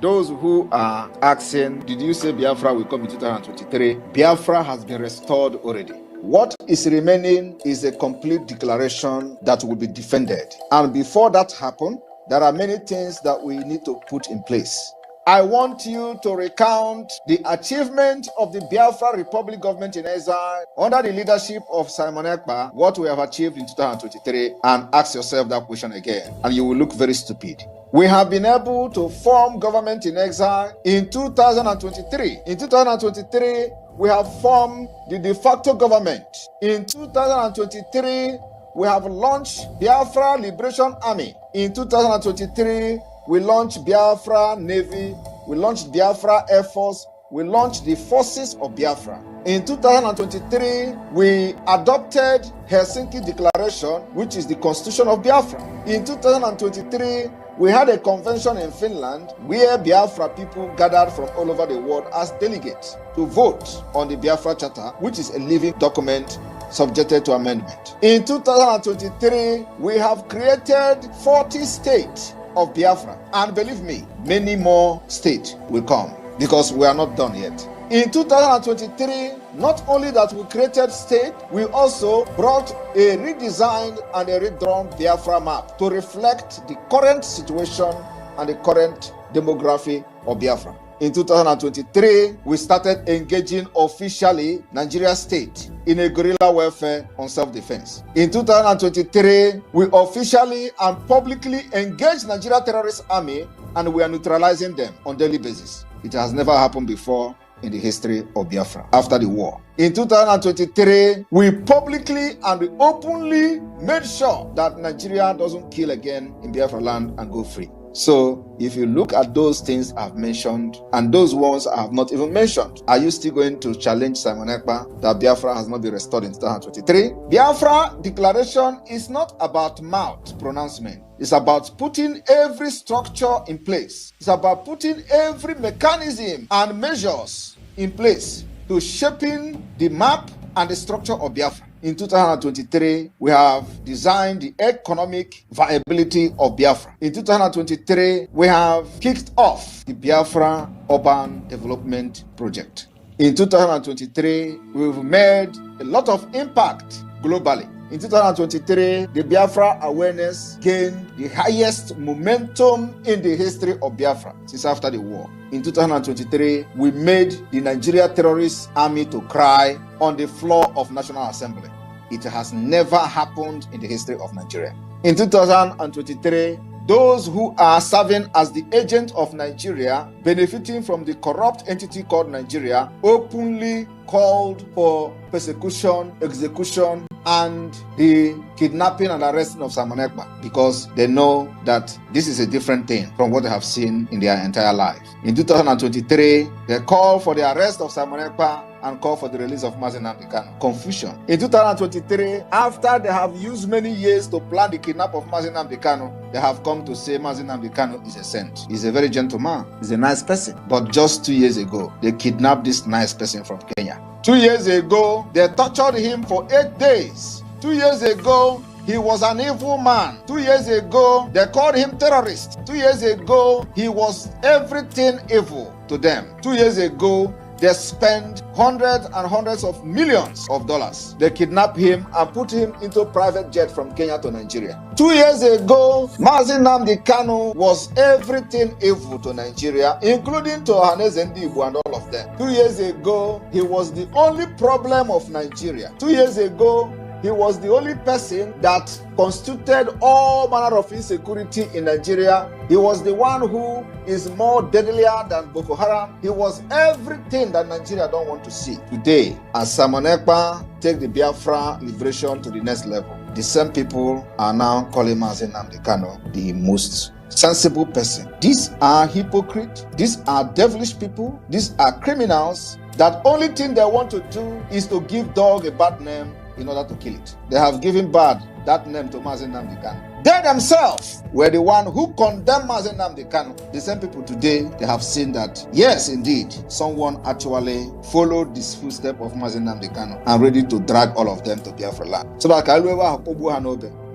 Those who are asking, did you say Biafra will come in 2023? Biafra has been restored already. What is remaining is a complete declaration that will be defended. And before that happens, there are many things that we need to put in place. I want you to recount the achievement of the Biafra Republic government in exile under the leadership of Simon Ekpa, what we have achieved in 2023, and ask yourself that question again, and you will look very stupid. We have been able to form government in exile in 2023. In 2023, we have formed the de facto government. In 2023, we have launched Biafra Liberation Army. In 2023, we launched Biafra Navy, we launched Biafra Air Force, we launched the forces of Biafra. In 2023, we adopted Helsinki Declaration, which is the constitution of Biafra. In 2023, we had a convention in Finland where Biafra people gathered from all over the world as delegates to vote on the Biafra Charter, which is a living document subjected to amendment. In 2023, we have created 40 states of Biafra. And believe me, many more states will come because we are not done yet. In 2023, not only that we created state, we also brought a redesigned and a redrawn Biafra map to reflect the current situation and the current demography of Biafra. In 2023, we started engaging officially Nigeria state in a guerrilla warfare on self-defense. In 2023, we officially and publicly engaged Nigeria terrorist army, and we are neutralizing them on a daily basis. It has never happened before in the history of Biafra after the war. In 2023, we publicly and openly made sure that Nigeria doesn't kill again in Biafra land and go free. So, if you look at those things I've mentioned and those ones I have not even mentioned, are you still going to challenge Simon Ekpa that Biafra has not been restored in 2023? Biafra declaration is not about mouth pronouncement. It's about putting every structure in place. It's about putting every mechanism and measures in place to shaping the map and the structure of Biafra. In 2023, we have designed the economic viability of Biafra. In 2023, we have kicked off the Biafra Urban Development Project. In 2023, we've made a lot of impact globally. In 2023, the Biafra awareness gained the highest momentum in the history of Biafra since after the war. In 2023, we made the Nigeria terrorist army to cry on the floor of National Assembly. It has never happened in the history of Nigeria. In 2023, those who are serving as the agent of Nigeria, benefiting from the corrupt entity called Nigeria, openly called for persecution, execution, and the kidnapping and arresting of Simon Ekpa because they know that this is a different thing from what they have seen in their entire life. In 2023, they call for the arrest of Simon Ekpa and call for the release of Mazi Nnamdi Kanu. Confusion. In 2023, after they have used many years to plan the kidnap of Mazi Nnamdi Kanu, they have come to say Mazi Nnamdi Kanu is a saint. He's a very gentleman. He's a nice person. But just 2 years ago, they kidnapped this nice person from Kenya. 2 years ago, they tortured him for 8 days. 2 years ago, he was an evil man. 2 years ago, they called him terrorist. 2 years ago, he was everything evil to them. 2 years ago, they spent hundreds and hundreds of millions of dollars. They kidnapped him and put him into a private jet from Kenya to Nigeria. 2 years ago, Mazi Nnamdi Kanu was everything evil to Nigeria, including to Ohaneze Ndigbo and all of them. 2 years ago, he was the only problem of Nigeria. 2 years ago, he was the only person that constituted all manner of insecurity in Nigeria. He was the one who is more deadlier than Boko Haram. He was everything that Nigeria don't want to see. Today, as Simon Ekpa take the Biafra liberation to the next level, the same people are now calling Mazi Nnamdi Kanu the most sensible person. These are hypocrites. These are devilish people. These are criminals that only thing they want to do is to give dog a bad name in order to kill it. They have given that name to Mazi Nnamdi Kanu. They themselves were the one who condemned Mazi Nnamdi Kanu. The same people today, they have seen that, yes, indeed, someone actually followed this footstep of Mazi Nnamdi Kanu and ready to drag all of them to Biafra land. So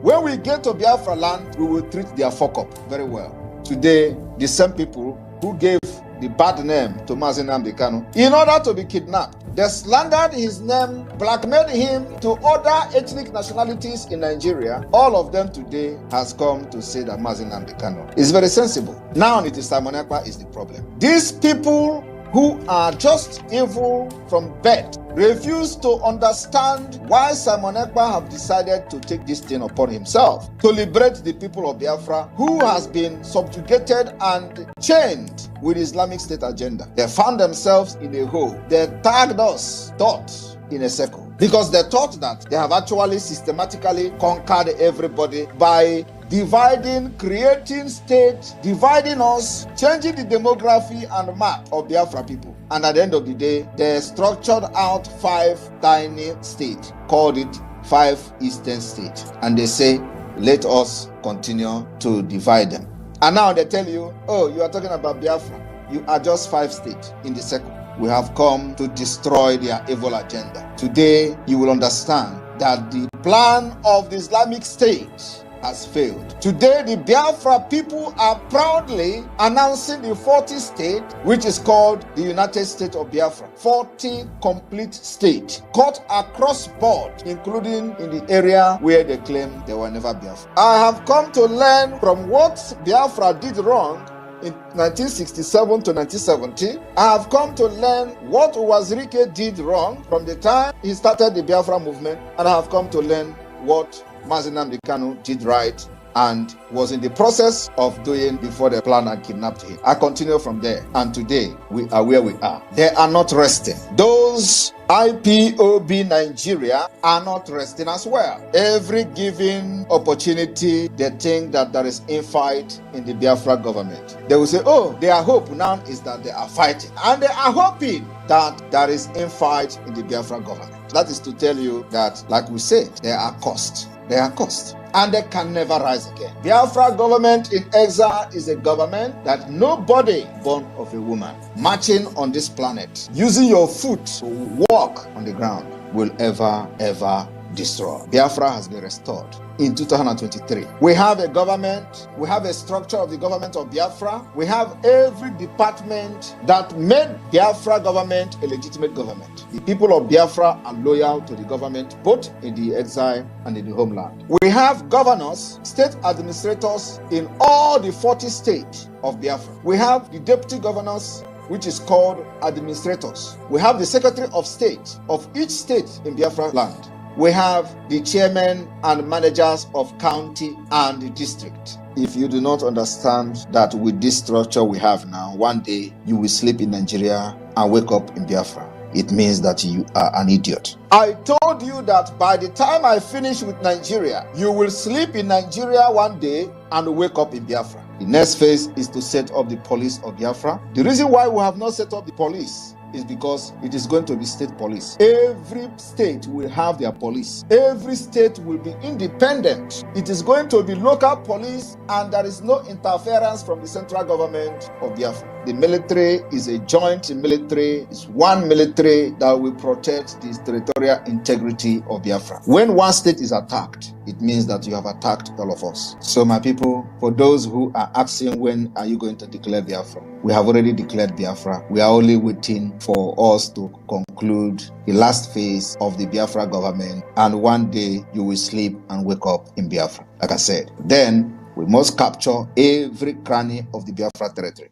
when we get to Biafra land, we will treat their fuck up very well. Today, the same people who gave the bad name to Mazi Nnamdi Kanu, in order to be kidnapped. They slandered his name, blackmailed him to other ethnic nationalities in Nigeria. All of them today has come to say that Mazi Nnamdi Kanu is very sensible. Now it is Simon Ekpa is the problem. These people who are just evil from birth refuse to understand why Simon Ekpa have decided to take this thing upon himself to liberate the people of Biafra who has been subjugated and chained with Islamic State agenda. They found themselves in a hole. They tagged us, thought, in a circle, because they thought that they have actually systematically conquered everybody by dividing, creating states, dividing us, changing the demography and map of Biafra people. And at the end of the day, they structured out 5 tiny states, called it 5 Eastern states. And they say, let us continue to divide them. And now they tell you, oh, you are talking about Biafra. You are just 5 states in the circle. We have come to destroy their evil agenda. Today, you will understand that the plan of the Islamic State has failed. Today, the Biafra people are proudly announcing the 40th state, which is called the United States of Biafra. 40 complete states, cut across board, including in the area where they claim they were never Biafra. I have come to learn from what Biafra did wrong in 1967 to 1970. I have come to learn what Wazirike did wrong from the time he started the Biafra movement, and I have come to learn what Mazi Nnamdi Kanu did right and was in the process of doing before they planned and kidnapped him. I continue from there, and today we are where we are. They are not resting. Those IPOB Nigeria are not resting as well. Every given opportunity, they think that there is infight in the Biafra government. They will say, oh, their hope now is that they are fighting, and they are hoping that there is infight in the Biafra government. That is to tell you that, like we said, they are cursed. They are cursed, and they can never rise again. Biafra government in exile is a government that nobody born of a woman marching on this planet, using your foot to walk on the ground, will ever destroy. Biafra has been restored in 2023. We have a government, we have a structure of the government of Biafra, we have every department that made Biafra government a legitimate government. The people of Biafra are loyal to the government, both in the exile and in the homeland. We have governors, state administrators in all the 40 states of Biafra. We have the deputy governors, which is called administrators. We have the secretary of state of each state in Biafra land. We have the chairmen and managers of county and the district. If you do not understand that with this structure we have now, one day you will sleep in Nigeria and wake up in Biafra, it means that you are an idiot. I told you that by the time I finish with Nigeria, you will sleep in Nigeria one day and wake up in Biafra. The next phase is to set up the police of Biafra. The reason why we have not set up the police is because it is going to be state police. Every state will have their police. Every state will be independent. It is going to be local police, and there is no interference from the central government of Biafra. The military is a joint military, it's one military that will protect the territorial integrity of Biafra. When one state is attacked, it means that you have attacked all of us. So my people, for those who are asking when are you going to declare Biafra, we have already declared Biafra. We are only waiting for us to conclude the last phase of the Biafra government, and one day you will sleep and wake up in Biafra. Like I said, then we must capture every cranny of the Biafra territory.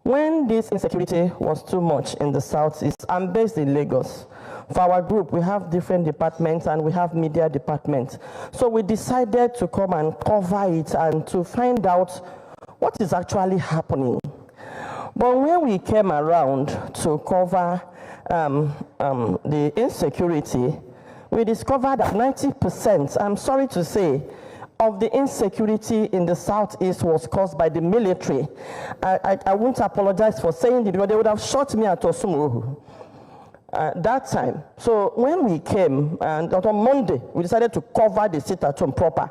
When this insecurity was too much in the southeast, I'm based in Lagos. For our group, we have different departments and we have media departments. So we decided to come and cover it and to find out what is actually happening. But when we came around to cover the insecurity, we discovered that 90%, I'm sorry to say, of the insecurity in the southeast was caused by the military. I won't apologize for saying it, but they would have shot me at Osumuhu that time. So when we came, and on Monday, we decided to cover the sit-at-home proper.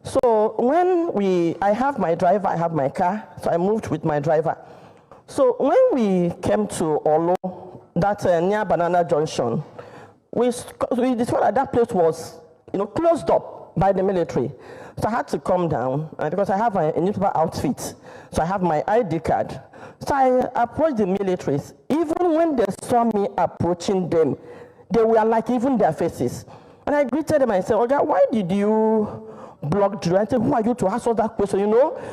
So when I have my driver, I have my car, so I moved with my driver. So when we came to Olo, that near Banana Junction, we discovered that place was, closed up by the military. So I had to come down, because I have a newspaper outfit, so I have my ID card. So I approached the militaries. Even when they saw me approaching them, they were like, even their faces. And I greeted them and I said, "Oga, why did you block Drew?" I said, "Who are you to ask us that question,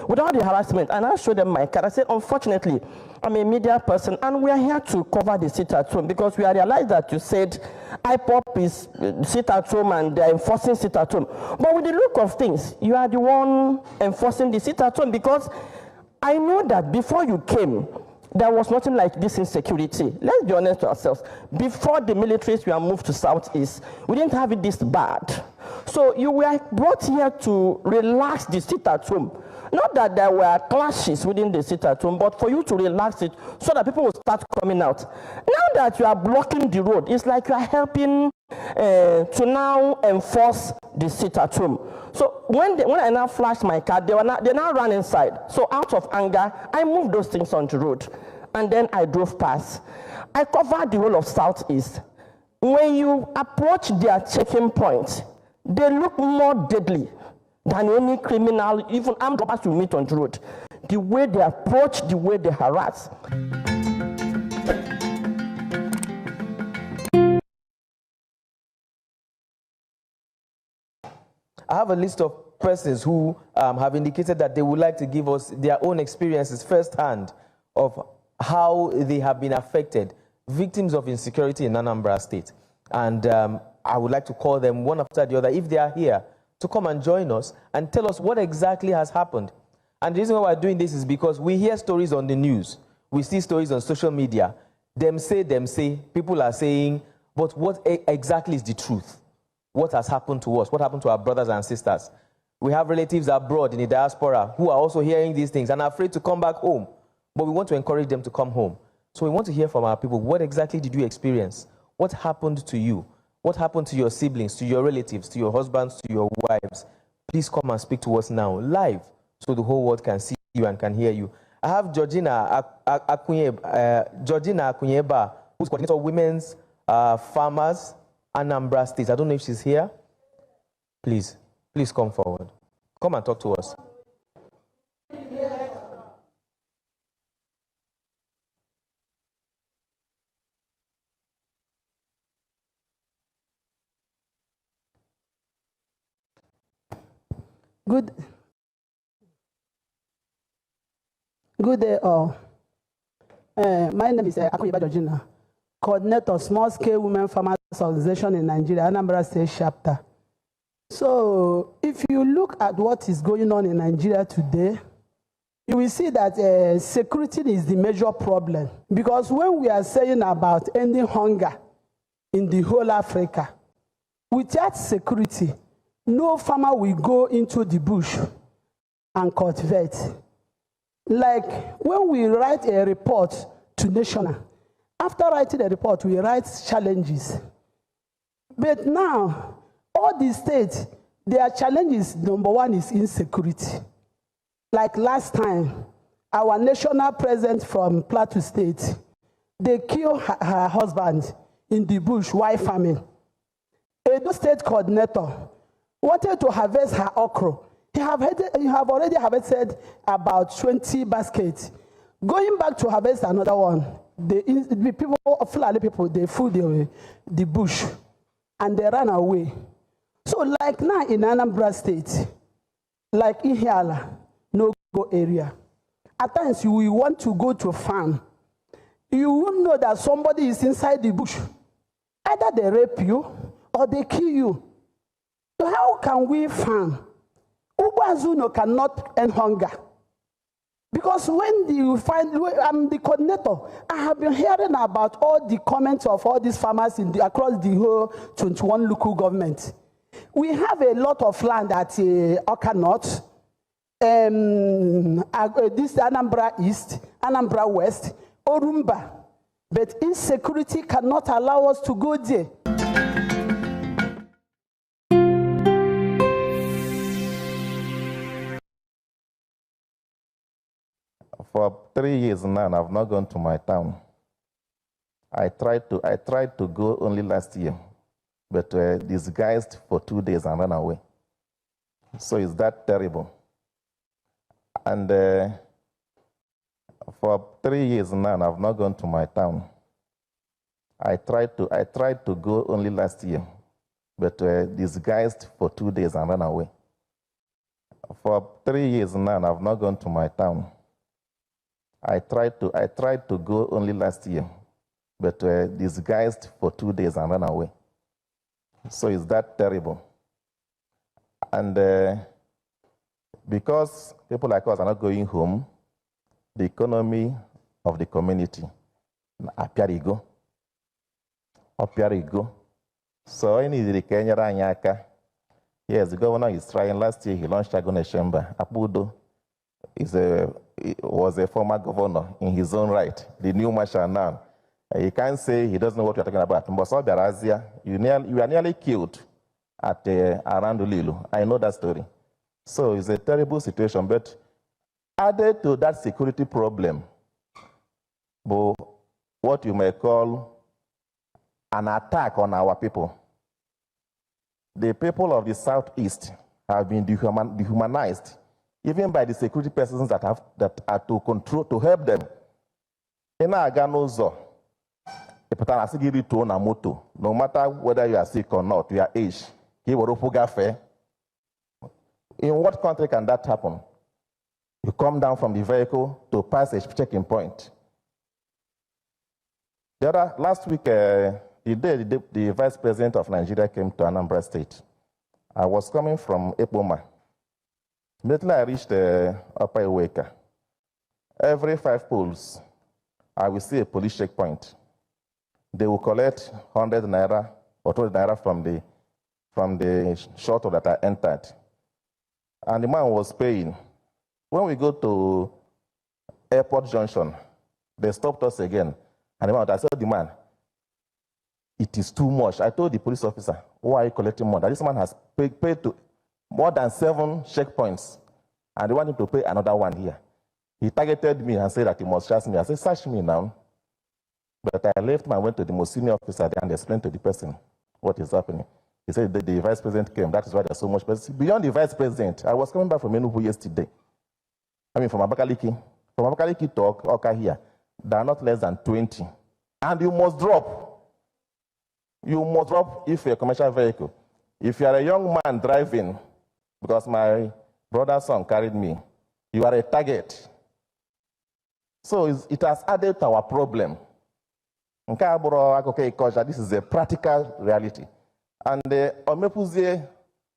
without the harassment?" And I showed them my card. I said, "Unfortunately, I'm a media person, and we are here to cover the sit-at-home, because we realized that you said IPOP is sit-at-home and they're enforcing sit-at-home. But with the look of things, you are the one enforcing the sit-at-home, because I know that before you came, there was nothing like this insecurity. Let's be honest to ourselves. Before the militaries were moved to Southeast, we didn't have it this bad. So you were brought here to relax the sit-at-home. Not that there were clashes within the sit-at-home, but for you to relax it so that people will start coming out. Now that you are blocking the road, it's like you are helping to now enforce the sit-at-home. So when I now flashed my card, they now ran inside. So out of anger, I moved those things on the road. And then I drove past. I covered the whole of Southeast. When you approach their checking point, they look more deadly than any criminal, even armed robbers you meet on the road. The way they approach, the way they harass. I have a list of persons who have indicated that they would like to give us their own experiences firsthand of how they have been affected, victims of insecurity in Anambra State. And I would like to call them one after the other, if they are here, to come and join us and tell us what exactly has happened. And the reason why we're doing this is because we hear stories on the news. We see stories on social media. Them say, people are saying, but what exactly is the truth? What has happened to us? What happened to our brothers and sisters? We have relatives abroad in the diaspora who are also hearing these things and are afraid to come back home. But we want to encourage them to come home. So we want to hear from our people. What exactly did you experience? What happened to you? What happened to your siblings, to your relatives, to your husbands, to your wives? Please come and speak to us now, live, so the whole world can see you and can hear you. I have Georgina Akunyeba, who's coordinator of Women's Farmers, Anambra State. I don't know if she's here. Please come forward. Come and talk to us. Good day, all. My name is Akunyeba Georgina, coordinator Small Scale Women Farmers Organization in Nigeria, Anambra State chapter. So, if you look at what is going on in Nigeria today, you will see that security is the major problem. Because when we are saying about ending hunger in the whole Africa, without security, no farmer will go into the bush and cultivate. Like when we write a report to National, after writing a report, we write challenges. But now, all the states, their challenges, number one is insecurity. Like last time, our national president from Plateau State, they killed her husband in the bush while farming. Edo State coordinator wanted to harvest her okra. You have already harvested about 20 baskets. Going back to harvest another one, the people, Fulani people, they fooled the bush and they ran away. So like now in Anambra State, like in Hiala, no-go area, at times you will want to go to a farm. You won't know that somebody is inside the bush. Either they rape you or they kill you. So how can we farm? Ubazuno cannot end hunger. Because when you find, I'm the coordinator, I have been hearing about all the comments of all these farmers across the whole 21 local government. We have a lot of land at Oka North, this Anambra East, Anambra West, Orumba. But insecurity cannot allow us to go there. For 3 years now, I've not gone to my town. I tried to go only last year. but were disguised for 2 days and ran away. So is that terrible? And for 3 years now, I've not gone to my town. I tried to go only last year, but were disguised for 2 days and ran away. For 3 years now, I've not gone to my town. I tried to go only last year, but were disguised for 2 days and ran away. So is that terrible? And because people like us are not going home, the economy of the community appear to go. So any the Kenya Anyaka, yes, the governor is trying. Last year he launched Agone Shemba. Apudo was a former governor in his own right, the new marshal now. You can't say he doesn't know what you're talking about. Mboso Berazia, you are nearly killed at around Lilu. I know that story. So it's a terrible situation, but added to that security problem, but what you may call an attack on our people. The people of the Southeast have been dehumanized, even by the security persons that are to control, to help them. In Aganozo, no matter whether you are sick or not, your age, in what country can that happen? You come down from the vehicle to pass a checking point. Last week, the Vice President of Nigeria came to Anambra State. I was coming from Epoma. Immediately I reached Upper Iweka. Every 5 poles, I will see a police checkpoint. They will collect 100 naira or 20 naira from the shuttle that I entered. And the man was paying. When we go to Airport Junction, they stopped us again. And I said, the man, it is too much. I told the police officer, why are you collecting more? That this man has paid to more than 7 checkpoints, and they want him to pay another one here. He targeted me and said that he must search me. I said, search me now. But I left him and went to the most senior officer there and explained to the person what is happening. He said the vice president came. That is why there's so much. But beyond the vice president, I was coming back from Enugu yesterday. I mean, from Abakaliki. From Abakaliki to Oka here, there are not less than 20. And you must drop. You must drop if you're a commercial vehicle. If you are a young man driving, because my brother's son carried me, you are a target. So it has added to our problem. This is a practical reality. And Omepuzie,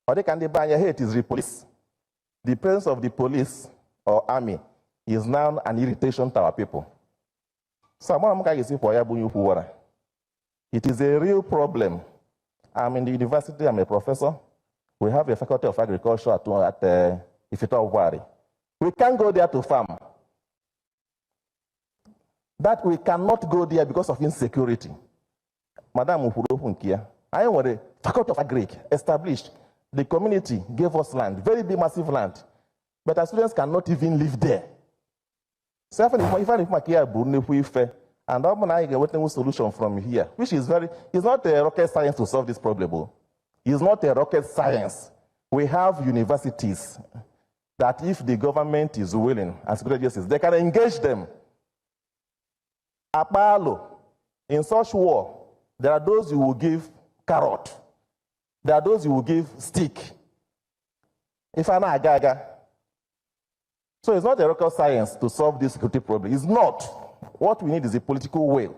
hate is the police. The presence of the police or army is now an irritation to our people. So it is a real problem. I'm in the university, I'm a professor. We have a faculty of agriculture at Ifitawari. We can't go there to farm. That we cannot go there because of insecurity. Madam Uhuropunkia, I am a faculty of agric established. The community gave us land, very big, massive land. But our students cannot even live there. So if and I get a solution from here, which is it's not a rocket science to solve this problem. It's not a rocket science. We have universities that if the government is willing and security justice, they can engage them. Apalo, in such war, there are those you will give carrot. There are those you will give stick. If I'm not a gaga. So it's not a rocket science to solve this security problem. It's not. What we need is a political will.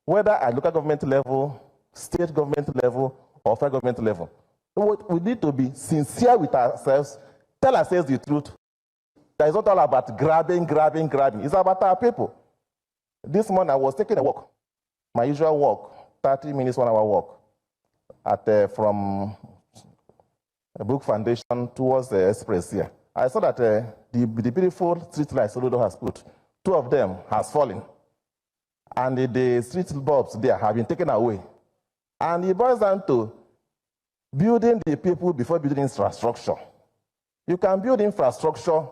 Whether at local government level, state government level, or federal government level. We need to be sincere with ourselves, tell ourselves the truth. That it's not all about grabbing. It's about our people. This morning I was taking a walk, my usual walk, 30 minutes, 1 hour walk, from Brook Foundation towards the Express here. I saw that the beautiful street lights Solodo has put, 2 of them has fallen. And the street bulbs there have been taken away. And it boils down to building the people before building infrastructure. You can build infrastructure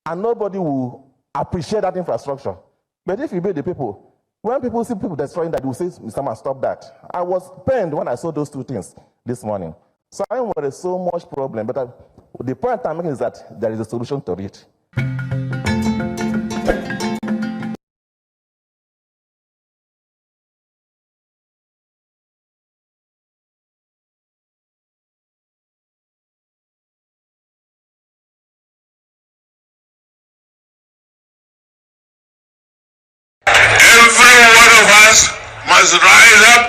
and nobody will appreciate that infrastructure. But if you build the people, When people see people destroying that, they will say, Mr. Man, stop that. I was pained when I saw those two things this morning. So I know there is so much problem, but the point I'm making is that there is a solution to it. Every one of us must rise up.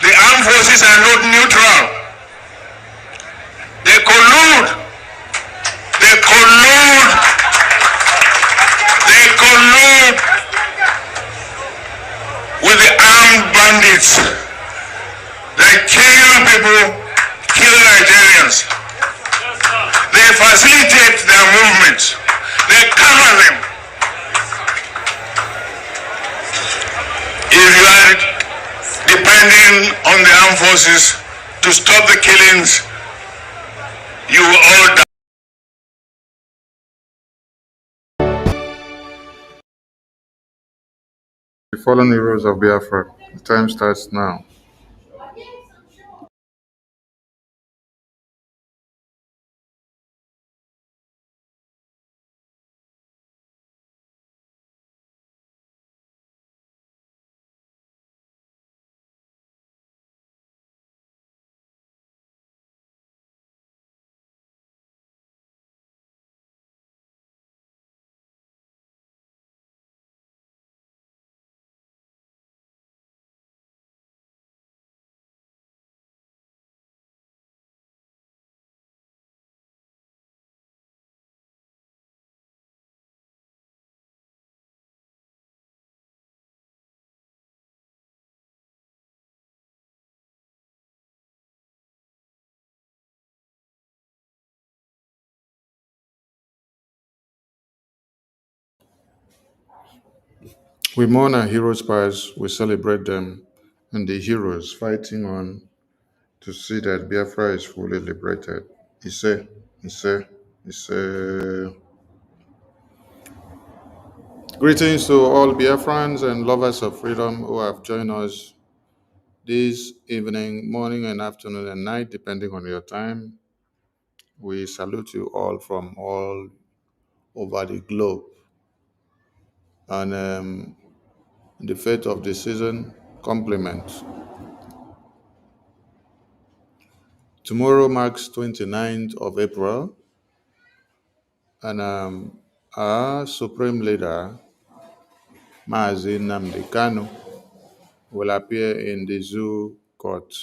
The armed forces are not neutral. They collude. They collude. They collude with the armed bandits. They kill people, kill Nigerians. They facilitate their movements. They cover them. If you are depending on the armed forces to stop the killings, you will all die. The fallen heroes of Biafra. The time starts now. We mourn our heroes' past, we celebrate them, and the heroes fighting on to see that Biafra is fully liberated. Ise, Ise, Ise. Greetings to all Biafrans and lovers of freedom who have joined us this evening, morning, and afternoon and night, depending on your time. We salute you all from all over the globe. And the fate of the season, compliments. Tomorrow marks 29th of April, and our Supreme Leader, Mazi Nnamdi Kanu, will appear in the zoo court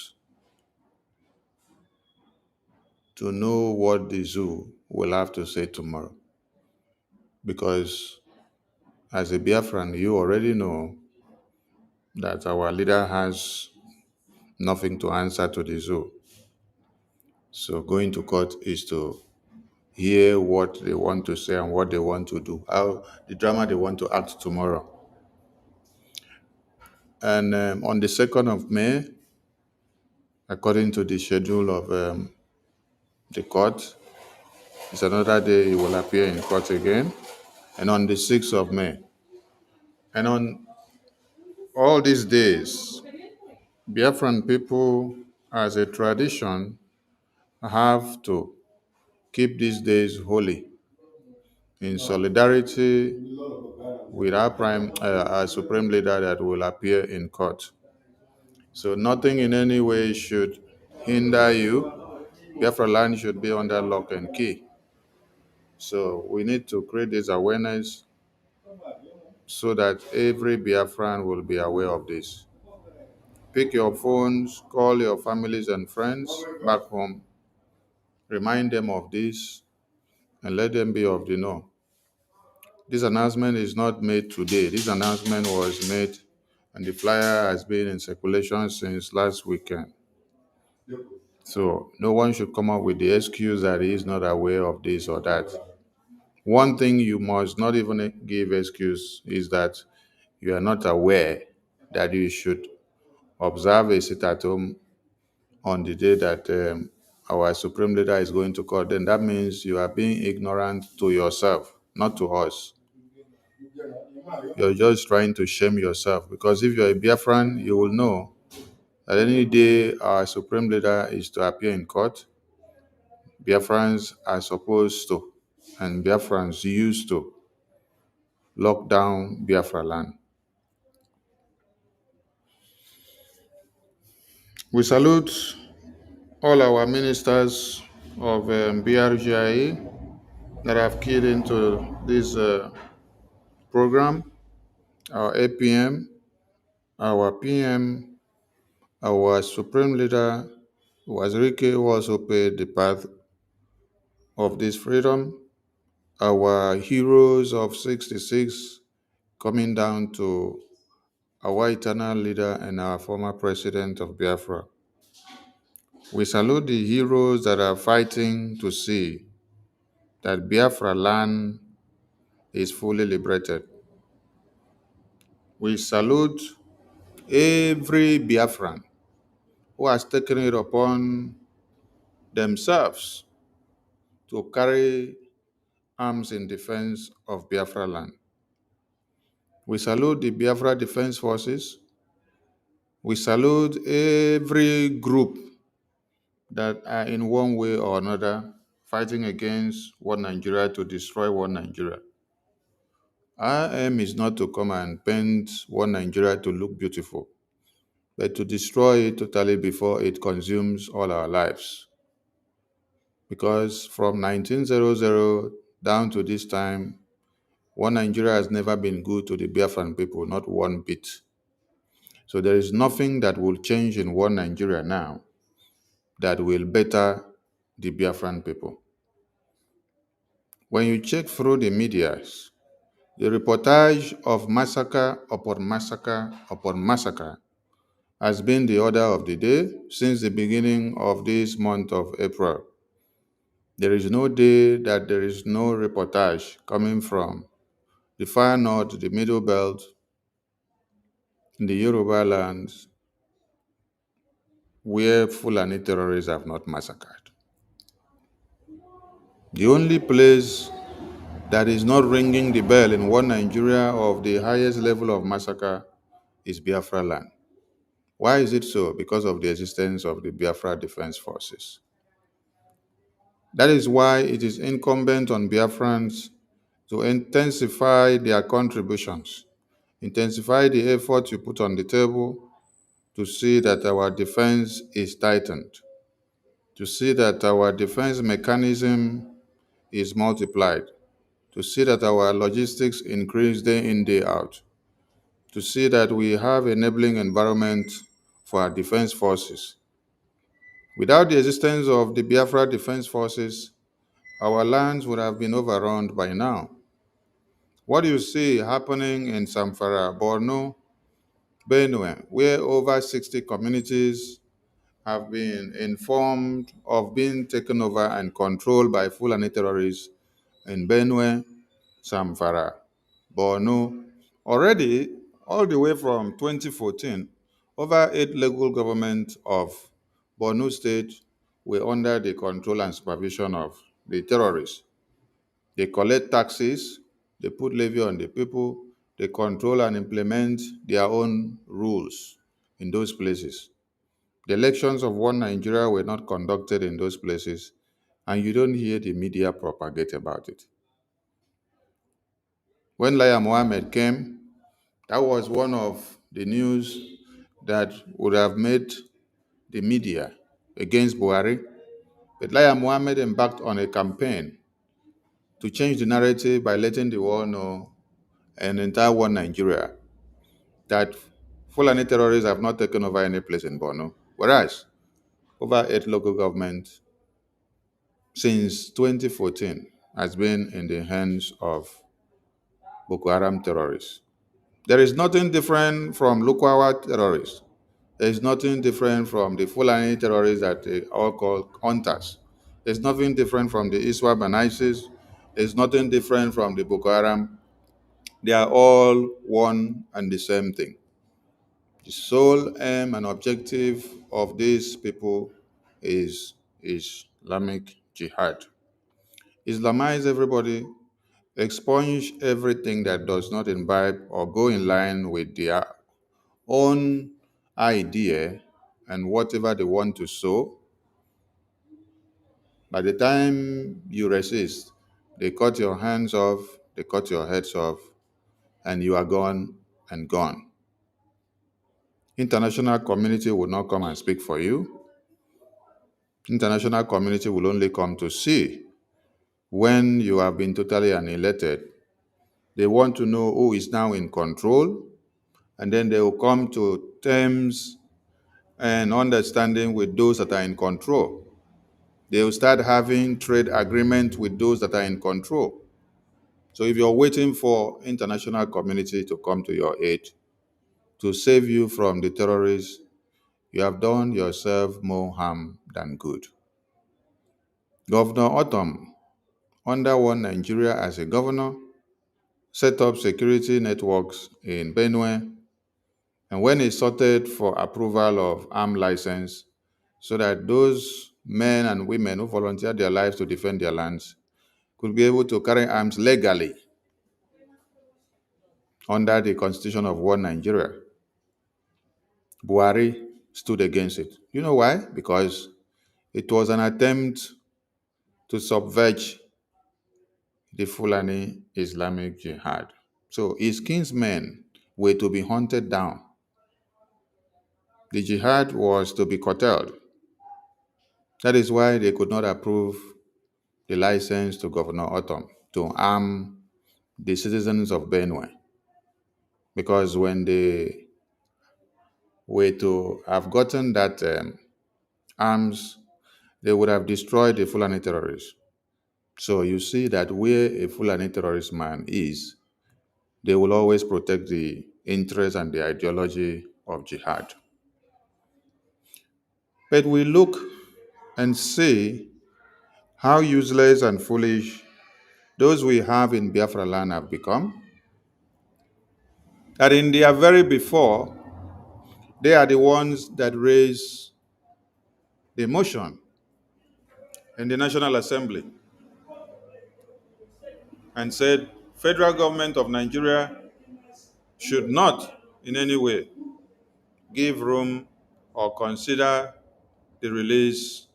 to know what the zoo will have to say tomorrow. Because as a Biafran, you already know that our leader has nothing to answer to the zoo. So going to court is to hear what they want to say and what they want to do, how the drama they want to act tomorrow. And on the 2nd of May, according to the schedule of the court, it's another day he will appear in court again. And on the 6th of May. And on all these days, Biafran people, as a tradition, have to keep these days holy in solidarity with our Supreme Leader that will appear in court. So nothing in any way should hinder you. Biafra land should be under lock and key. So we need to create this awareness so that every Biafran will be aware of this. Pick your phones, call your families and friends back home, remind them of this, and let them be of the know. This announcement is not made today. This announcement was made, and the flyer has been in circulation since last weekend. So no one should come up with the excuse that he is not aware of this or that. One thing you must not even give excuse is that you are not aware that you should observe a sit at home on the day that our Supreme Leader is going to court. Then that means you are being ignorant to yourself, not to us. You're just trying to shame yourself, because if you're a Biafran, you will know that any day our supreme leader is to appear in court, Biafrans are supposed to, and Biafrans used to, lock down Biafra land. We salute all our ministers of BRGIE that have keyed into this program, our APM, our PM, our Supreme Leader, Wazirike, who also paid the path of this freedom, our heroes of 66, coming down to our eternal leader and our former president of Biafra. We salute the heroes that are fighting to see that Biafra land is fully liberated. We salute every Biafran who has taken it upon themselves to carry arms in defense of Biafra land. We salute the Biafra Defense Forces. We salute every group that are in one way or another fighting against one Nigeria, to destroy one Nigeria. Our aim is not to come and paint one Nigeria to look beautiful, but to destroy it totally before it consumes all our lives. Because from 1900 down to this time, one Nigeria has never been good to the Biafran people, not one bit. So there is nothing that will change in one Nigeria now that will better the Biafran people. When you check through the medias, the reportage of massacre upon massacre upon massacre has been the order of the day since the beginning of this month of April. There is no day that there is no reportage coming from the far north, the middle belt, in the Yoruba lands, where Fulani terrorists have not massacred. The only place that is not ringing the bell in one Nigeria of the highest level of massacre is Biafra land. Why is it so? Because of the existence of the Biafra Defense Forces. That is why it is incumbent on Biafrans to intensify their contributions, intensify the effort you put on the table to see that our defense is tightened, to see that our defense mechanism is multiplied, to see that our logistics increase day in, day out, to see that we have enabling environment for our defense forces. Without the existence of the Biafra Defense Forces, our lands would have been overrun by now. What you see happening in Zamfara, Borno, Benue, where over 60 communities have been informed of being taken over and controlled by Fulani terrorists in Benue, Zamfara, Borno. Already, all the way from 2014, over 8 local governments of Borno State were under the control and supervision of the terrorists. They collect taxes, they put levy on the people, they control and implement their own rules in those places. The elections of one Nigeria were not conducted in those places, and you don't hear the media propagate about it. When Laya Mohammed came, that was one of the news that would have made the media against Buhari. But Laya Mohammed embarked on a campaign to change the narrative by letting the world know, and entire one Nigeria, that Fulani terrorists have not taken over any place in Borno, whereas over 8 local governments since 2014 has been in the hands of Boko Haram terrorists. There is nothing different from Lukwawa terrorists. There is nothing different from the Fulani terrorists that they all call hunters. There's nothing different from the ISWAP and ISIS. There's nothing different from the Boko Haram. They are all one and the same thing. The sole aim and objective of these people is Islamic jihad. Islamize everybody, expunge everything that does not imbibe or go in line with their own idea and whatever they want to sow. By the time you resist, they cut your hands off, they cut your heads off, and you are gone and gone. International community will not come and speak for you. International community will only come to see when you have been totally annihilated. They want to know who is now in control, and then they will come to terms and understanding with those that are in control. They will start having trade agreements with those that are in control. So if you're waiting for international community to come to your aid to save you from the terrorists, you have done yourself more harm than good. Governor Autumn, under One Nigeria as a governor, set up security networks in Benue, and when he sorted for approval of arm license so that those men and women who volunteered their lives to defend their lands could be able to carry arms legally under the constitution of One Nigeria, Buhari stood against it. You know why? Because it was an attempt to subvert the Fulani Islamic Jihad. So his kinsmen were to be hunted down. The jihad was to be curtailed. That is why they could not approve the license to Governor Autumn to arm the citizens of Benue. Because when they were to have gotten that arms, they would have destroyed the Fulani terrorists. So you see that where a Fulani terrorist man is, they will always protect the interests and the ideology of jihad. But we look and see how useless and foolish those we have in Biafra land have become. That in their very before, they are the ones that raise the motion in the National Assembly and said, federal government of Nigeria should not in any way give room or consider the release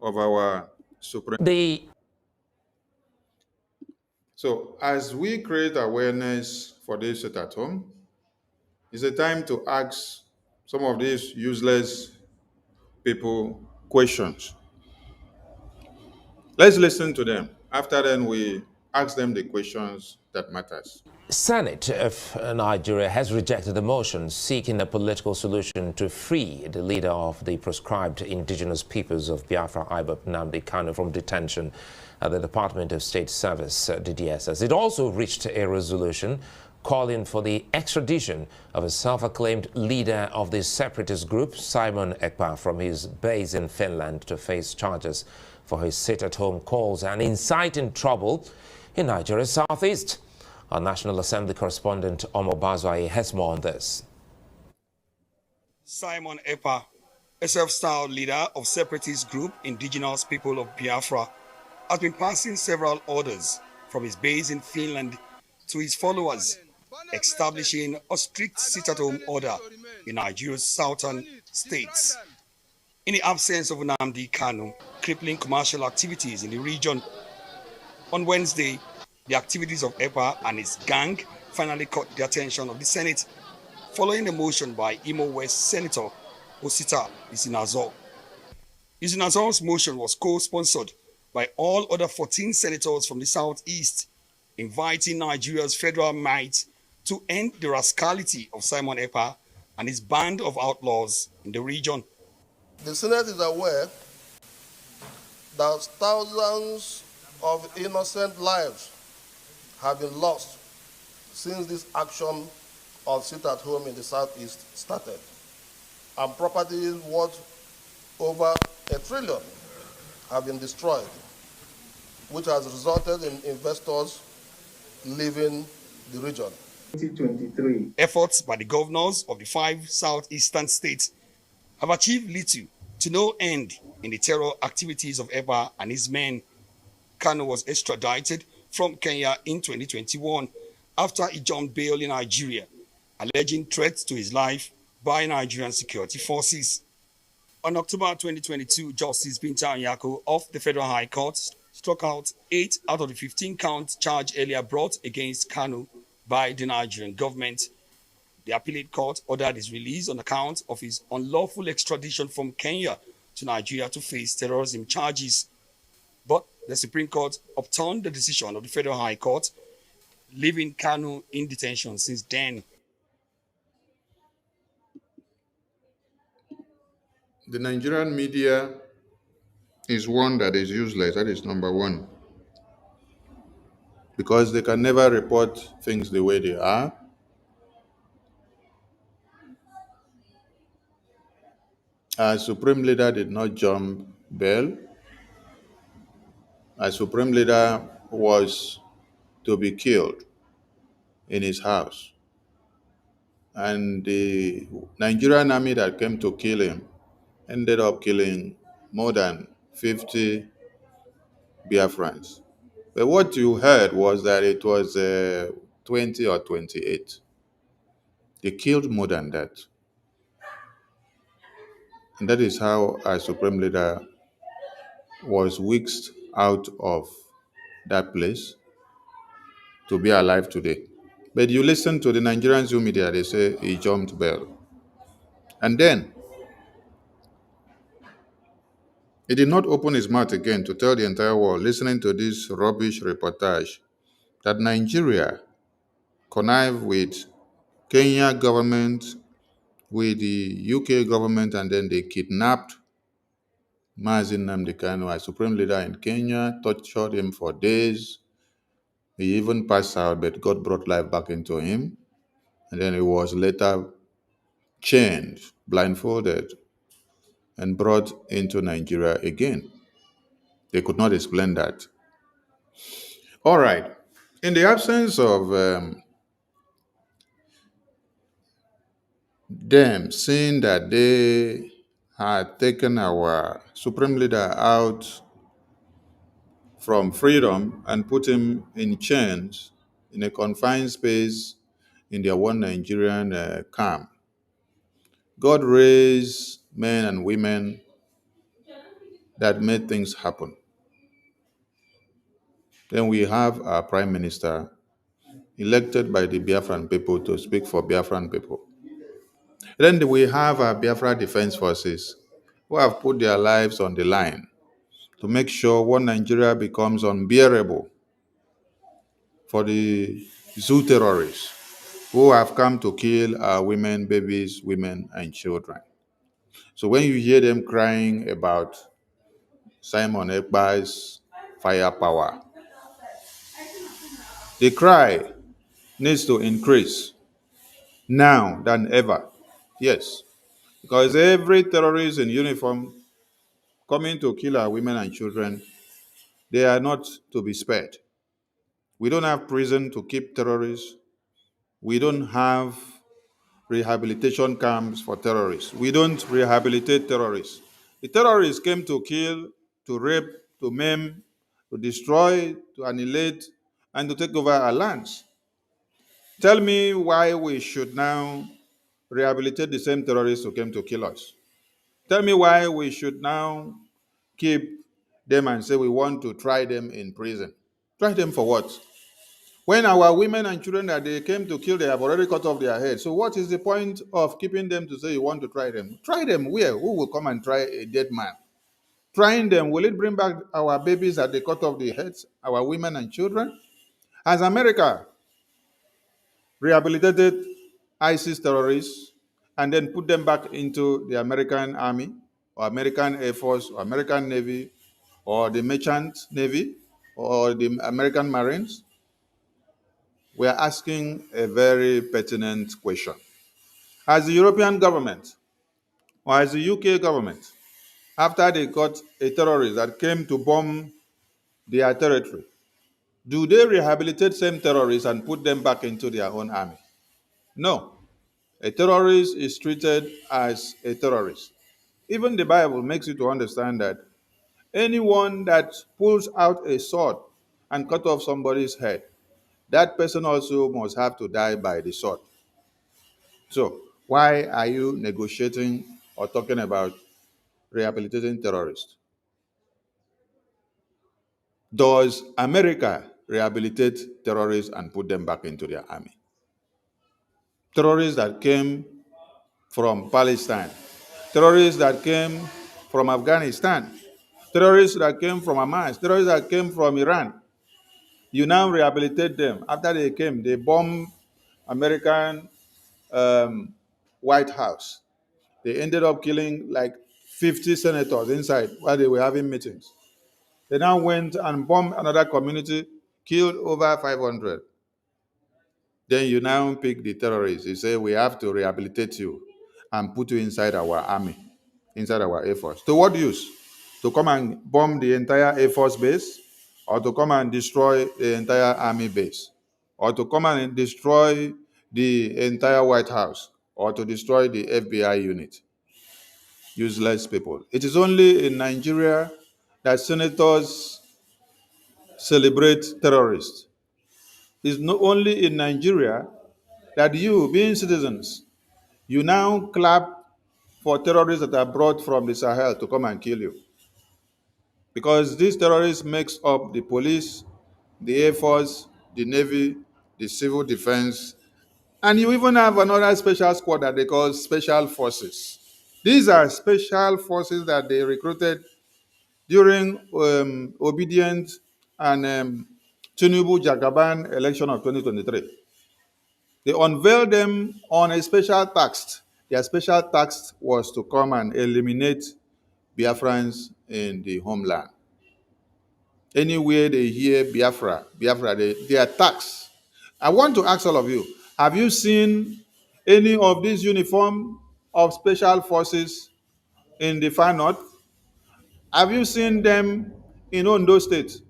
of our Supreme. So as we create awareness for this sit at home, it's a time to ask some of these useless people questions. Let's listen to them. After then, we ask them the questions that matters. Senate of Nigeria has rejected the motion seeking a political solution to free the leader of the proscribed indigenous peoples of Biafra, Kanu, from detention at the Department of State Service, DDSS. It also reached a resolution calling for the extradition of a self-acclaimed leader of the separatist group, Simon Ekpa, from his base in Finland to face charges for his sit-at-home calls and inciting trouble in Nigeria's southeast. Our National Assembly correspondent Omo Bazwai has more on this. Simon Ekpa, a self-styled leader of separatist group Indigenous People of Biafra, has been passing several orders from his base in Finland to his followers, establishing a strict sit-at-home order in Nigeria's southern states. In the absence of Nnamdi Kanu, crippling commercial activities in the region. On Wednesday, the activities of Ekpa and his gang finally caught the attention of the Senate, following a motion by Imo West Senator Osita Isinazor. Isinazor's motion was co-sponsored by all other 14 senators from the southeast, inviting Nigeria's federal might to end the rascality of Simon Ekpa and his band of outlaws in the region. The Senate is aware that thousands of innocent lives have been lost since this action of sit-at-home in the southeast started, and properties worth over $1 trillion have been destroyed, which has resulted in investors leaving the region. 2023. Efforts by the governors of the 5 southeastern states have achieved little to no end in the terror activities of Ekpa and his men. Kanu was extradited from Kenya in 2021 after he jumped bail in Nigeria, alleging threats to his life by Nigerian security forces. On October 2022, Justice Binta Nyako of the Federal High Court struck out 8 out of the 15-count charge earlier brought against Kanu by the Nigerian government. The appellate court ordered his release on account of his unlawful extradition from Kenya to Nigeria to face terrorism charges. But the Supreme Court overturned the decision of the Federal High Court, leaving Kanu in detention since then. The Nigerian media is one that is useless. That is number one. Because they can never report things the way they are. Our Supreme Leader did not jump bail. Our Supreme Leader was to be killed in his house. And the Nigerian army that came to kill him ended up killing more than 50 Biafrans. But what you heard was that it was 20 or 28. They killed more than that. And that is how our Supreme Leader was whisked out of that place to be alive today. But you listen to the Nigerian Zoom media, they say he jumped bail. And then he did not open his mouth again to tell the entire world, listening to this rubbish reportage, that Nigeria connived with Kenya government, with the UK government, and then they kidnapped Mazi Nnamdi Kanu, our supreme leader in Kenya, tortured him for days. He even passed out, but God brought life back into him. And then he was later chained, blindfolded, and brought into Nigeria again. They could not explain that. All right. In the absence of them seeing that they had taken our supreme leader out from freedom and put him in chains in a confined space in their one Nigerian camp, God raised men and women that made things happen. Then we have our prime minister elected by the Biafran people to speak for Biafran people. Then we have our Biafra Defense Forces who have put their lives on the line to make sure one Nigeria becomes unbearable for the zoo terrorists who have come to kill our women, babies, women, and children. So when you hear them crying about Simon Ekpa's firepower, the cry needs to increase now than ever. Yes, because every terrorist in uniform coming to kill our women and children, they are not to be spared. We don't have prison to keep terrorists. We don't have rehabilitation camps for terrorists. We don't rehabilitate terrorists. The terrorists came to kill, to rape, to maim, to destroy, to annihilate, and to take over our lands. Tell me why we should now rehabilitate the same terrorists who came to kill us. Tell me why we should now keep them and say we want to try them in prison. Try them for what? When our women and children that they came to kill, they have already cut off their heads. So what is the point of keeping them to say you want to try them? Try them where? Who will come and try a dead man? Trying them, will it bring back our babies that they cut off the heads, our women and children? Has America rehabilitated ISIS terrorists and then put them back into the American Army or American Air Force or American Navy or the Merchant Navy or the American Marines? We are asking a very pertinent question. Has the European government or has the UK government, after they got a terrorist that came to bomb their territory, do they rehabilitate same terrorists and put them back into their own army? No. A terrorist is treated as a terrorist. Even the Bible makes you to understand that anyone that pulls out a sword and cut off somebody's head, that person also must have to die by the sword. So why are you negotiating or talking about rehabilitating terrorists? Does America rehabilitate terrorists and put them back into their army? Terrorists that came from Palestine, terrorists that came from Afghanistan, terrorists that came from Hamas, terrorists that came from Iran, you now rehabilitate them. After they came, they bombed American White House. They ended up killing like 50 senators inside while they were having meetings. They now went and bombed another community, killed over 500. Then you now pick the terrorists. You say, we have to rehabilitate you and put you inside our army, inside our Air Force. To what use? To come and bomb the entire Air Force base? Or to come and destroy the entire army base? Or to come and destroy the entire White House? Or to destroy the FBI unit? Useless people. It is only in Nigeria that senators celebrate terrorists. It's not only in Nigeria that you, being citizens, you now clap for terrorists that are brought from the Sahel to come and kill you. Because these terrorists makes up the police, the Air Force, the Navy, the civil defense, and you even have another special squad that they call Special Forces. These are special forces that they recruited during Obedient and Tinubu Jagaban election of 2023. They unveiled them on a special task. Their special task was to come and eliminate Biafrans in the homeland. Anywhere they hear Biafra, they are taxed. I want to ask all of you, have you seen any of these uniform of special forces in the far north? Have you seen them in Ondo State?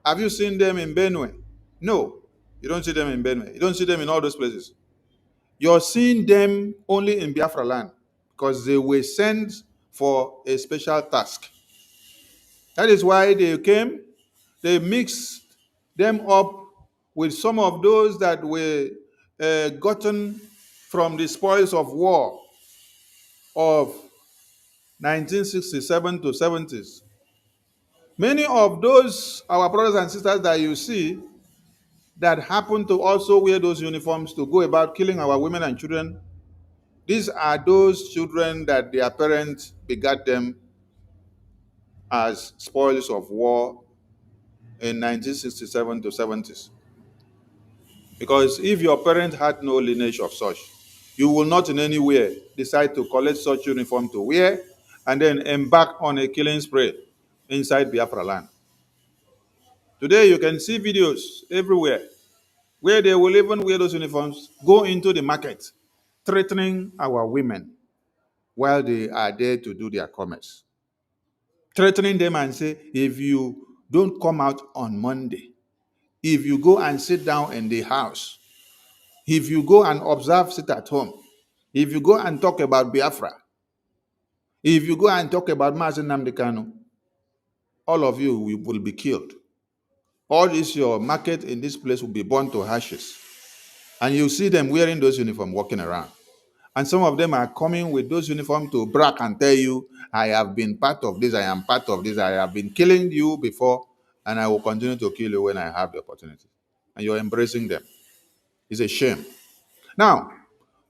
Have you seen them in Benue? No, you don't see them in Benue. You don't see them in all those places. You're seeing them only in Biafra land because they were sent for a special task. That is why they came. They mixed them up with some of those that were gotten from the spoils of war of 1967 to 70s. Many of those, our brothers and sisters that you see, that happen to also wear those uniforms to go about killing our women and children, these are those children that their parents begat them as spoils of war in 1967 to 70s. Because if your parent had no lineage of such, you will not in any way decide to collect such uniform to wear and then embark on a killing spree inside Biafra land. Today you can see videos everywhere where they will even wear those uniforms, go into the market, threatening our women while they are there to do their commerce. Threatening them and say, if you don't come out on Monday, if you go and sit down in the house, if you go and observe, sit at home, if you go and talk about Biafra, if you go and talk about Mazi Nnamdi Kanu, all of you will be killed. All this, your market in this place will be burned to ashes. And you see them wearing those uniforms walking around. And some of them are coming with those uniforms to brag and tell you, I have been part of this, I am part of this, I have been killing you before, and I will continue to kill you when I have the opportunity. And you're embracing them. It's a shame. Now,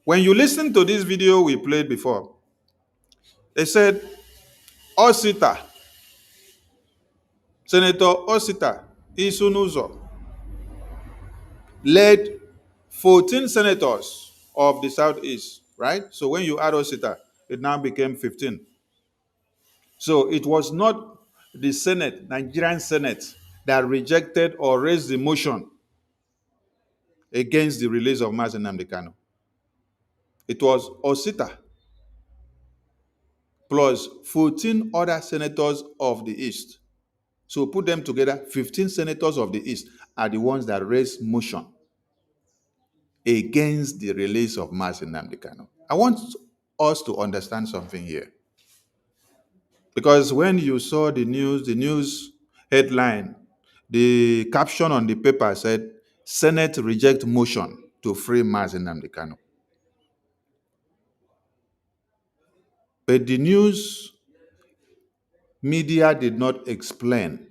when you listen to this video we played before, they said, Osita, Senator Osita Isunuzo, led 14 senators of the Southeast, right? So when you add Osita, it now became 15. So it was not the Senate, Nigerian Senate, that rejected or raised the motion against the release of Mazi Nnamdi Kanu. It was Osita plus 14 other senators of the East. So put them together, 15 senators of the East are the ones that raised motion against the release of Mazi Nnamdi Kanu. I want us to understand something here. Because when you saw the news headline, The caption on the paper said, Senate reject motion to free Mazi Nnamdi Kanu. But the news media did not explain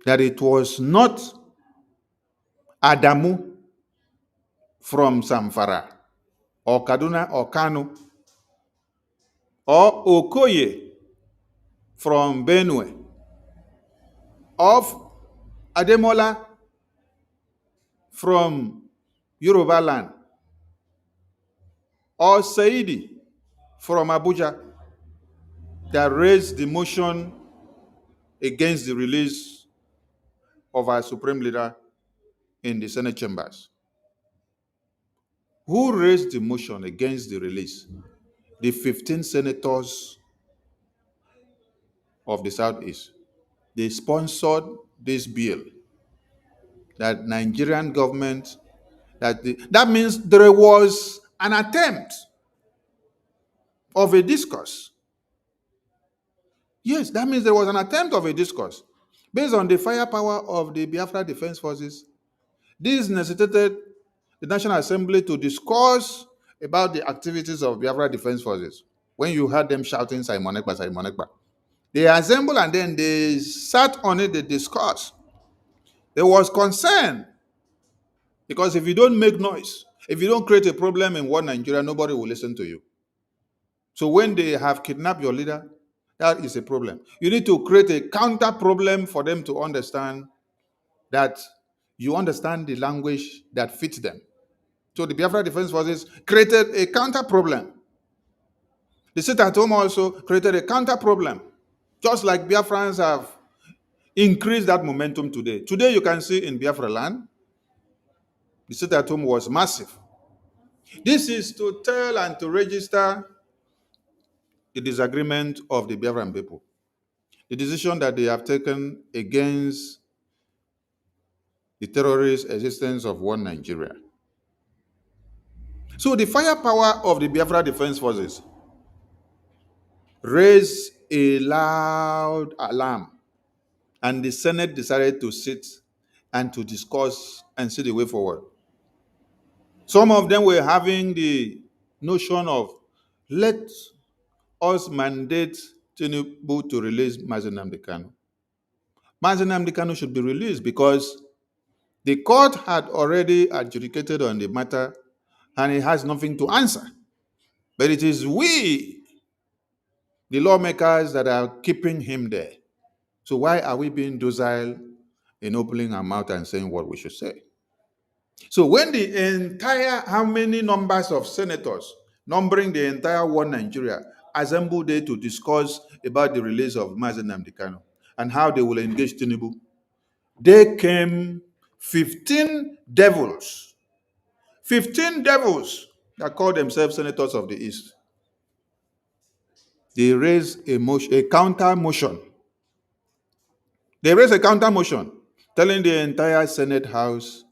that it was not Adamu from Zamfara or Kaduna or Kanu or Okoye from Benue or Ademola from Yoruba land or Saidi from Abuja that raised the motion against the release of our supreme leader in the Senate chambers. Who raised the motion against the release? The 15 senators of the Southeast. They sponsored this bill that Nigerian government, that means there was an attempt of a discourse. Yes, that means there was an attempt of a discourse. Based on the firepower of the Biafra Defense Forces, this necessitated the National Assembly to discuss about the activities of Biafra Defense Forces. When you heard them shouting, Simon Ekpa, Simon Ekpa, they assembled and then they sat on it, they discussed. There was concern because if you don't make noise, if you don't create a problem in one Nigeria, nobody will listen to you. So when they have kidnapped your leader, that is a problem. You need to create a counter problem for them to understand that you understand the language that fits them. So the Biafra Defense Forces created a counter problem. The sit-at-home also created a counter problem. Just like Biafrans have increased that momentum today. Today you can see in Biafra land, the sit-at-home was massive. This is to tell and to register the disagreement of the Biafran people. The decision that they have taken against the terrorist existence of one Nigeria. So the firepower of the Biafra Defense Forces raised a loud alarm, and the Senate decided to sit and to discuss and see the way forward. Some of them were having the notion of, let us mandate Tinubu to release Mazi Nnamdi Kanu. Mazi Nnamdi Kanu should be released because the court had already adjudicated on the matter and it has nothing to answer. But it is we, the lawmakers, that are keeping him there. So why are we being docile in opening our mouth and saying what we should say? So when the entire, how many numbers of senators, numbering the entire one Nigeria, assembled there to discuss about the release of Mazi Nnamdi Kanu and how they will engage Tinubu, they came 15 devils that call themselves senators of the East. They raised a counter motion. They raised a counter motion telling the entire Senate House,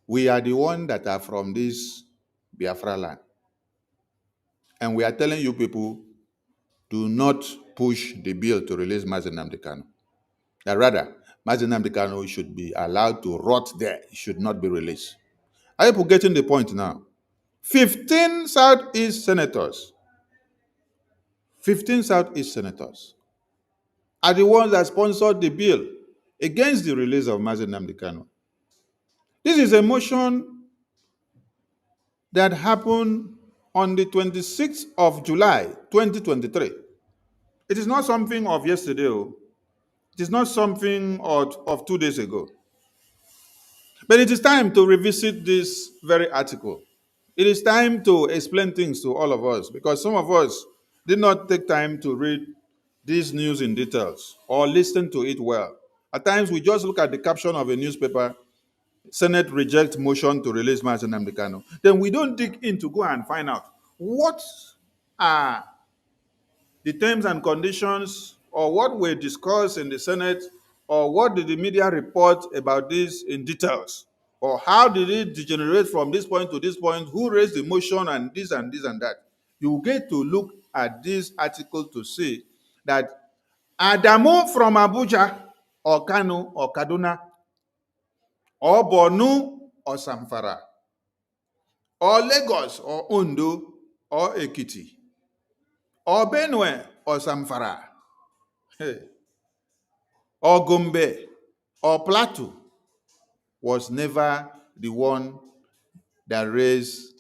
we are the ones that are from this Biafra land. And we are telling you people, do not push the bill to release Mazi Nnamdi Kanu. Rather, Mazi Nnamdi Kanu should be allowed to rot there. He should not be released. Are you getting the point now? 15 Southeast senators are the ones that sponsored the bill against the release of Mazi Nnamdi Kanu. This is a motion that happened on the 26th of July, 2023. It is not something of yesterday. It is not something of 2 days ago. But it is time to revisit this very article. It is time to explain things to all of us because some of us did not take time to read this news in details or listen to it well. At times, we just look at the caption of a newspaper, Senate reject motion to release Mazi Nnamdi Kanu. Then we don't dig in to go and find out what are the terms and conditions or what were discussed in the Senate or what did the media report about this in details or how did it degenerate from this point to this point, who raised the motion and this and this and that. You get to look at this article to see that Adamu from Abuja or Kanu or Kaduna or Borno or Zamfara or Lagos or Ondo or Ekiti or Benue or Zamfara or Gombe or Plateau was never the one that raised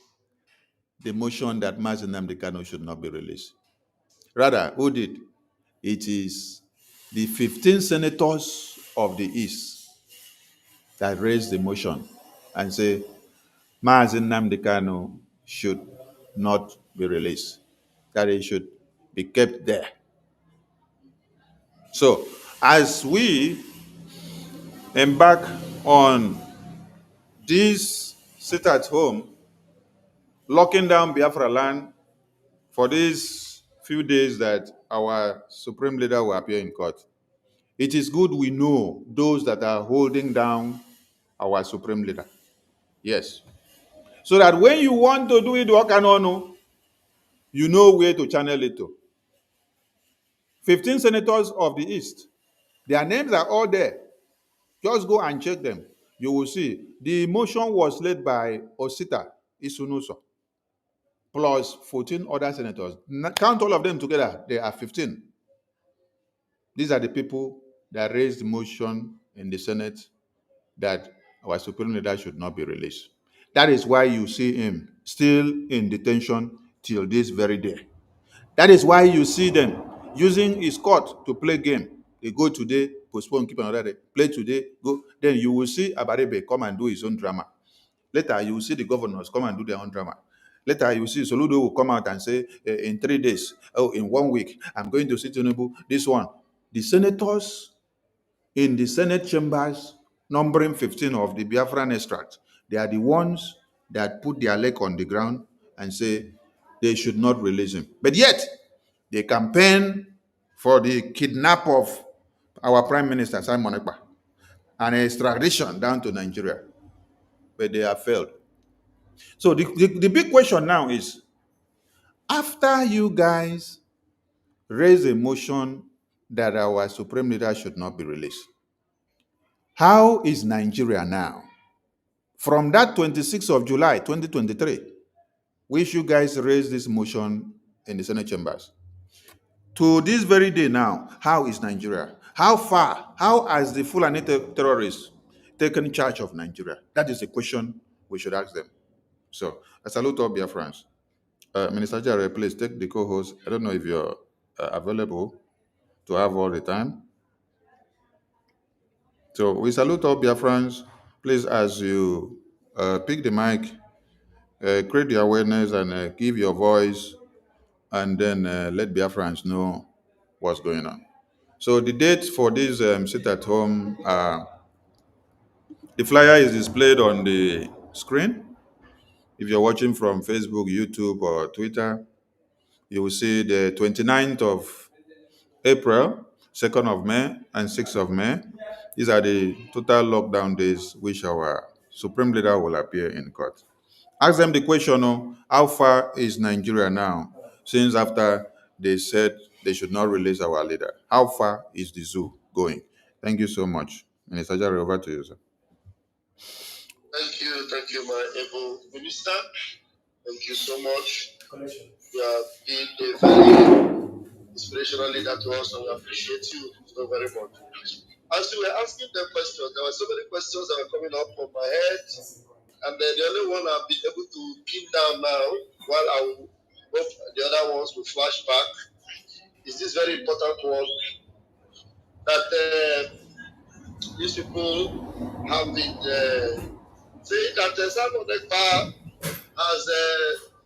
the motion that Mazi Nnamdi Kanu should not be released. Rather, who did? It is the 15 senators of the East that raised the motion and say Mazi Nnamdi Kanu should not be released, that he should be kept there. So, as we embark on this sit at home, locking down Biafra land for these few days that our Supreme Leader will appear in court, it is good we know those that are holding down our Supreme Leader. Yes. So that when you want to do it, you know where to channel it to. 15 senators of the East, their names are all there. Just go and check them. You will see. The motion was led by Osita Isunuso, plus 14 other senators. Count all of them together, there are 15. These are the people that raised the motion in the Senate that our Supreme Leader should not be released. That is why you see him still in detention till this very day. That is why you see them using his court to play game. They go today, postpone, keep another day, play today, go. Then you will see Abarebe come and do his own drama. Later, you will see the governors come and do their own drama. Later, you will see Soludo will come out and say, in 3 days, in 1 week, I'm going to see Tinubu, this one. The senators in the Senate chambers, numbering 15 of the Biafran extract, they are the ones that put their leg on the ground and say they should not release him. But yet, they campaign for the kidnap of our Prime Minister, Simon Ekpa, and extradition down to Nigeria. But they have failed. So the big question now is, after you guys raise a motion that our Supreme Leader should not be released, how is Nigeria now? From that 26th of July, 2023, which you guys raised this motion in the Senate chambers, to this very day now, how is Nigeria? How far? How has the Fulani terrorists taken charge of Nigeria? That is a question we should ask them. So, I salute all Biafrans. Minister Jare, please take the co-host. I don't know if you're available to have all the time. So, we salute all Biafrans. Please, as you pick the mic, create the awareness and give your voice, and then let Biafrans know what's going on. So the date for this sit at home, the flyer is displayed on the screen. If you're watching from Facebook, YouTube, or Twitter, you will see the 29th of April, 2nd of May, and 6th of May. These are the total lockdown days which our Supreme Leader will appear in court. Ask them the question, how far is Nigeria now, since after they said they should not release our leader? How far is the zoo going? Thank you so much. Minister Jare, over to you, sir. Thank you, my able minister. Thank you so much. You have been a very inspirational leader to us, and we appreciate you so very much. As we were asking them questions, there were so many questions that were coming up on my head, and then the only one I've been able to pin down now, while I will hope the other ones will flash back, is this very important one that these people have been saying that Simon Ekpa has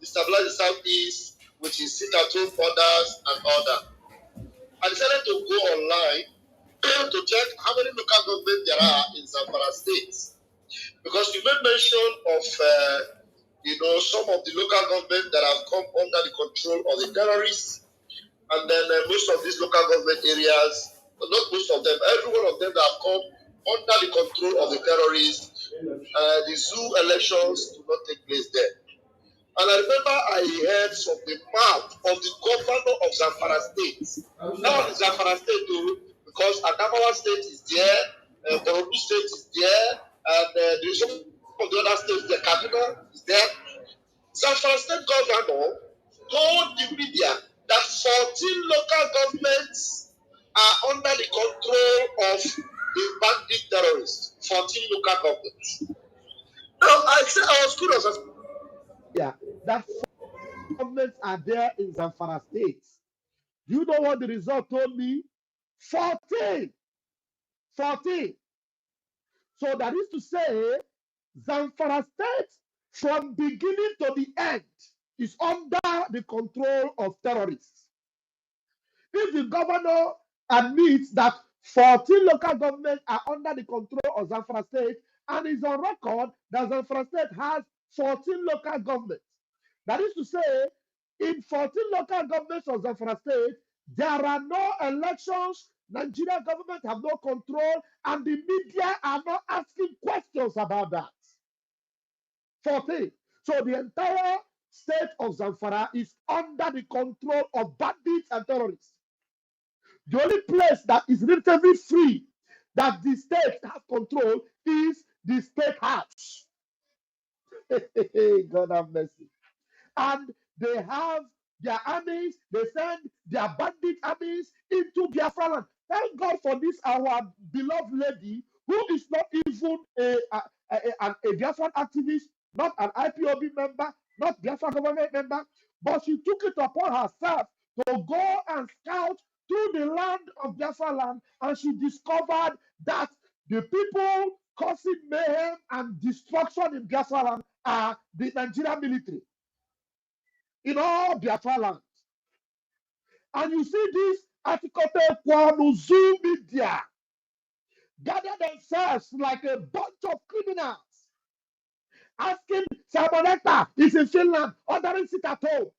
destabilized the Southeast with his sit-at-home orders and all that. I decided to go online to check how many local governments there are in Zamfara State, because you made mention of some of the local governments that have come under the control of the terrorists, and then most of these local government areas, not most of them, every one of them that have come under the control of the terrorists, the zoo elections do not take place there. And I remember I heard from the mouth of the governor of Zamfara State. Now, Zamfara State, the because Adamawa State is there, Borno State is there, and there's some of the other states, the Kaduna is there. Zamfara State Governor told the media that 14 local governments are under the control of the bandit terrorists. 14 local governments. Now, I said I was curious. Yeah, that 4 governments are there in Zamfara State. You know what the result told me? 14. 14. So that is to say, Zamfara State, from beginning to the end, is under the control of terrorists. If the governor admits that 14 local governments are under the control of Zamfara State, and is on record that Zamfara State has 14 local governments, that is to say, in 14 local governments of Zamfara State, there are no elections, Nigerian government have no control, and the media are not asking questions about that. 14. So the entire state of Zamfara is under the control of bandits and terrorists. The only place that is relatively free that the state has control is the state house. God have mercy. And they have their armies, they send their bandit armies into Biafra land. Thank God for this, our beloved lady, who is not even a Biafran activist, not an IPOB member, not Biafra government member, but she took it upon herself to go and scout through the land of Biafra land, and she discovered that the people causing mayhem and destruction in Biafra land are the Nigerian military in all Biafra land. And you see this articulated Kanu media gather themselves like a bunch of criminals, asking Saboneta is in Finland, ordering sit at home.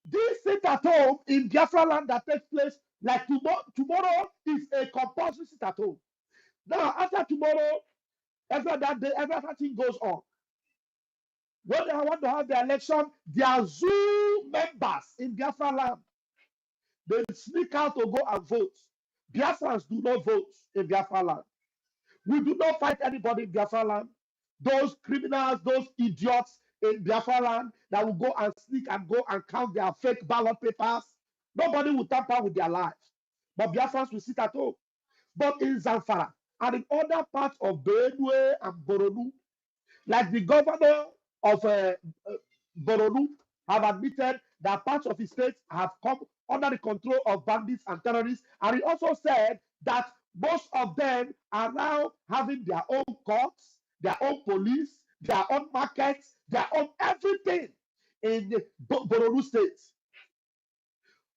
This sit at home in Biafra land that takes place like tomorrow is a compulsory sit at home. Now, after tomorrow, every that day, everything goes on. When they want to have the election, their zoo members in Biafra land, they sneak out to go and vote. Biafrans do not vote in Biafra land. We do not fight anybody in Biafra land. Those criminals, those idiots in Biafra land that will go and sneak and go and count their fake ballot papers, nobody will tamper with their lives. But Biafrans will sit at home. But in Zamfara and in other parts of Benue and Boronu, like the governor of Boronu have admitted that parts of his state have come under the control of bandits and terrorists. And he also said that most of them are now having their own courts, their own police, their own markets, their own everything in the Boronu state.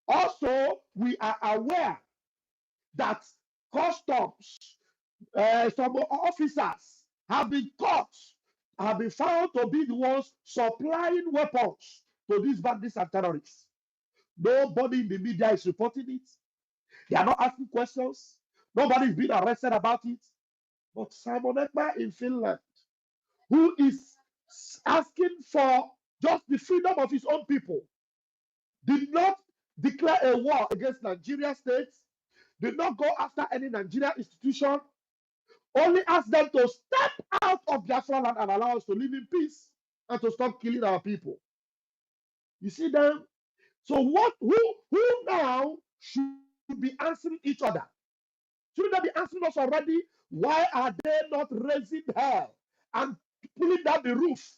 Also, we are aware that customs, some officers have been caught, have been found to be the ones supplying weapons to these bandits and terrorists. Nobody in the media is reporting it. They are not asking questions. Nobody is being arrested about it. But Simon Ekpa in Finland, who is asking for just the freedom of his own people, did not declare a war against Nigeria states, did not go after any Nigeria institution, only asked them to step out of Biafra land and allow us to live in peace and to stop killing our people. You see them? So who now should be answering each other? Shouldn't they be answering us already? Why are they not raising hell and pulling down the roof?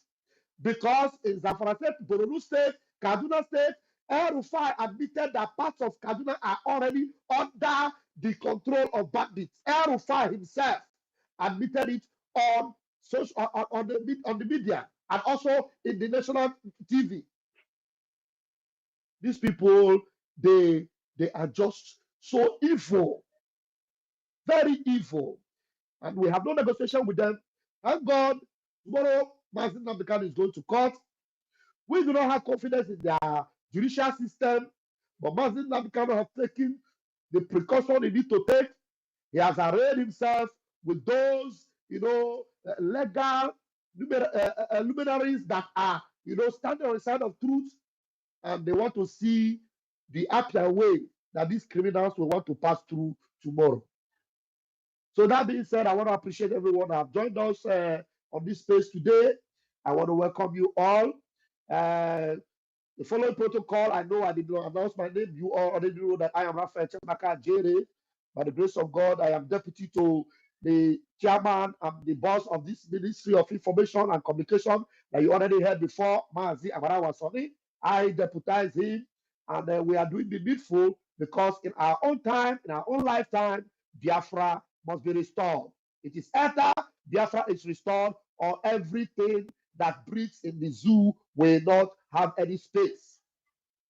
Because in Zamfara State, Borno State, Kaduna State, El-Rufai admitted that parts of Kaduna are already under the control of bandits. El-Rufai himself admitted it on the media and also in the national TV. These people, they are just so evil, very evil, and we have no negotiation with them. Thank God, tomorrow Mazin Namdekan is going to court. We do not have confidence in their judicial system, but Mazin Namdekan has taken the precaution he needs to take. He has arrayed himself with those, legal luminaries that are, standing on the side of truth, and they want to see the happier way that these criminals will want to pass through tomorrow. So that being said, I want to appreciate everyone that have joined us on this space today. I want to welcome you all. The following protocol, I know I did not announce my name. You all already know that I am Raphael Chemaka Jere. By the grace of God, I am deputy to the chairman and the boss of this Ministry of Information and Communication that you already heard before, Mazi Amarawasoni. I deputize him, and we are doing the needful because in our own time, in our own lifetime, Biafra must be restored. It is either Biafra is restored or everything that breathes in the zoo will not have any space.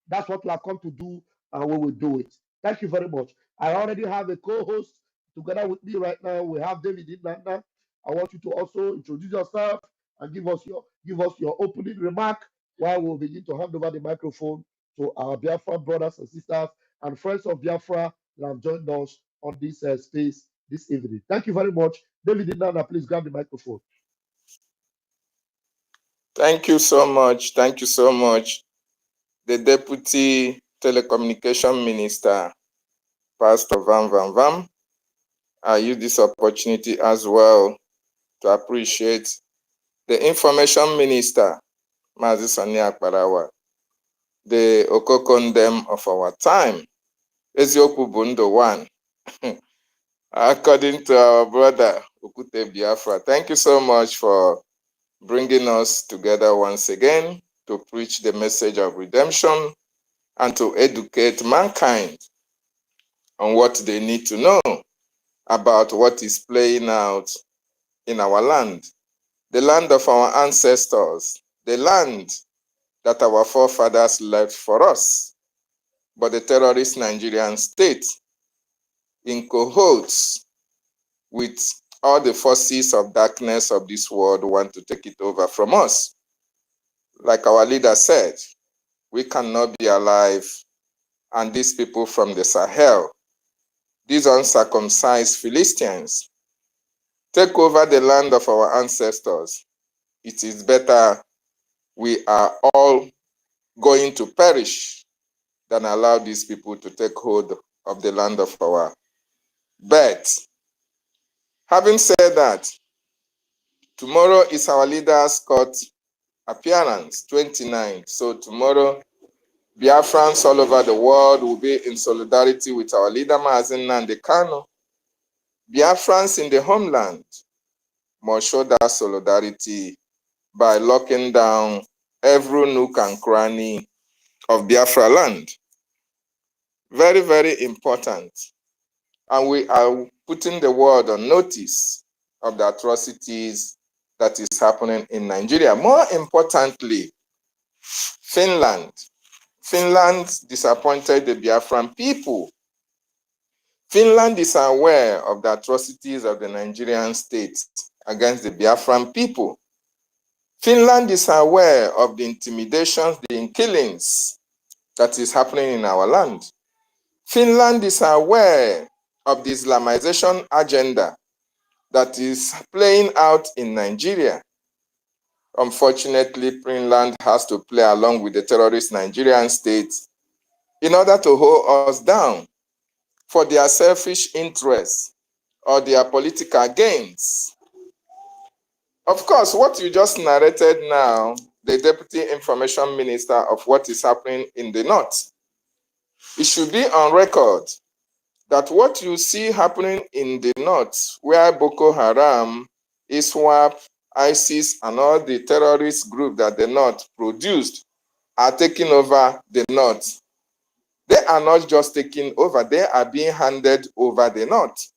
That's what we have come to do, and we will do it. Thank you very much. I already have a co-host together with me right now. We have David Inanda. I want you to also introduce yourself and give us your opening remark while we'll begin to hand over the microphone to our Biafra brothers and sisters and friends of Biafra that have joined us on this space this evening. Thank you very much. David Inanda, please grab the microphone. Thank you so much. Thank you so much. The Deputy Telecommunication Minister, Pastor Van Van Vam. I use this opportunity as well to appreciate the Information Minister, Mazi Sani Akparawa, the Okokondem of our time, Ezioku Bundo One, according to our brother, Okute Biafra. Thank you so much for bringing us together once again to preach the message of redemption and to educate mankind on what they need to know about what is playing out in our land, the land of our ancestors, the land that our forefathers left for us. But the terrorist Nigerian state, in cohorts with all the forces of darkness of this world, want to take it over from us. Like our leader said, we cannot be alive, and these people from the Sahel, these uncircumcised Philistines, take over the land of our ancestors. It is better we are all going to perish than allow these people to take hold of the land of our birth. Having said that, tomorrow is our leader's court appearance, 29. So tomorrow, Biafrans all over the world will be in solidarity with our leader, Mazi Nnamdi Kanu. Biafrans in the homeland must show that solidarity by locking down every nook and cranny of Biafra land. Very, very important. And we are putting the world on notice of the atrocities that is happening in Nigeria. More importantly, Finland. Finland disappointed the Biafran people. Finland is aware of the atrocities of the Nigerian state against the Biafran people. Finland is aware of the intimidations, the killings that is happening in our land. Finland is aware of the Islamization agenda that is playing out in Nigeria. Unfortunately, Finland has to play along with the terrorist Nigerian state in order to hold us down for their selfish interests or their political gains. Of course, what you just narrated now, the Deputy Information Minister, of what is happening in the North, it should be on record that what you see happening in the North, where Boko Haram, ISWAP, ISIS, and all the terrorist groups that the North produced are taking over the North. They are not just taking over, they are being handed over the North.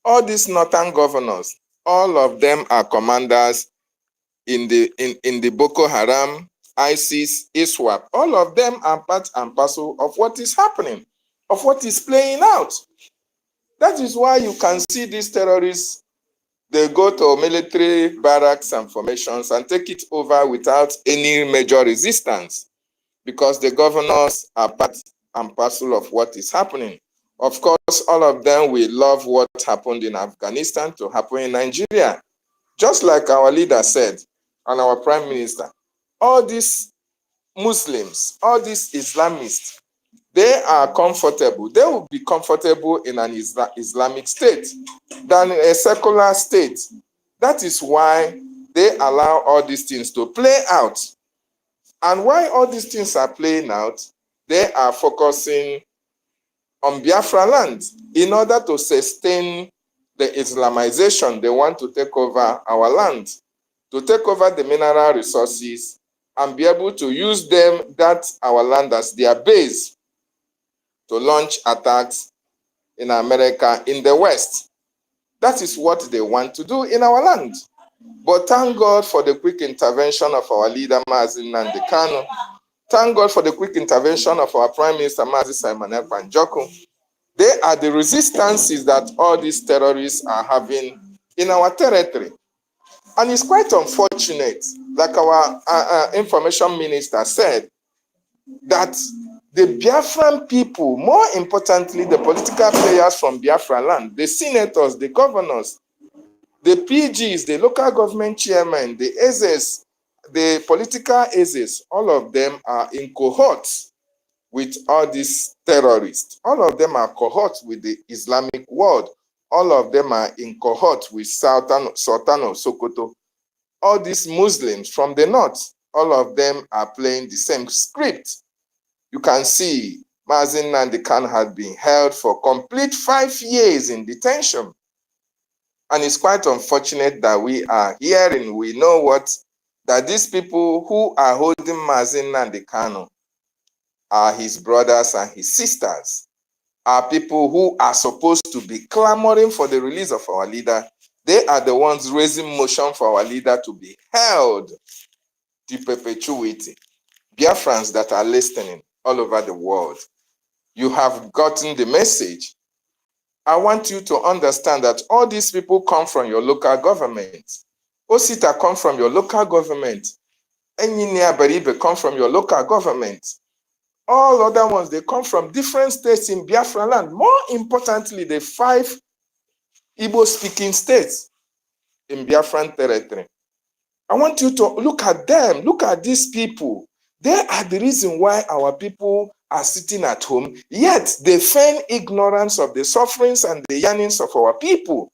All these northern governors, all of them are commanders in the Boko Haram, ISIS, ISWAP. All of them are part and parcel of what is happening, of what is playing out. That is why you can see these terrorists, they go to military barracks and formations and take it over without any major resistance, because the governors are part and parcel of what is happening. Of course, all of them will love what happened in Afghanistan to happen in Nigeria. Just like our leader said, and our prime minister, all these Muslims, all these Islamists, they are comfortable. They will be comfortable in an Islamic state than a secular state. That is why they allow all these things to play out. And why all these things are playing out, they are focusing on Biafra land in order to sustain the Islamization. They want to take over our land, to take over the mineral resources and be able to use them, that our land, as their base to launch attacks in America, in the West. That is what they want to do in our land. But thank God for the quick intervention of our leader, Mazi Nnamdi Kanu. Thank God for the quick intervention of our Prime Minister, Mazi Simon Ekpa Njoku. They are the resistances that all these terrorists are having in our territory. And it's quite unfortunate, like our information minister said, that the Biafran people, more importantly, the political players from Biafra land, the senators, the governors, the PGs, the local government chairmen, the AZs, the political AZs, all of them are in cohorts with all these terrorists. All of them are cohorts with the Islamic world. All of them are in cohorts with Sultan of Sokoto. All these Muslims from the north, all of them are playing the same script. You can see Mazi Nnamdi Kanu had been held for complete 5 years in detention. And it's quite unfortunate that we are hearing, we know what, that these people who are holding Mazi Nnamdi Kanu are his brothers and his sisters, are people who are supposed to be clamoring for the release of our leader. They are the ones raising motion for our leader to be held to perpetuity. Biafrans that are listening all over the world, you have gotten the message. I want you to understand that all these people come from your local government. Osita come from your local government. Enyinia Baribe come from your local government. All other ones, they come from different states in Biafra land. More importantly, the 5 Igbo-speaking states in Biafran territory. I want you to look at them. Look at these people. They are the reason why our people are sitting at home, yet they feign ignorance of the sufferings and the yearnings of our people.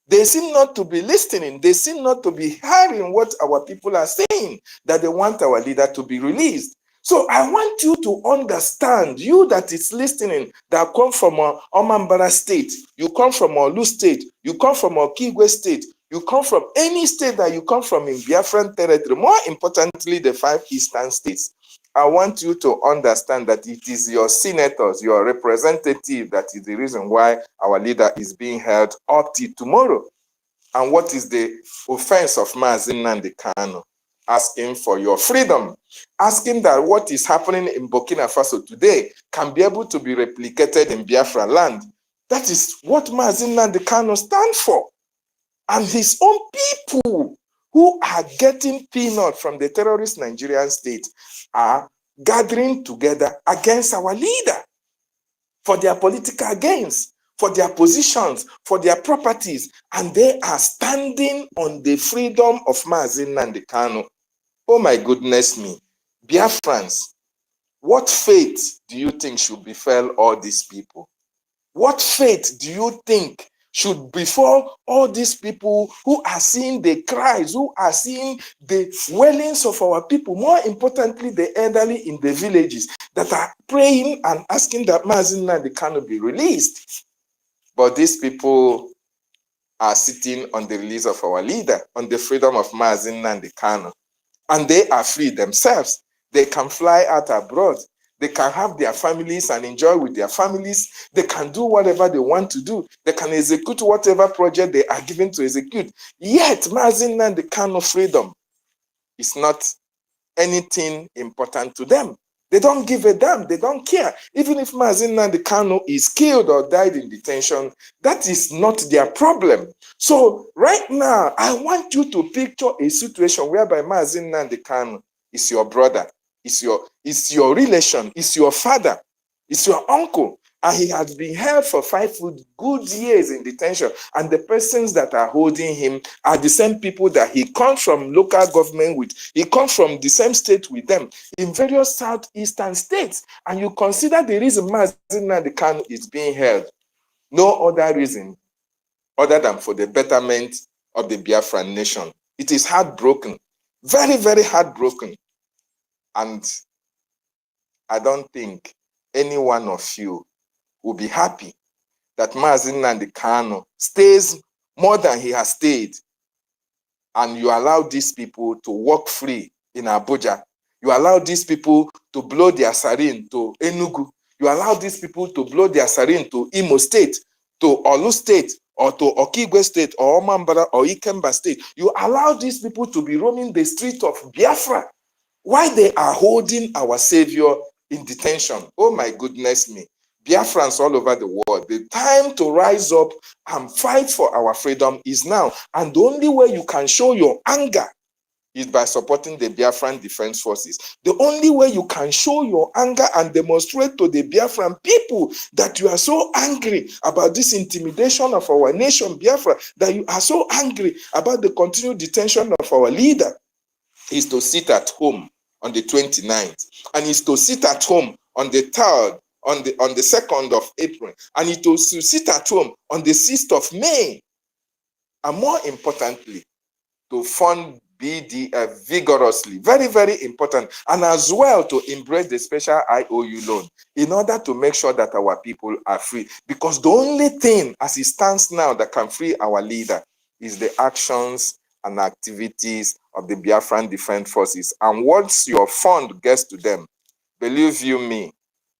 They seem not to be listening. They seem not to be hearing what our people are saying, that they want our leader to be released. So I want you to understand, you that is listening, that come from Omambara state, you come from Olu state, you come from Okigwe state, you come from any state that you come from in Biafran territory, more importantly, the 5 eastern states. I want you to understand that it is your senators, your representative, that is the reason why our leader is being held up till tomorrow. And what is the offense of Mazi Nnamdi Kanu? Asking for your freedom. Asking that what is happening in Burkina Faso today can be able to be replicated in Biafra land. That is what Mazi Nnamdi Kanu stands for. And his own people who are getting peanut from the terrorist Nigerian state are gathering together against our leader for their political gains, for their positions, for their properties, and they are standing on the freedom of Mazi Nnamdi Kanu. Oh my goodness me. Biafrans, what fate do you think should befall all these people? What fate do you think should befall all these people who are seeing the cries, who are seeing the wailings of our people, more importantly, the elderly in the villages that are praying and asking that Mazi Nnamdi Kanu be released? But these people are sitting on the release of our leader, on the freedom of Mazi Nnamdi Kanu. And they are free themselves. They can fly out abroad. They can have their families and enjoy with their families. They can do whatever they want to do. They can execute whatever project they are given to execute. Yet, Mazi Nnamdi Kanu freedom is not anything important to them. They don't give a damn. They don't care. Even if Mazi Nnamdi Kanu is killed or died in detention, that is not their problem. So right now, I want you to picture a situation whereby Mazi Nnamdi Kanu is your brother, is your relation, is your father, is your uncle. And he has been held for 5 good years in detention. And the persons that are holding him are the same people that he comes from local government with. He comes from the same state with them in various southeastern states. And you consider the reason Mazi Nnamdi Kanu is being held. No other reason other than for the betterment of the Biafran nation. It is heartbroken. Very, very heartbroken. And I don't think any one of you will be happy that Mazi Nnamdi Kanu stays more than he has stayed, and you allow these people to walk free in Abuja. You allow these people to blow their sarin to Enugu. You allow these people to blow their sarin to Imo State, to Olu State, or to Okigwe State, or Omambara, or Ikemba State. You allow these people to be roaming the street of Biafra while they are holding our savior in detention. Oh my goodness me. Biafrans all over the world, the time to rise up and fight for our freedom is now. And the only way you can show your anger is by supporting the Biafran Defense Forces. The only way you can show your anger and demonstrate to the Biafran people that you are so angry about this intimidation of our nation, Biafra, that you are so angry about the continued detention of our leader, is to sit at home on the 29th, and is to sit at home on the 3rd, on the 2nd of April, and it was to sit at home on the 6th of May, and more importantly, to fund BDF vigorously, very, very important, and as well to embrace the special IOU loan in order to make sure that our people are free. Because the only thing as it stands now that can free our leader is the actions and activities of the Biafran Defense Forces. And once your fund gets to them, believe you me,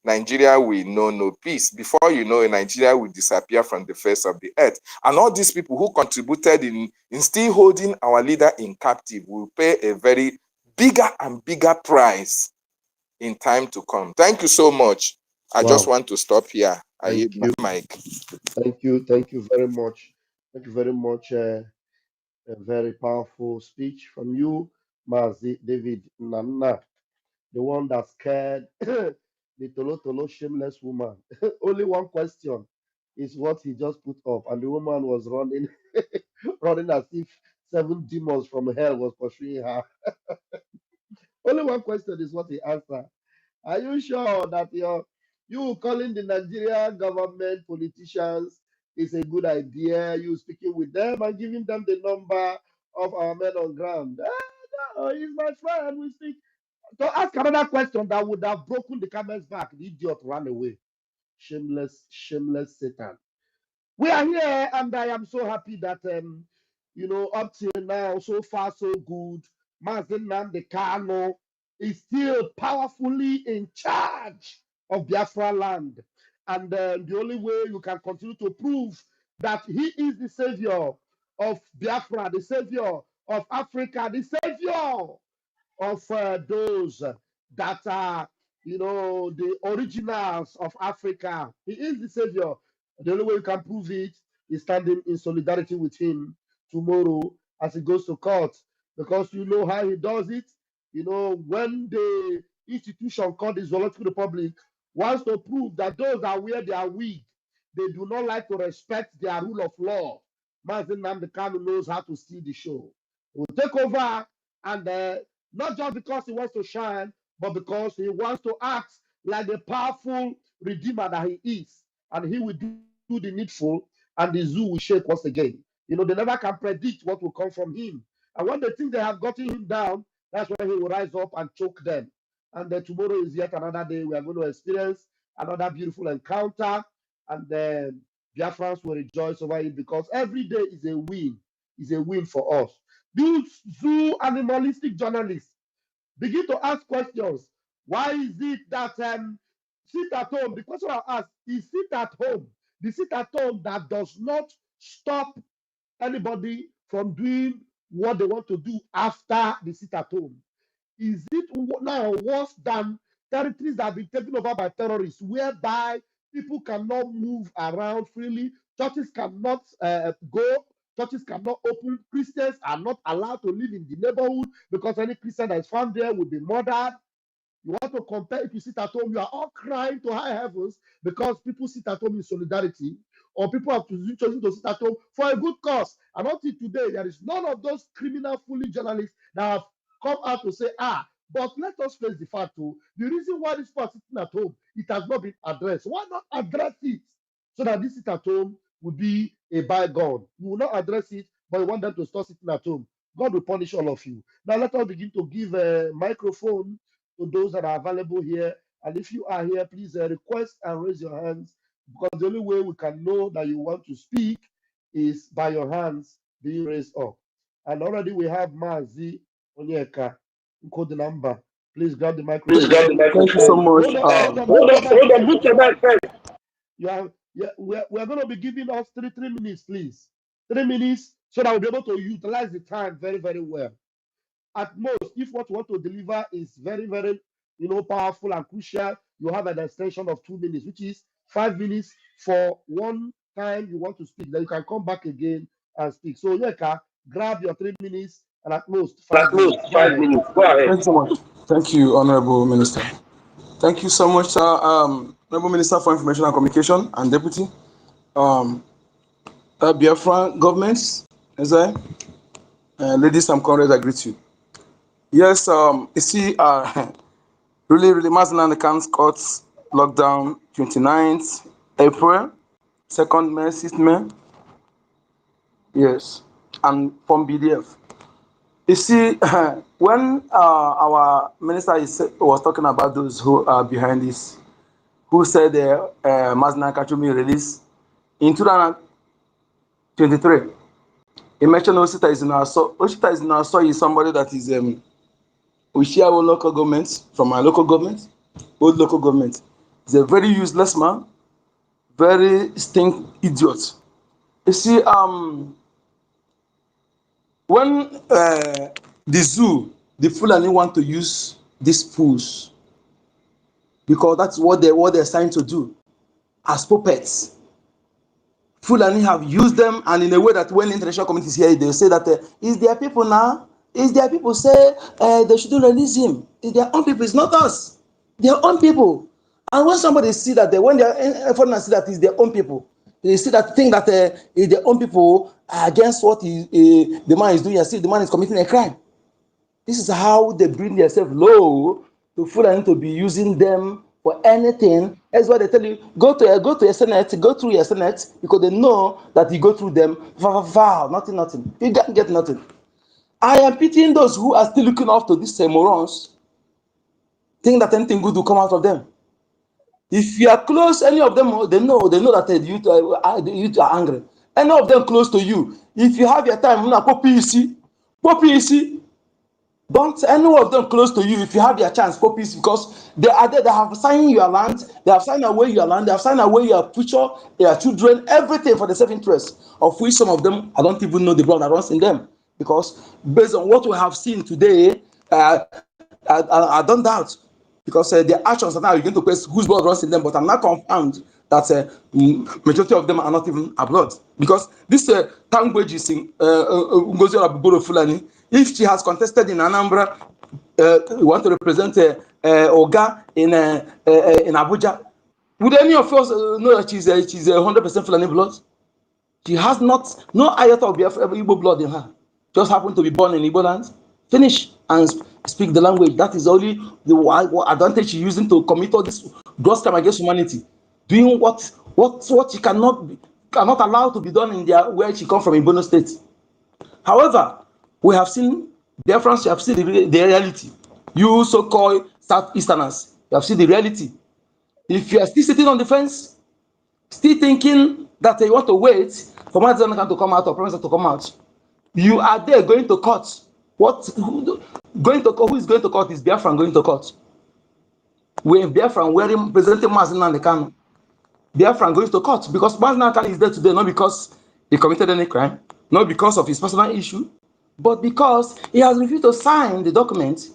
Nigeria will know no peace. Before you know it, Nigeria will disappear from the face of the earth. And all these people who contributed in still holding our leader in captive will pay a very bigger and bigger price in time to come. Thank you so much. I just want to stop here. I yield my mic. Thank you very much. Thank you very much. A very powerful speech from you, Mazi David Nana, the one that scared the Tolo shameless woman. Only one question is what he just put up, and the woman was running, running as if 7 demons from hell was pursuing her. Only one question is what he answered. Are you sure that you calling the Nigerian government politicians is a good idea? You speaking with them and giving them the number of our men on ground? No, he's my friend. We speak. To ask another question that would have broken the camel's back, the idiot ran away. Shameless, shameless Satan. We are here, and I am so happy that up till now, so far so good. Mazi Nnamdi Kanu is still powerfully in charge of Biafra land, and the only way you can continue to prove that he is the savior of Biafra, the savior of Africa, the savior of those that are, the originals of Africa. He is the savior. The only way you can prove it is standing in solidarity with him tomorrow as he goes to court, because you know how he does it. When the institution called the Zoological Republic wants to prove that those that wear their wig, they do not like to respect their rule of law, Mazi Nnamdi Kanu knows how to steal the show. He will take over, and not just because he wants to shine, but because he wants to act like the powerful redeemer that he is. And he will do the needful, and the zoo will shake once again. They never can predict what will come from him. And when they think they have gotten him down, that's when he will rise up and choke them. And then tomorrow is yet another day. We are going to experience another beautiful encounter. And then Biafrans will rejoice over it, because every day is a win for us. These zoo animalistic journalists begin to ask questions. Why is it that sit at home? The question I ask is sit at home. The sit at home that does not stop anybody from doing what they want to do after the sit at home. Is it now worse than territories that have been taken over by terrorists, whereby people cannot move around freely, churches cannot go, churches cannot open, Christians are not allowed to live in the neighborhood because any Christian that is found there will be murdered? You want to compare if you sit at home, you are all crying to high heavens because people sit at home in solidarity, or people have chosen to sit at home for a good cause. And until today, there is none of those criminal fully journalists that have come out to say, but let us face the fact too. The reason why these people are sitting at home, it has not been addressed. Why not address it so that this sit at home will be a bygone? You will not address it, but you want them to stop sitting at home. God will punish all of you. Now let us begin to give a microphone to those that are available here. And if you are here, please request and raise your hands, because the only way we can know that you want to speak is by your hands being raised up. And already we have Mazi Onyeka, the number. Please grab the microphone. Please grab the microphone. Thank you so much. Hold on, book your back first. We're going to be giving us three minutes, please. 3 minutes, so that we'll be able to utilize the time very, very well. At most, if what you want to deliver is very, very, powerful and crucial, you have an extension of 2 minutes, which is 5 minutes for one time you want to speak. Then you can come back again and speak. So, Yeka, grab your 3 minutes and at most 5 minutes. Go ahead. Thank you so much. Thank you, Honorable Minister. Thank you so much, sir. Honorable Minister for Information and Communication and Deputy. Biafran governments, ladies and comrades, I greet you. Yes, you see, really, Mazen and the Kans courts lockdown 29th April, 2nd May, 6th May. Yes, and from BDF. You see, when our minister was talking about those who are behind this, who said Mazen Kachumi released in 2023, he mentioned Osita is in our soil. Osita is in our soil is somebody that is we share our local governments from our local government, old local government. He's a very useless man, very stink idiot. You see, when the zoo, the Fulani want to use these fools because that's what they're assigned to do as puppets. Fulani have used them, and in a way that when the international community is here, they say that it's their people now. It's their people say they shouldn't release him. It's their own people. It's not us. Their own people. And when somebody see that, when they foreigners see that it's their own people, they see that think that it's their own people against what the man is doing. And see the man is committing a crime. This is how they bring themselves low to Fulani to be using them for anything. That's why they tell you, go to your Senate, go through your Senate, because they know that you go through them, nothing. You can't get nothing. I am pitying those who are still looking up to these morons, think that anything good will come out of them. If you are close, any of them, they know that the youth are angry. Any of them close to you, if you have your time, don't any of them close to you. If you have your chance, copies, because they are there. They have signed your land. They have signed away your land. They have signed away your future, your children, everything for the self-interest. Of which some of them, I don't even know the blood that runs in them. Because based on what we have seen today, I don't doubt. Because their actions are now going to question whose blood runs in them. But I'm not confirmed that majority of them are not even abroad. Because this language is in Ngozi Olabugoro Fulani. If she has contested in Anambra, want to represent Oga in Abuja, would any of us know that she's 100% Fulani blood? She has no iota of Igbo blood in her. Just happened to be born in Igbo land, finish and speak the language. That is only the advantage she's using to commit all this gross crime against humanity, doing what she cannot allow to be done in where she comes from in Bono State. However, we have seen difference. You have seen the reality. You so-called Southeasterners, you have seen the reality. If you are still sitting on the fence, still thinking that you want to wait for Mazen to come out or Professor to come out, you are there going to court. Who is going to court is Biafran going to court. When Biafran presenting Mazen and the Kanu, Biafran going to court because Mazen Kanu is there today not because he committed any crime, not because of his personal issue, but because he has refused to sign the document,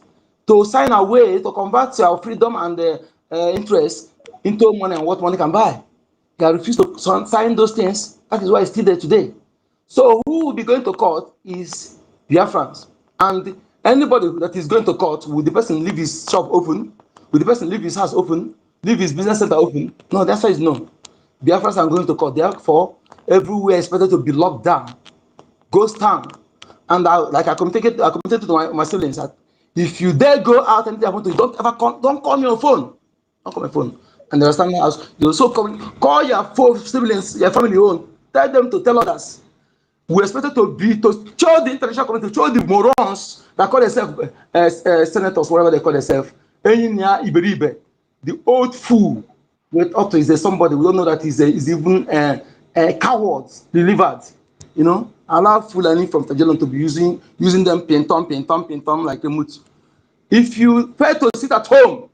to sign away, to convert our freedom and interest into money and what money can buy. He has refused to sign those things. That is why he's still there today. So who will be going to court is Biafrans. And anybody that is going to court, will the person leave his shop open? Will the person leave his house open, leave his business center open? No, the answer is no. Biafrans are going to court. Therefore, everywhere is expected to be locked down, ghost town. And like I communicated to my siblings that if you dare go out and happen to you, don't call me on phone. Don't call my phone. And they were standing in the house. You also call your 4 siblings, your family own. Tell them to tell others. We expected to show the international community, show the morons that call themselves senators, whatever they call themselves. The old fool with up to is somebody we don't know that is even a coward delivered. You know, allow Fulani from Tajelon to be using them pintom like a moot. If you fail to sit at home,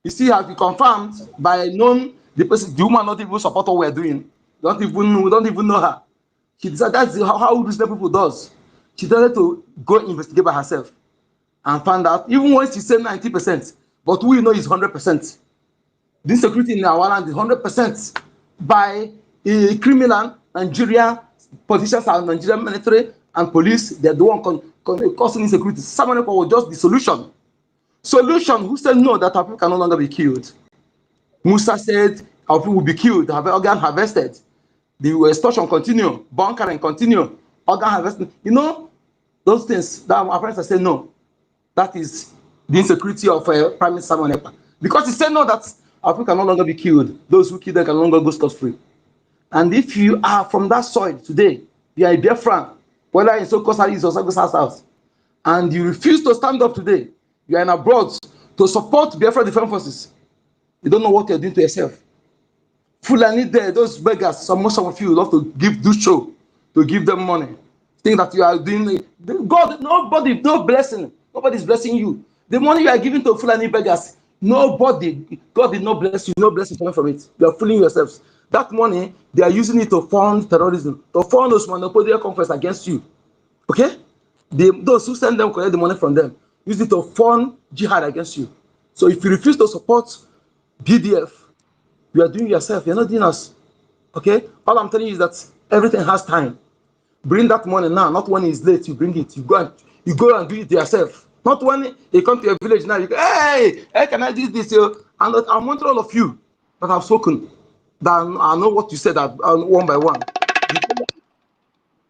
you see has been confirmed by known the person, the woman not even support what we're doing. We don't even know her. She decided that's how reasonable people does. She decided to go investigate by herself and found out, even when she said 90%, but we know it's 100%. The insecurity in our land is 100% by a criminal Nigeria politicians and Nigerian military and police. They're the one causing insecurity. Someone was just the solution. Solution who said no, that our people can no longer be killed. Musa said our people will be killed, have organ harvested. The extortion continue, bunkering continue, organ harvesting. You know, those things that our friends are saying no. That is the insecurity of Prime Minister Monepa. Because he said no, that our people can no longer be killed. Those who kill them can no longer go scot-free. And if you are from that soil today, you are a Biafran, whether in Sokosa East or Sokosa South, and you refuse to stand up today, you are in abroad to support Biafra Defense Forces, you don't know what you're doing to yourself. Fulani there, those beggars, some of you love to do show, to give them money. Think that you are doing God, nobody, no blessing, nobody's blessing you. The money you are giving to Fulani beggars, nobody, God did not bless you, no blessing coming from it. You are fooling yourselves. That money, they are using it to fund terrorism, to fund those monopoly conference against you. Okay? Those who send them collect the money from them, use it to fund jihad against you. So if you refuse to support BDF, you are doing yourself, you're not doing us. Okay? All I'm telling you is that everything has time. Bring that money now, not when it's late, you bring it. You go and do it yourself. Not when you come to your village now, you go, hey, can I do this? And I want all of you that have spoken, that I know what you said one by one.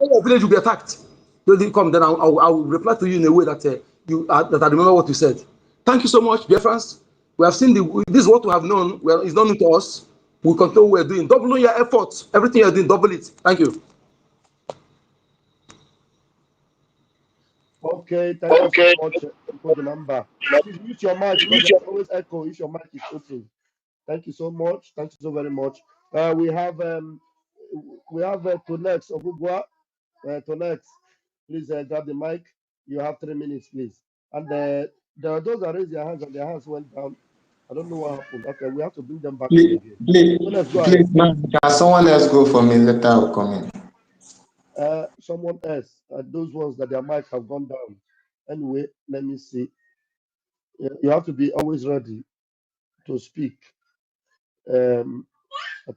Your village will be attacked. You didn't come, then I will reply to you in a way that that I remember what you said. Thank you so much, dear friends. We have seen this is what we have known. It's not new to us. We continue what we're doing. Double your efforts. Everything you're doing, double it. Thank you. Okay, thank you so much for the number. Please mute your mic because there's always echo if your mic is open. Thank you so much. Thank you so very much. We have Tonex Ogugwa. Tonex, please grab the mic. You have 3 minutes, please. And there are those that raised their hands and their hands went down. I don't know what happened. Okay, we have to bring them back up again. Tonex, go ahead. Can someone else go for me? Later I will come in. Someone else. Those ones that their mic have gone down. Anyway, let me see. You have to be always ready to speak. I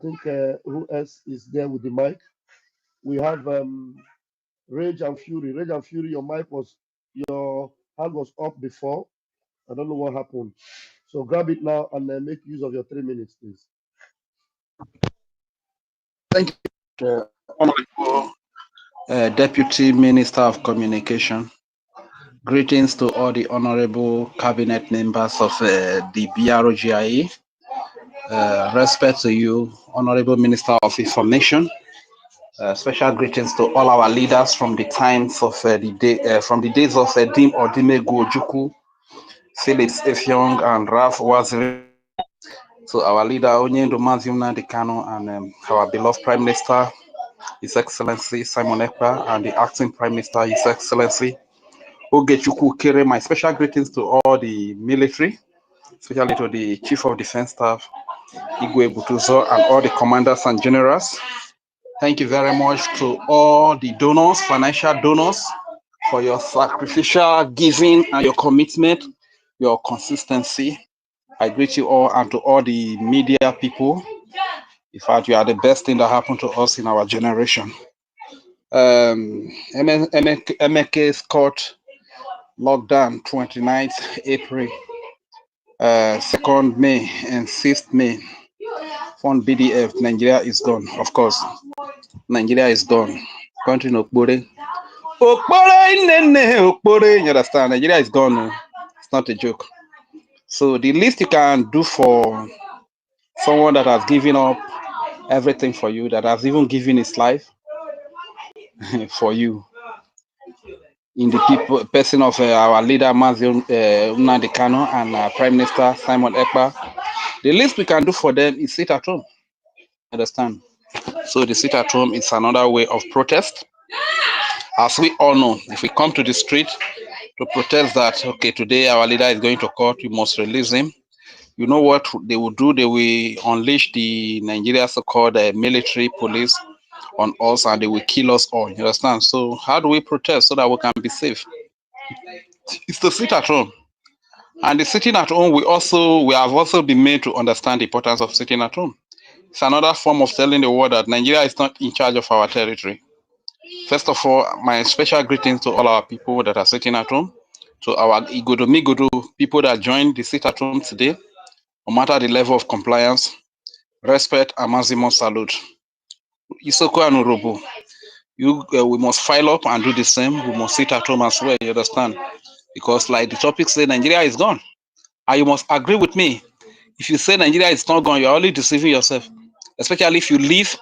think who else is there with the mic? We have Rage and Fury. Rage and Fury, your hand was up before. I don't know what happened. So grab it now and make use of your 3 minutes, please. Thank you, Honorable Deputy Minister of Communication. Greetings to all the honorable cabinet members of the BROGIE. Respect to you, Honorable Minister of Information. Special greetings to all our leaders from the times of from the days of Dim Odimegu Ojukwu, Felix Effiong, and Ralph Waziri. So our leader Onyendo Maziuna Kanu and our beloved Prime Minister, His Excellency Simon Ekpa, and the acting Prime Minister, His Excellency Ogechukwu Kere. My special greetings to all the military, especially to the Chief of Defense Staff, Igwe Butuzo, and all the commanders and generals. Thank you very much to all the donors, financial donors, for your sacrificial giving and your commitment, your consistency. I greet you all, and to all the media people. In fact, you are the best thing that happened to us in our generation. MNK'S court lockdown 29th April. 2nd May and 6th May. Fund BDF, Nigeria is gone. Of course, Nigeria is gone. Country no Okpore. Okpore, nene, Okpore. You understand? Nigeria is gone. It's not a joke. So the least you can do for someone that has given up everything for you, that has even given his life for you, in the person of our leader, Mazi Nnamdi Kanu, and Prime Minister Simon Ekpa, the least we can do for them is sit at home. Understand? So the sit at home is another way of protest. As we all know, if we come to the street to protest that, okay, today our leader is going to court, you must release him. You know what they will do? They will unleash the Nigeria so-called military police on us, and they will kill us all. You understand? So how do we protest so that we can be safe? It's to sit at home. And the sitting at home, we have also been made to understand the importance of sitting at home. It's another form of telling the world that Nigeria is not in charge of our territory. First of all, my special greetings to all our people that are sitting at home, to our Igodo people that joined the sit at home today, no matter the level of compliance, respect, and maximum salute. Isoko and Urobo, we must file up and do the same. We must sit at home as well, you understand? Because like the topic say, Nigeria is gone. And you must agree with me. If you say Nigeria is not gone, you're only deceiving yourself. Especially if you live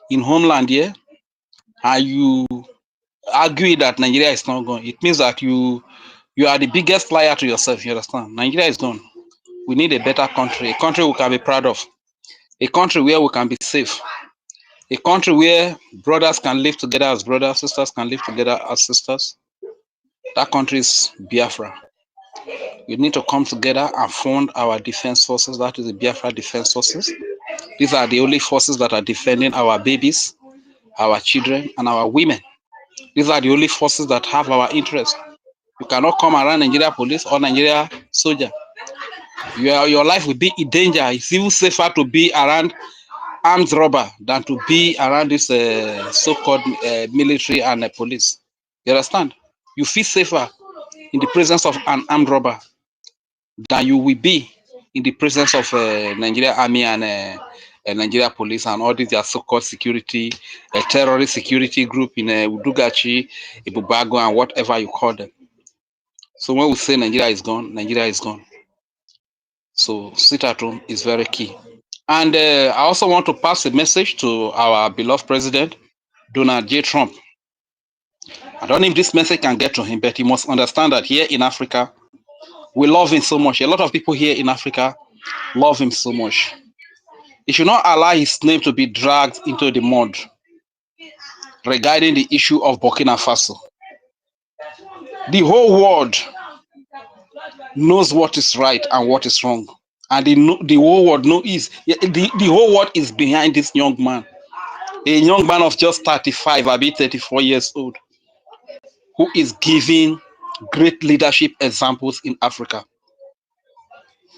in homeland here and you argue that Nigeria is not gone. It means that you are the biggest liar to yourself, you understand? Nigeria is gone. We need a better country, a country we can be proud of, a country where we can be safe, a country where brothers can live together as brothers, sisters can live together as sisters. That country is Biafra. We need to come together and fund our defense forces. That is the Biafra defense forces. These are the only forces that are defending our babies, our children, and our women. These are the only forces that have our interest. You cannot come around Nigeria police or Nigeria soldier. Your life will be in danger. It's even safer to be around armed robber than to be around this so-called military and police. You understand? You feel safer in the presence of an armed robber than you will be in the presence of Nigeria army and Nigeria police and all these so-called security, terrorist security group in Udugachi, Ibubago, and whatever you call them. So when we say Nigeria is gone, Nigeria is gone. So sit at home is very key. And I also want to pass a message to our beloved president, Donald J. Trump. I don't know if this message can get to him, but he must understand that here in Africa, we love him so much. A lot of people here in Africa love him so much. He should not allow his name to be dragged into the mud regarding the issue of Burkina Faso. The whole world knows what is right and what is wrong. And the whole world knows the whole world is behind this young man. A young man of just 35, maybe 34 years old, who is giving great leadership examples in Africa.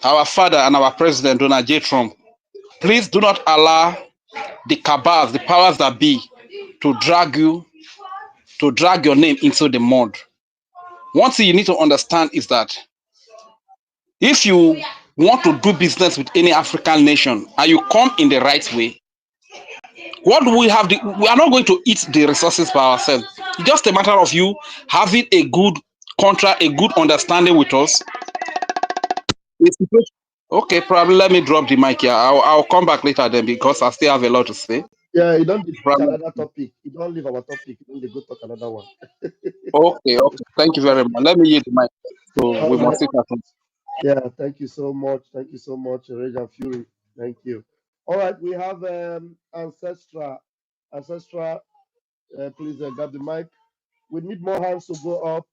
Our father and our president, Donald J. Trump, please do not allow the cabals, the powers that be, to drag your name into the mud. One thing you need to understand is that if you want to do business with any African nation and you come in the right way, what do we have? We are not going to eat the resources by ourselves. It's just a matter of you having a good contract, a good understanding with us. Okay, probably let me drop the mic here. I'll come back later then because I still have a lot to say. Yeah, you don't talk another topic. You don't leave our topic. You don't go talk another one. Okay. Thank you very much. Let me use the mic. So we must sit at home. Yeah, thank you so much. Thank you so much, Rage and Fury. Thank you. All right, we have Ancestra. Ancestra, please grab the mic. We need more hands to go up,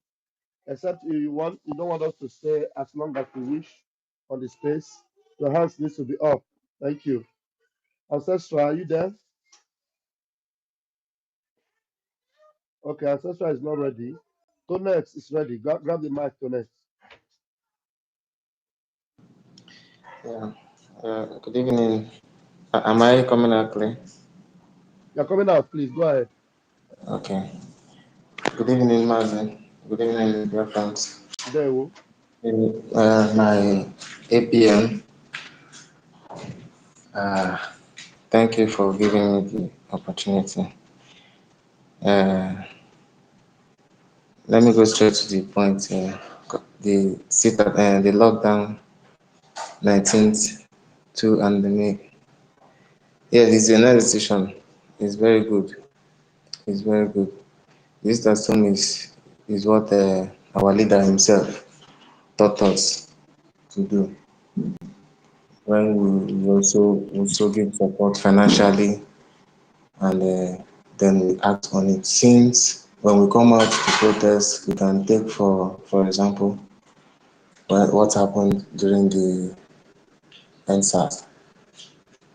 except you don't want us to stay as long as we wish on the space. Your hands needs to be up. Thank you. Ancestra, are you there? Okay, Ancestra is not ready. Tonex is ready. Grab the mic, Tonex. Yeah. Good evening. Am I coming out clear? You're coming out, please. Go ahead. Okay. Good evening, Mazi. Good evening, dear friends. There we My APM. Thank you for giving me the opportunity. Let me go straight to the point. The lockdown 19th to and the MNK. Yeah, this United decision is very good. It's very good. This system is what our leader himself taught us to do. When we also give support financially, and then we act on it. Since when we come out to protest, we can take for example what happened during the NSAS.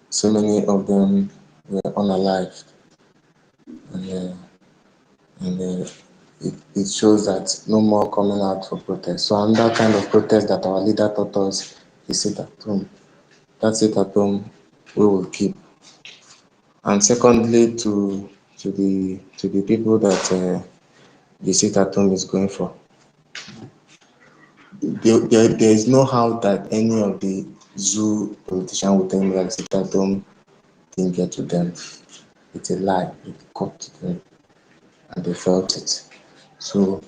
So many of them were unalived, and it shows that no more coming out for protest. So another kind of protest that our leader taught us is sit at home. That sit at home we will keep. And secondly, to the people that the sit at home is going for, there is no how that any of the zoo politicians will tell me that sit at home didn't get to them. It's a lie. It got to them, and they felt it. So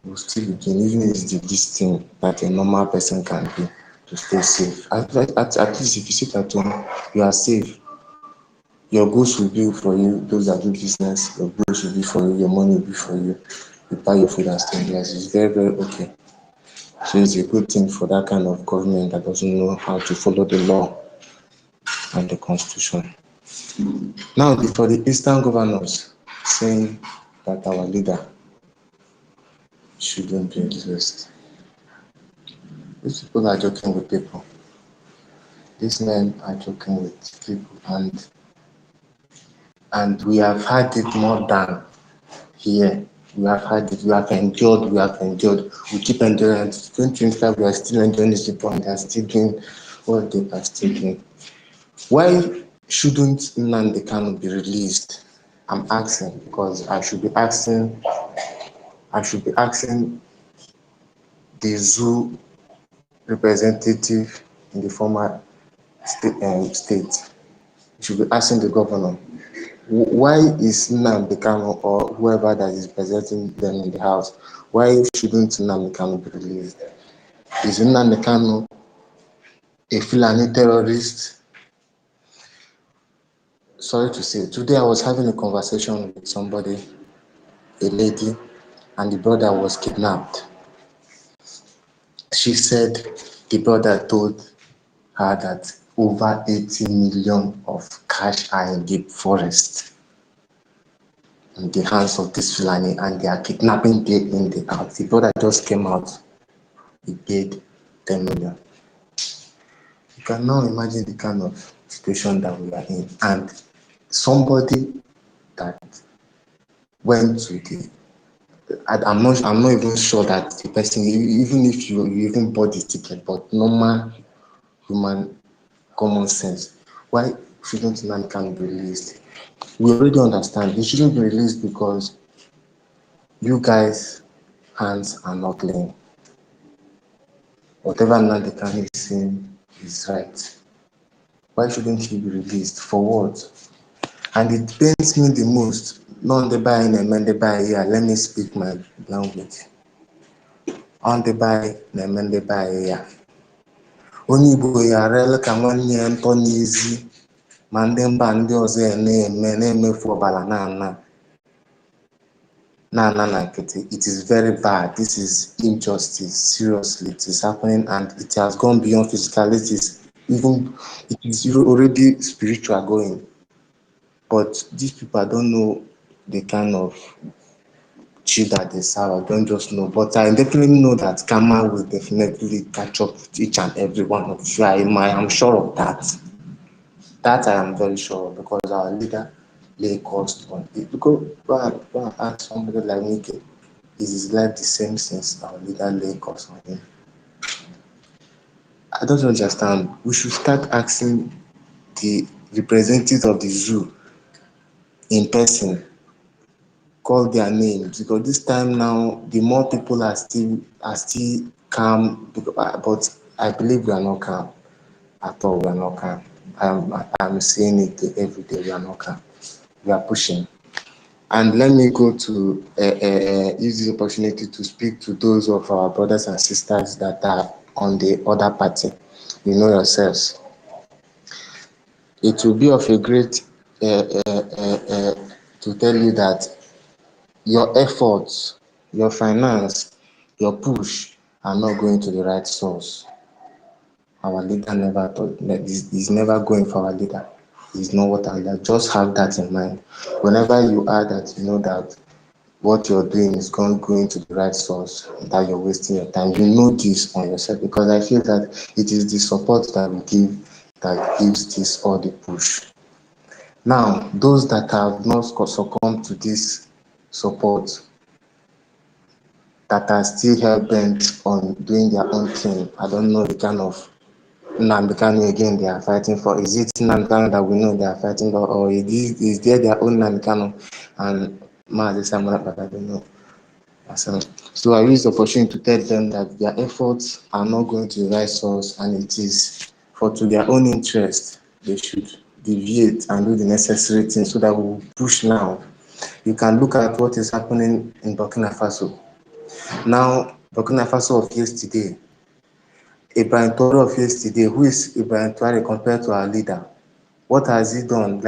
we'll still begin, even if it's this thing that a normal person can do to stay safe. At least if you sit at home, you are safe. Your goods will be for you, those that do business, your goods will be for you, your money will be for you. You buy your food and stay in. It's very, very okay. So it's a good thing for that kind of government that doesn't know how to follow the law and the constitution. Now, for the Eastern governors saying that our leader shouldn't be released, these people are joking with people. These men are joking with people, and we have had it more than here. We have had it, we have endured. We keep enduring. 2025, we are still enduring this people, and they are still doing what they are still doing. Why shouldn't Nnamdi Kanu be released? I'm asking because I should be asking the zoo representative in the former state. You should be asking the governor, why is Nnamdi Kanu or whoever that is presenting them in the house, why shouldn't Nnamdi Kanu be released? Is Nnamdi Kanu a Fulani terrorist? Sorry to say, today I was having a conversation with somebody, a lady, and the brother was kidnapped. She said the brother told her that over 80 million of cash are in the forest in the hands of this Fulani, and they are kidnapping day in, day out. The brother just came out, he paid 10 million. You can now imagine the kind of situation that we are in. And somebody that went to the, I'm not even sure that the person, even if you even bought the ticket, but normal human common sense, why shouldn't Nnamdi Kanu be released? We already understand he shouldn't be released because you guys' hands are not clean. Whatever Nnamdi Kanu is saying is right. Why shouldn't he be released? For what? And it pains me the most. Non the buy in the buy here. Let me speak my language. On the buy the buy here. Only boy arel ka nwanne ya ntọ n'ezi ma ndị mba ndị ọzọ na-emefu ọbara na nkịtị. It is very bad. This is injustice. Seriously, it is happening, and it has gone beyond physicalities. Even it is already spiritual going. But these people, I don't know the kind of chi that they serve. I don't just know. But I definitely know that karma will definitely catch up with each and every one of you. I'm sure of that. That I am very sure of, because our leader lay cost on it. Because go and ask somebody like me, is his life the same since our leader lay cost on him? I don't understand. We should start asking the representatives of the zoo in person, call their names, because this time now the more people are still calm, but I believe we are not calm at all. We are not calm. I'm saying it every day. We are not calm. We are pushing. And let me go to use this opportunity to speak to those of our brothers and sisters that are on the other party. You know yourselves. It will be of a great to tell you that your efforts, your finance, your push are not going to the right source. Our leader never thought that is never going for our leader. It's not what our leader. Just have that in mind. Whenever you are that, you know that what you're doing is going to the right source, that you're wasting your time. You know this on yourself, because I feel that it is the support that we give that gives this all the push. Now, those that have not succumbed to this support, that are still hell-bent on doing their own thing, I don't know the kind of Nnamdi Kanu again they are fighting for. Is it Nnamdi Kanu that we know they are fighting for, or is there their own Nnamdi Kanu and Mazi Samuel, but I don't know. So I use the opportunity to tell them that their efforts are not going to the right source, and it is to their own interest. They should deviate and do the necessary things so that we will push now. You can look at what is happening in Burkina Faso. Now, Burkina Faso of yesterday, Ibrahim Traoré of yesterday, who is Ibrahim Traoré compared to our leader? What has he done?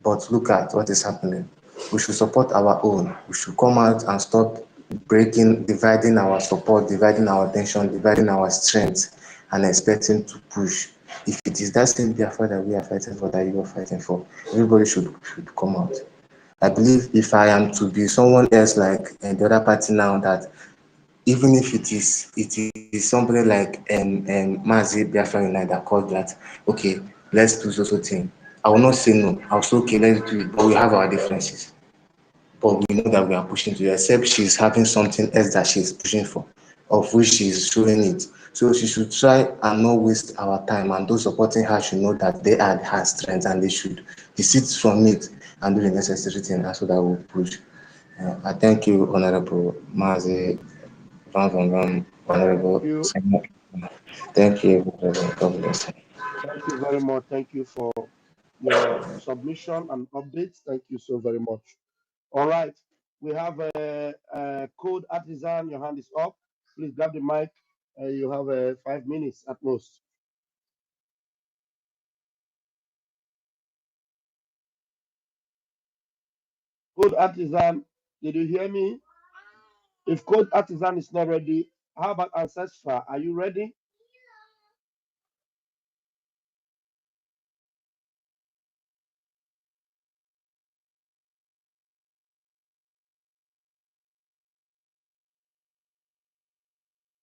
But look at what is happening. We should support our own. We should come out and stop dividing our support, dividing our attention, dividing our strength, and expecting to push. If it is that same Biafra that we are fighting for, that you are fighting for, everybody should come out. I believe if I am to be someone else like the other party now, that even if it is somebody like Mazi Biafra United that called that, okay, let's do so thing. I will not say no. I'll say okay, let's do it. But we have our differences. But we know that we are pushing to it, except she's having something else that she's pushing for, of which she's showing it. So she should try and not waste our time. And those supporting her should know that they are her strength, and they should desist from it and do the necessary thing. That's what I will push. I thank you, Honorable Mazi Thank Honorable you. Samuel. Thank you, God bless. Thank you very much. Thank you for your submission and updates. Thank you so very much. All right. We have a code artisan. Your hand is up. Please grab the mic. You have 5 minutes at most. Code artisan, did you hear me? If code artisan is not ready, how about ancestral? Are you ready?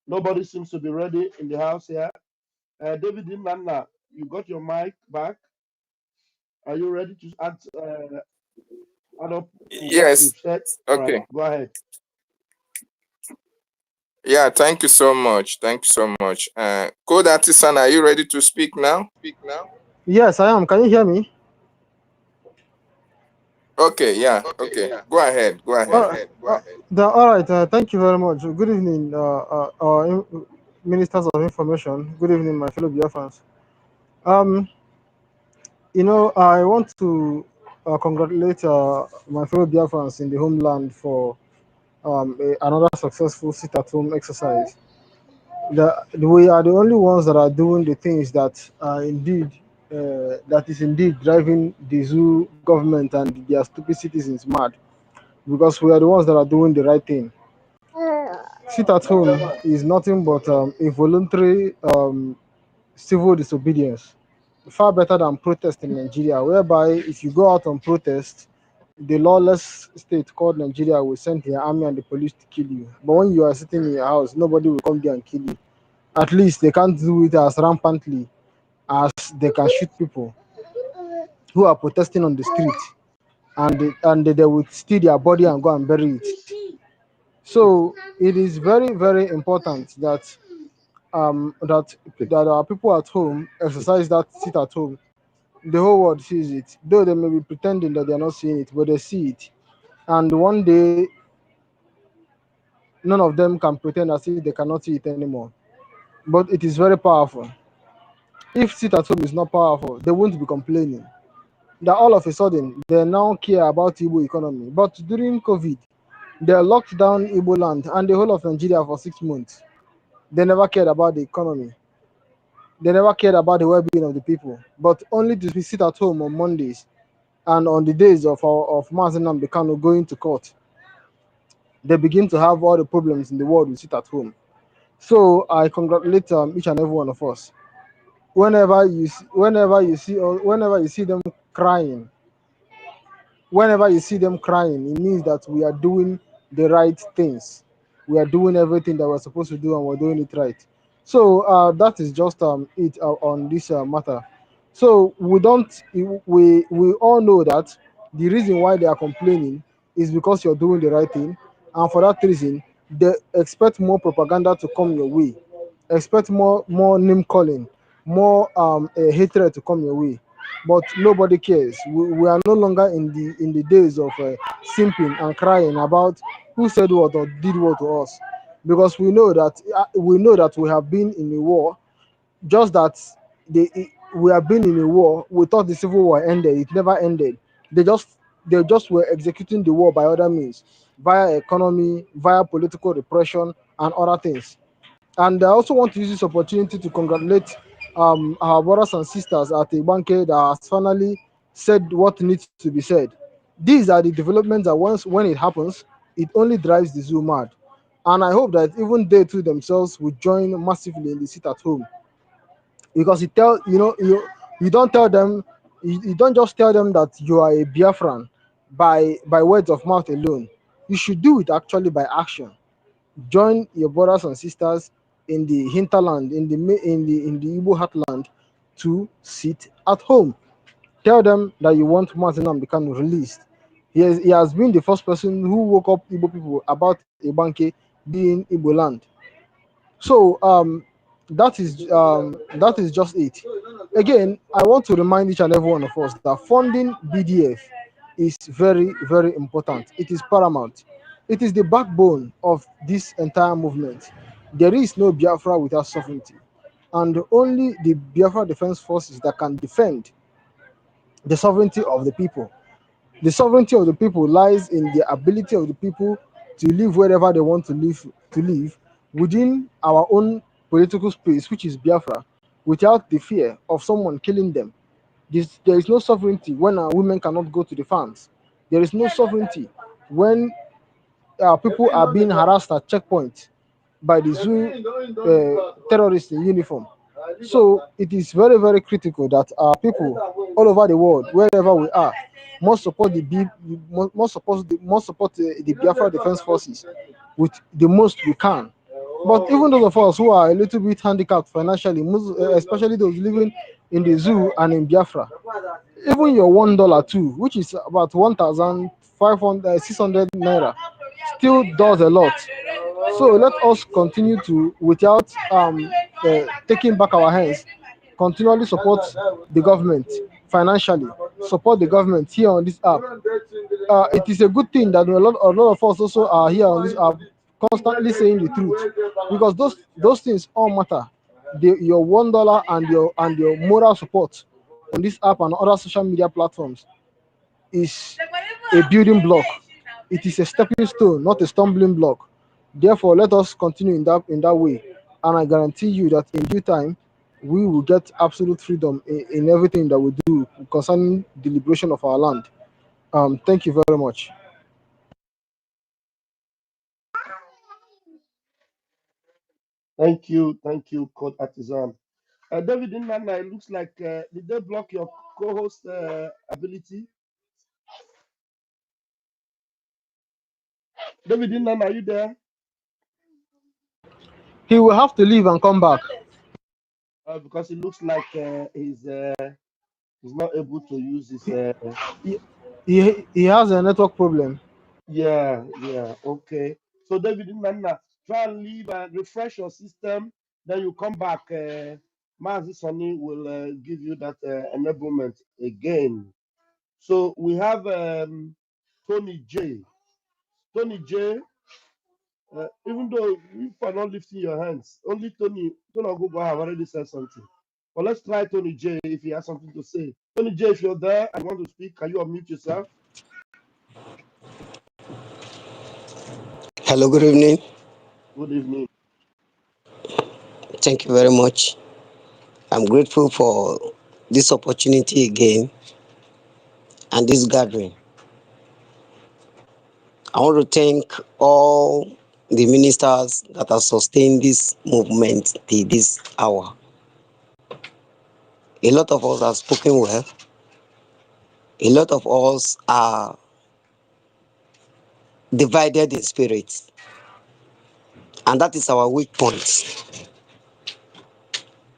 Nobody seems to be ready in the house here. David Nana, you got your mic back. Are you ready to add up to what Yes. we've said? All right, Okay. go ahead. Yeah, thank you so much. Thank you so much. Code Artisan, are you ready to speak now? Yes, I am. Can you hear me? Okay, yeah. Okay. Go ahead. Go ahead. All right. Thank you very much. Good evening, ministers of information. Good evening, my fellow Biafrans. Um, I want to congratulate my fellow Biafrans in the homeland for another successful sit-at-home exercise. We are the only ones that are doing the things that is indeed driving the zoo government and their stupid citizens mad, because we are the ones that are doing the right thing. Sit at home is nothing but involuntary civil disobedience, far better than protest in Nigeria, whereby if you go out on protest, the lawless state called Nigeria will send their army and the police to kill you. But when you are sitting in your house, nobody will come there and kill you. At least they can't do it as rampantly as they can shoot people who are protesting on the street, and they will steal their body and go and bury it. So it is very, very important that that our people at home exercise that sit at home. The whole world sees it, though they may be pretending that they are not seeing it, but they see it. And one day, none of them can pretend as if they cannot see it anymore. but it is very powerful. If sit at home is not powerful, they won't be complaining. That all of a sudden they now care about Igbo economy. But during COVID, they locked down Igbo land and the whole of Nigeria for 6 months. They never cared about the economy. They never cared about the well-being of the people, but only to sit at home on Mondays and on the days of Mazi Nnamdi Kanu going to court. They begin to have all the problems in the world. We sit at home. So I congratulate each and every one of us. Whenever you see them crying, whenever you see them crying, it means that we are doing the right things. We are doing everything that we're supposed to do, and we're doing it right. So that is just it on this matter. So we all know that the reason why they are complaining is because you're doing the right thing, and for that reason, they expect more propaganda to come your way, expect more name calling, more hatred to come your way, but nobody cares. We are no longer in the days of simping and crying about who said what or did what to us, because we know that we have been in a war. Just that we have been in a war. We thought the civil war ended. It never ended. They just were executing the war by other means, via economy, via political repression, and other things. And I also want to use this opportunity to congratulate our brothers and sisters at Ibanke that has finally said what needs to be said. These are the developments that when it happens, it only drives the zoo mad. And I hope that even they too themselves will join massively in the sit at home, because you don't tell them, you don't just tell them that you are a Biafran by words of mouth alone. You should do it actually by action. Join your brothers and sisters in the hinterland, in the Igbo heartland, to sit at home. Tell them that you want Mazi Nnamdi Kanu released. He has been the first person who woke up Igbo people about Ibanke being Igbo land. So that is just it. Again, I want to remind each and every one of us that funding BDF is very, very important. It is paramount. It is the backbone of this entire movement. There is no Biafra without sovereignty, and only the Biafra Defense Forces that can defend the sovereignty of the people. The sovereignty of the people lies in the ability of the people to live wherever they want to live within our own political space, which is Biafra, without the fear of someone killing them. There is no sovereignty when our women cannot go to the farms. There is no sovereignty when people are being harassed at checkpoints by the zoo terrorists in uniform. So it is very, very critical that our people all over the world, wherever we are, must support the Biafra Defense Forces with the most we can. But even those of us who are a little bit handicapped financially, especially those living in the zoo and in Biafra, even your $1 too, which is about 1,500 600 naira, still does a lot. So let us continue to, without taking back our hands, continually support the government financially, support the government here on this app. It is a good thing that a lot of us also are here on this app, constantly saying the truth, because those things all matter. Your $1 and your moral support on this app and other social media platforms is a building block. It is a stepping stone, not a stumbling block. Therefore, let us continue in that way, and I guarantee you that in due time we will get absolute freedom in everything that we do concerning the liberation of our land. Thank you very much. Thank you, Code Artisan. David Nana, it looks like did they block your co-host ability? David Nana, are you there? He will have to leave and come back. Because it looks like he's not able to use his. He has a network problem. Yeah, okay. So David Nana, try and leave and refresh your system. Then you come back. Mazi Sonny will give you that enablement again. So we have Tony J. Tony J. Even though if are not lifting your hands, only Tony Ogogo have already said something. But let's try Tony J if he has something to say. Tony J, if you're there and want to speak, can you unmute yourself? Hello, good evening. Good evening. Thank you very much. I'm grateful for this opportunity again and this gathering. I want to thank all the ministers that have sustained this movement till this hour. A lot of us have spoken well. A lot of us are divided in spirit, and that is our weak point.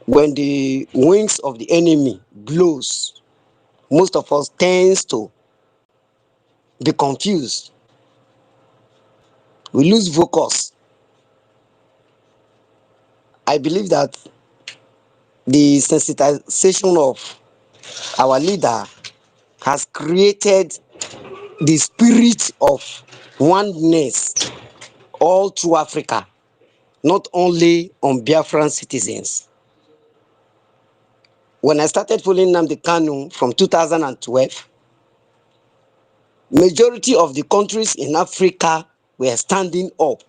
When the wings of the enemy blows, most of us tends to be confused. We lose focus. I believe that the sensitization of our leader has created the spirit of oneness all through Africa, not only on Biafran citizens. When I started following Nnamdi Kanu from 2012, majority of the countries in Africa were standing up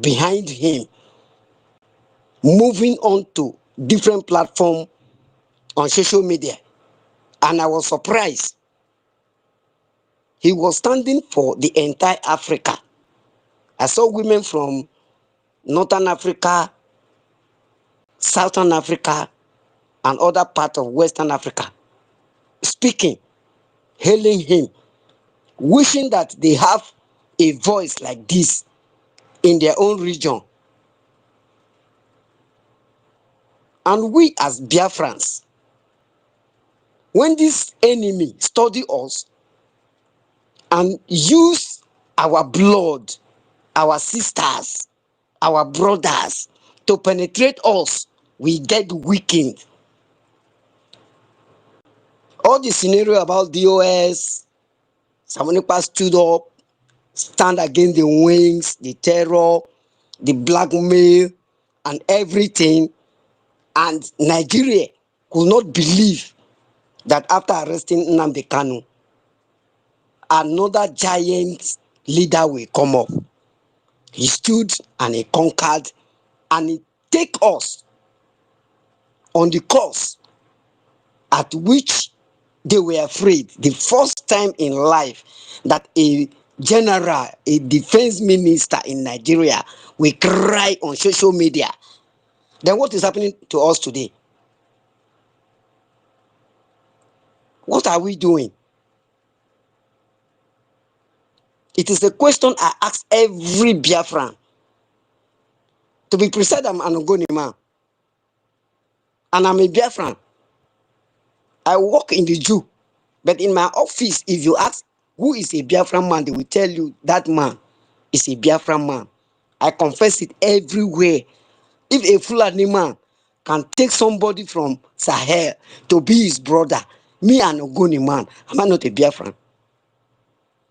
behind him, moving on to different platforms on social media. And I was surprised. He was standing for the entire Africa. I saw women from Northern Africa, Southern Africa, and other parts of Western Africa speaking, hailing him, wishing that they have a voice like this in their own region. And we as Biafrans, when this enemy study us and use our blood, our sisters, our brothers to penetrate us, we get weakened. All the scenario about DOS, Samonipa stood up, stand against the wings, the terror, the blackmail, and everything. And Nigeria could not believe that after arresting Nnamdi Kanu, another giant leader will come up. He stood and he conquered and he take us on the course at which they were afraid. The first time in life that a general, a defense minister in Nigeria will cry on social media. Then what is happening to us today? What are we doing? It is a question I ask every Biafran. To be precise, I'm an Ogoni man. And I'm a Biafran. I work in the Jew. But in my office, if you ask who is a Biafran man, they will tell you that man is a Biafran man. I confess it everywhere. If a Fulani man can take somebody from Sahel to be his brother, me an Ogoni man, am I not a Biafran?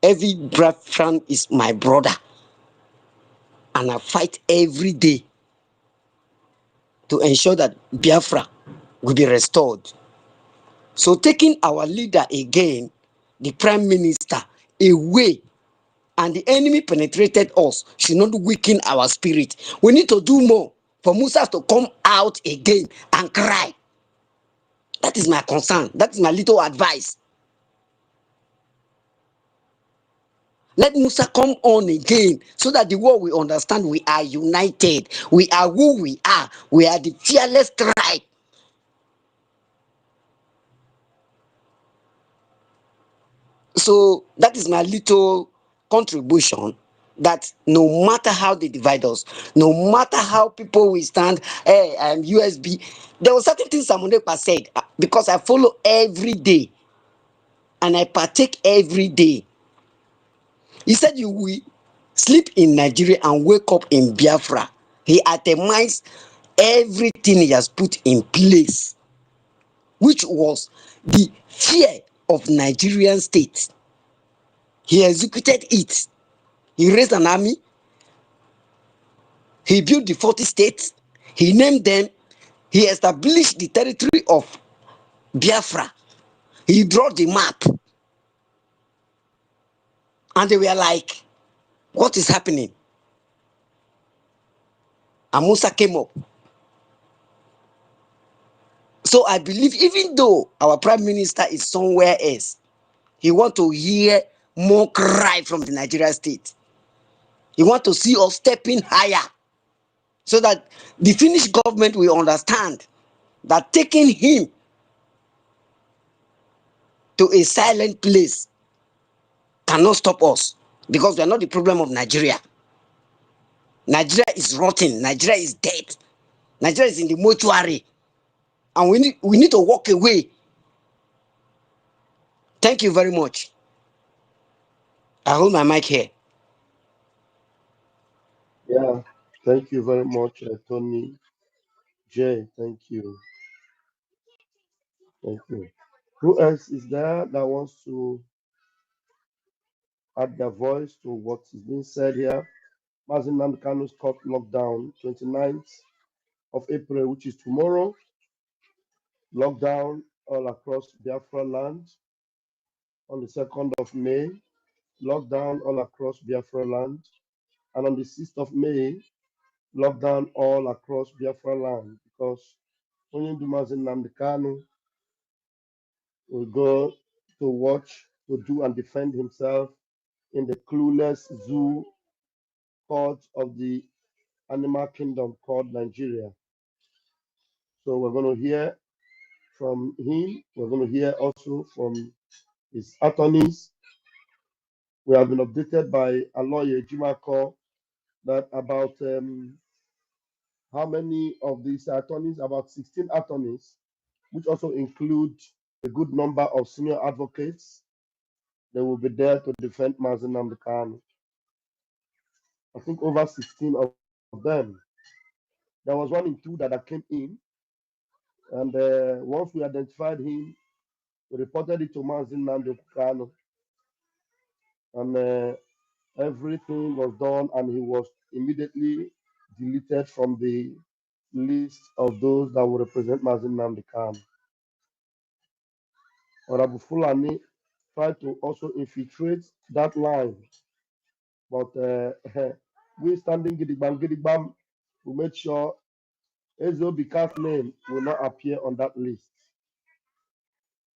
Every Biafran is my brother. And I fight every day to ensure that Biafra will be restored. So taking our leader again, the prime minister, away, and the enemy penetrated us should not weaken our spirit. We need to do more for Musa to come out again and cry. That is my concern. That is my little advice. Let Musa come on again so that the world will understand we are united. We are who we are. We are the fearless tribe. So that is my little contribution, that no matter how they divide us, no matter how people will stand, hey, I'm USB. There were certain things Samunepa said, because I follow every day and I partake every day. He said you will sleep in Nigeria and wake up in Biafra. He itemized everything he has put in place, which was the fear of Nigerian state. He executed it. He raised an army. He built the 40 states. He named them. He established the territory of Biafra. He drew the map. And they were like, what is happening? And Musa came up. So I believe even though our prime minister is somewhere else, he want to hear more cry from the Nigerian state. He want to see us stepping higher so that the Finnish government will understand that taking him to a silent place cannot stop us because we are not the problem of Nigeria. Nigeria is rotten. Nigeria is dead. Nigeria is in the mortuary. And we need to walk away. Thank you very much. I hold my mic here. Yeah, thank you very much, Tony J. Thank you. Thank you. Who else is there that wants to add their voice to what is being said here? Mazin Namdekano's court lockdown, 29th of April, which is tomorrow. Lockdown all across Biafra land on the 2nd of May. Lockdown all across Biafra land. And on the 6th of May, lockdown all across Biafra land because only Mazin Namdekano will go to watch, to do and defend himself in the clueless zoo court of the animal kingdom called Nigeria. So we're going to hear from him. We're going to hear also from his attorneys. We have been updated by a lawyer, Jimako, that about how many of these attorneys, about 16 attorneys, which also include a good number of senior advocates, they will be there to defend Mazin Namdekano. I think over 16 of them. There was one in two that came in, and once we identified him, we reported it to Mazin Namdekano, and everything was done, and he was immediately deleted from the list of those that will represent Mazin Namdekano. Honorable Fulani tried to also infiltrate that line, but we standing gidigbam, we made sure Ezobika's name will not appear on that list.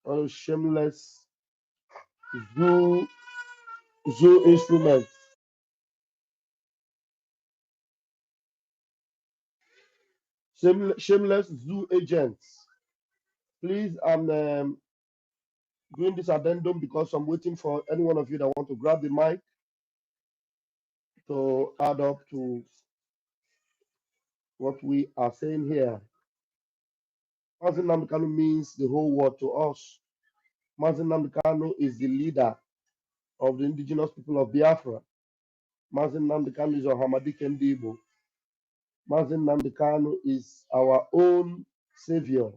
All those shameless zoo instruments, shameless zoo agents. Please, I'm doing this addendum because I'm waiting for any one of you that want to grab the mic to add up to what we are saying here. Mazin Namdekano means the whole world to us. Mazin Namdekano is the leader of the indigenous people of Biafra. Mazin Namdekano is Ohamadi Kendibo. Mazin Namdekano is our own savior.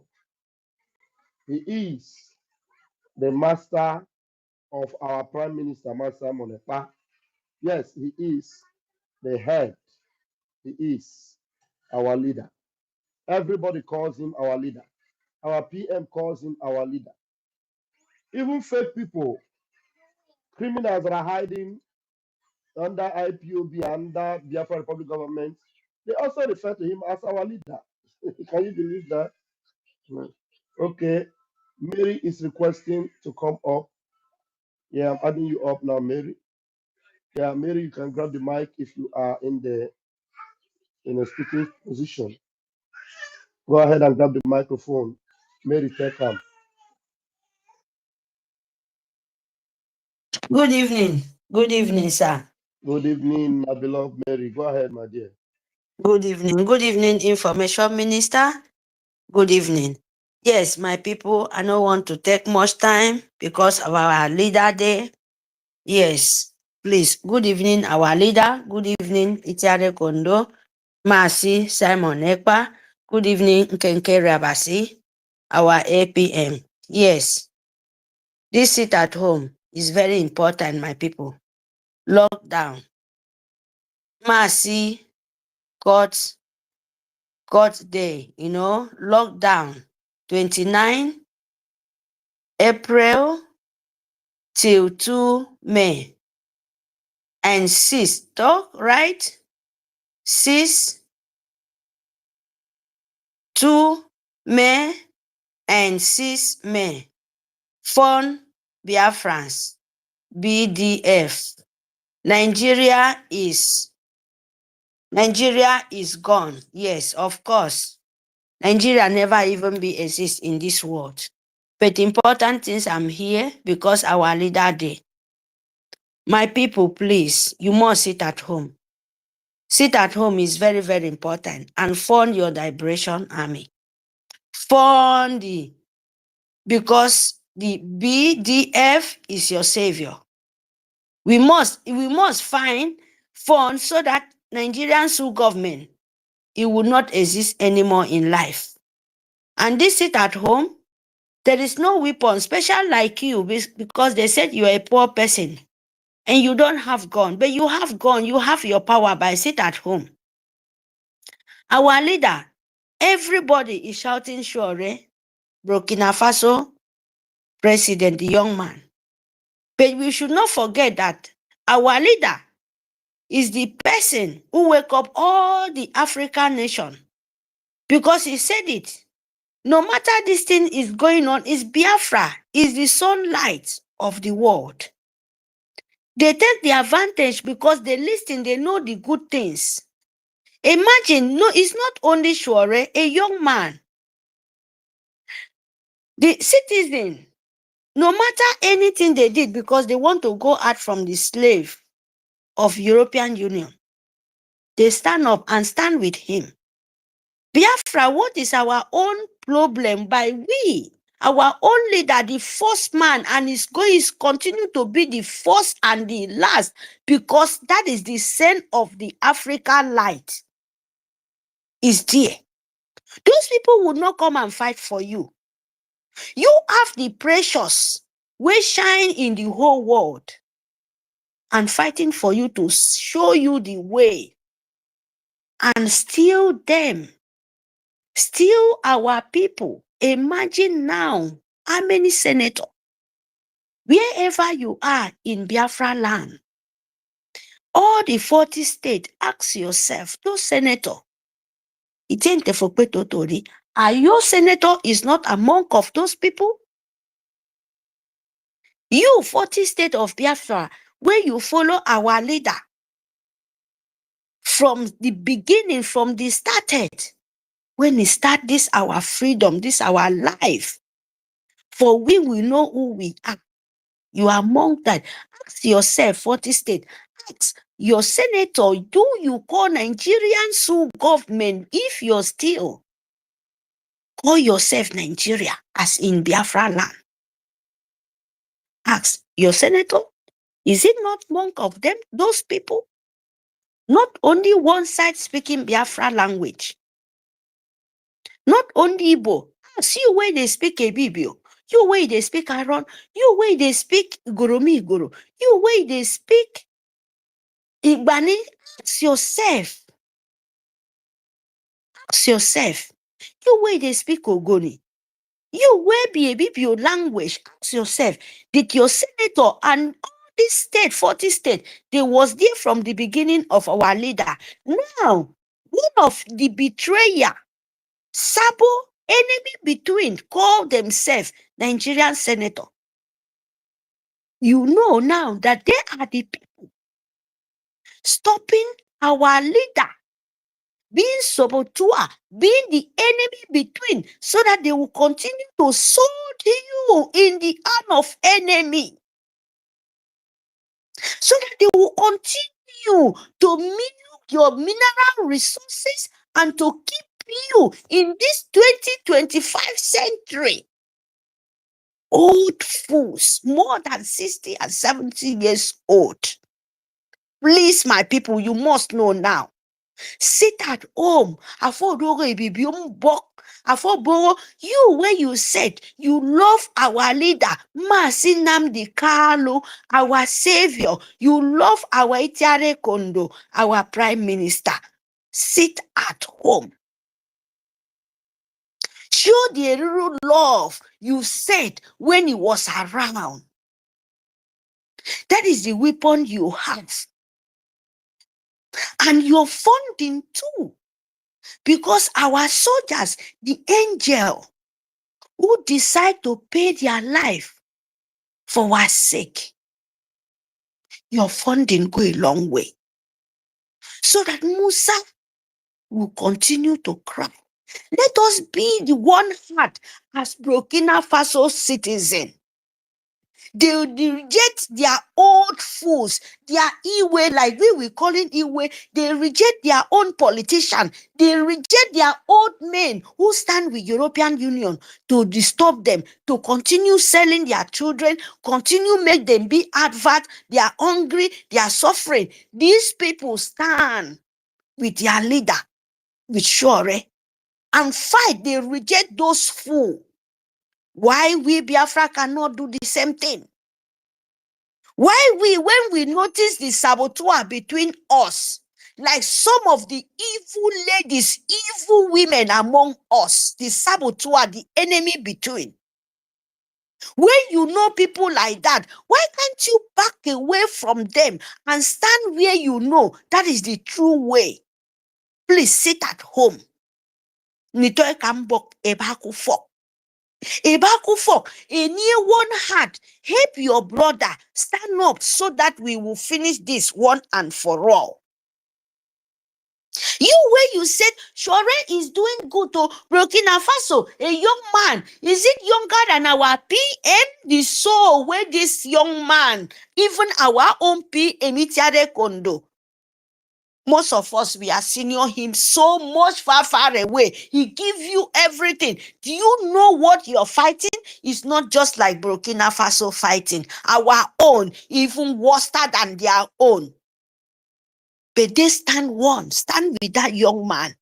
He is the master of our Prime Minister, Master Monepa. Yes, he is the head. He is our leader. Everybody calls him our leader. Our PM calls him our leader. Even fake people, criminals that are hiding under IPOB, under Biafra Republic government, they also refer to him as our leader. Can you believe that? No. Okay. Mary is requesting to come up. Yeah, I'm adding you up now, Mary. Yeah, Mary, you can grab the mic if you are in a speaking position. Go ahead and grab the microphone. Mary, take him. Good evening. Good evening, sir. Good evening, my beloved Mary. Go ahead, my dear. Good evening. Good evening, Information Minister. Good evening. Yes, my people, I don't want to take much time because of our leader day. Yes, please. Good evening, our leader. Good evening, Itiare Kondo, Masi Simon Ekpa. Good evening, Nkenke Rabasi, our APM. Yes, this sit at home is very important, my people. Lockdown. Masi God's day, lockdown, 29 April till 2 May. And 6, right? 6, 2 May and 6 May. Fund Biafrans, BDF. Nigeria is gone. Yes, of course. Nigeria never even be exist in this world. But important things, I'm here because our leader day. My people, please, you must sit at home. Sit at home is very, very important. And fund your liberation army. Fund because the BDF is your savior. We must find funds so that Nigerian government, it will not exist anymore in life. And this sit at home, there is no weapon, special like you, because they said you are a poor person and you don't have gun, but you have gun, you have your power by sit at home. Our leader, everybody is shouting Shure, Burkina Faso president, the young man. But we should not forget that our leader is the person who wake up all the African nation, because he said it. No matter this thing is going on, is Biafra, is the sunlight of the world. They take the advantage because they listen, they know the good things. Imagine, no, it's not only Shure, a young man. The citizen, no matter anything they did, because they want to go out from the slave of European Union, they stand up and stand with him. Biafra, what is our own problem? By we, our own leader, the first man, and is continue to be the first and the last, because that is the sun of the African light is there. Those people would not come and fight for you. You have the precious which shine in the whole world and fighting for you to show you the way, and steal them. Still our people. Imagine now how many senators, wherever you are in Biafra land, all the 40 states, ask yourself, those senators, are your senator is not among of those people? You 40 states of Biafra, where you follow our leader from the beginning, from the started, when he start this our freedom, this our life, for we will know who we are. You are among that. Ask yourself, 40 states, ask your senator, do you call Nigerian government if you're still call yourself Nigeria as in Biafra land? Ask your senator, is it not among of them, those people? Not only one side speaking Biafra language, not only Igbo. Ask you where they speak Ebibio, you way they speak Aron, you way they speak Goromi Goro, you way they speak Igbani. Ask yourself. Ask yourself. You way they speak Ogoni, you way be a Bibio language. Ask yourself, did your senator and all this state, 40 states, they was there from the beginning of our leader. Now, one of the betrayer, Sabo, enemy between, call themselves Nigerian senator. You know now that they are the people stopping our leader, being saboteur, being the enemy between, so that they will continue to sold you in the hand of enemy, so that they will continue to milk your mineral resources and to keep you in this 2025 century. Old fools, more than 60 and 70 years old. Please, my people, you must know now. Sit at home. You where you said you love our leader, Mazi Nnamdi Kanu, our savior. You love our Itiare Kondo, our prime minister. Sit at home. Show the real love you said when he was around. That is the weapon you have. And your funding too. Because our soldiers, the angel, who decide to pay their life for our sake, your funding go a long way. So that Musa will continue to cry. Let us be the one heart as Burkina Faso citizen. They reject their old fools, their Iwe, like we will call it Iwe. They reject their own politician. They reject their old men who stand with European Union to disturb them, to continue selling their children, continue make them be advert. They are hungry, they are suffering. These people stand with their leader, with Shore, and fight. They reject those fools. Why we Biafra cannot do the same thing? Why when we notice the saboteur between us, like some of the evil ladies, evil women among us, the saboteur, the enemy between. When you know people like that, why can't you back away from them and stand where you know that is the true way? Please sit at home. Nitoe kambok ebaku fok. Ebaku fok, a near one heart, help your brother, stand up so that we will finish this one and for all. You where you said Shore is doing good to Burkina Faso, a young man. Is it younger than our PM? The soul where this young man, even our own PM, Itiade Kondo. Most of us, we are senior him so much far away. He give you everything. Do you know what you're fighting? It's not just like Burkina Faso fighting. Our own, even worse than their own. But they stand with that young man.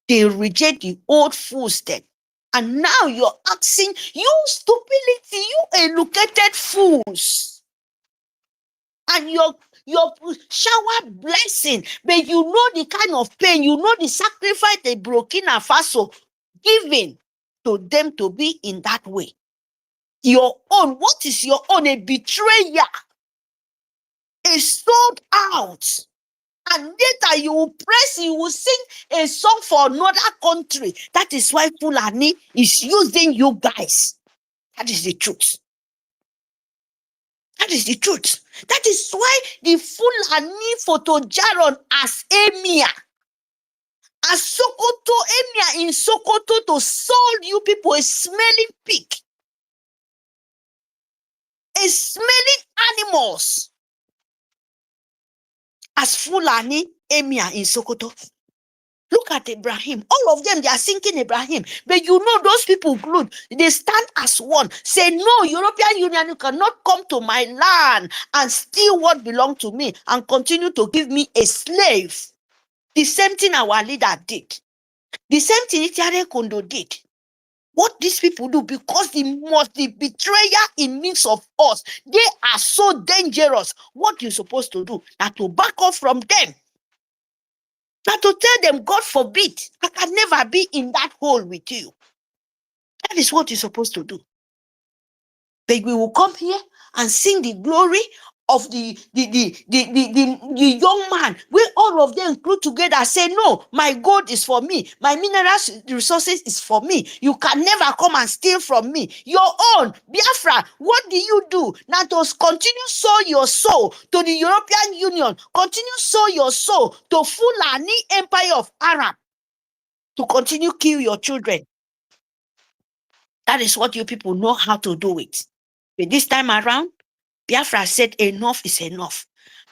They reject the old fools then. And now you're asking, you stupidity, you educated fools. And your shower blessing, but you know the kind of pain, you know the sacrifice the Burkina Faso giving to them to be in that way. Your own, what is your own? A betrayer, a sold out. And later you will praise, you will sing a song for another country. That is why Fulani is using you guys. That is the truth. That is the truth. That is why the Fulani photo Jaron as emir, as Sokoto emir in Sokoto to sold you people a smelling pig, a smelling animals, as Fulani emir in Sokoto. Look at Ibrahim. All of them, they are sinking Ibrahim. But you know those people glued. They stand as one. Say, no, European Union, you cannot come to my land and steal what belongs to me and continue to give me a slave. The same thing our leader did. The same thing Itiare Kondo did. What these people do, because the betrayer in midst of us, they are so dangerous. What you're supposed to do, now to back off from them. Now to tell them, God forbid, I can never be in that hole with you. That is what you're supposed to do. But we will come here and sing the glory of the young man, where all of them group together say, no, my gold is for me, my minerals resources is for me. You can never come and steal from me. Your own, Biafra, what do you do? Now to continue sow your soul to the European Union, continue sow your soul to Fulani Empire of Arab, to continue kill your children. That is what you people know how to do it. But this time around, Biafra said enough is enough.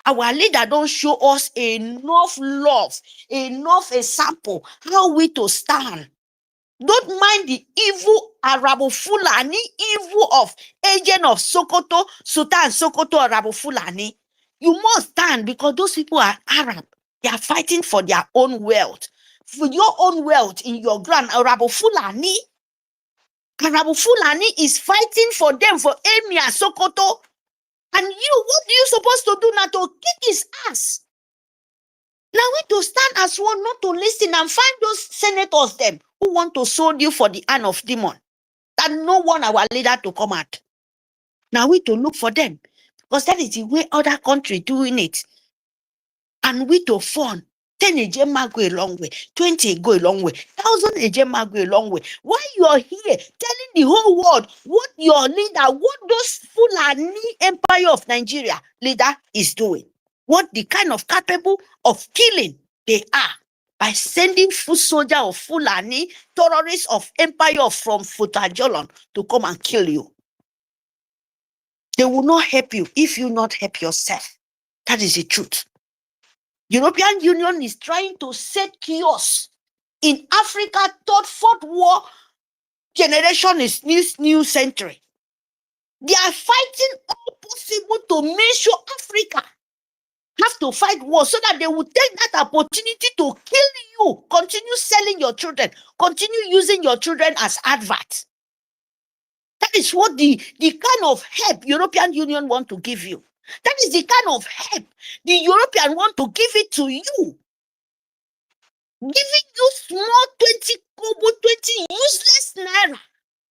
Our leader don't show us enough love, enough example, how we to stand. Don't mind the evil Arabo Fulani, evil of agent of Sokoto, Sultan Sokoto Arabo Fulani. You must stand because those people are Arab. They are fighting for their own wealth. For your own wealth in your ground, Arabo Fulani. Arabo Fulani is fighting for them, for Emir Sokoto. And you, what are you supposed to do now? To kick his ass. Now we to stand as one, not to listen and find those senators them who want to sold you for the hand of demon. That no one our leader to come out. Now we to look for them. Because that is the way other country doing it. And we to fund. 10 ejema go a long way, 20 go a long way, 1,000 ejema go a long way. Why you are here telling the whole world what your leader, what those Fulani Empire of Nigeria leader is doing? What the kind of capable of killing they are by sending foot soldier of Fulani, terrorists of Empire from Futajolan to come and kill you. They will not help you if you not help yourself. That is the truth. European Union is trying to set chaos in Africa. Third, fourth war generation is this new century. They are fighting all possible to make sure Africa have to fight war so that they will take that opportunity to kill you, continue selling your children, continue using your children as adverts. That is what the kind of help European Union want to give you. That is the kind of help the European want to give it to you. Giving you small 20 kobo, 20 useless naira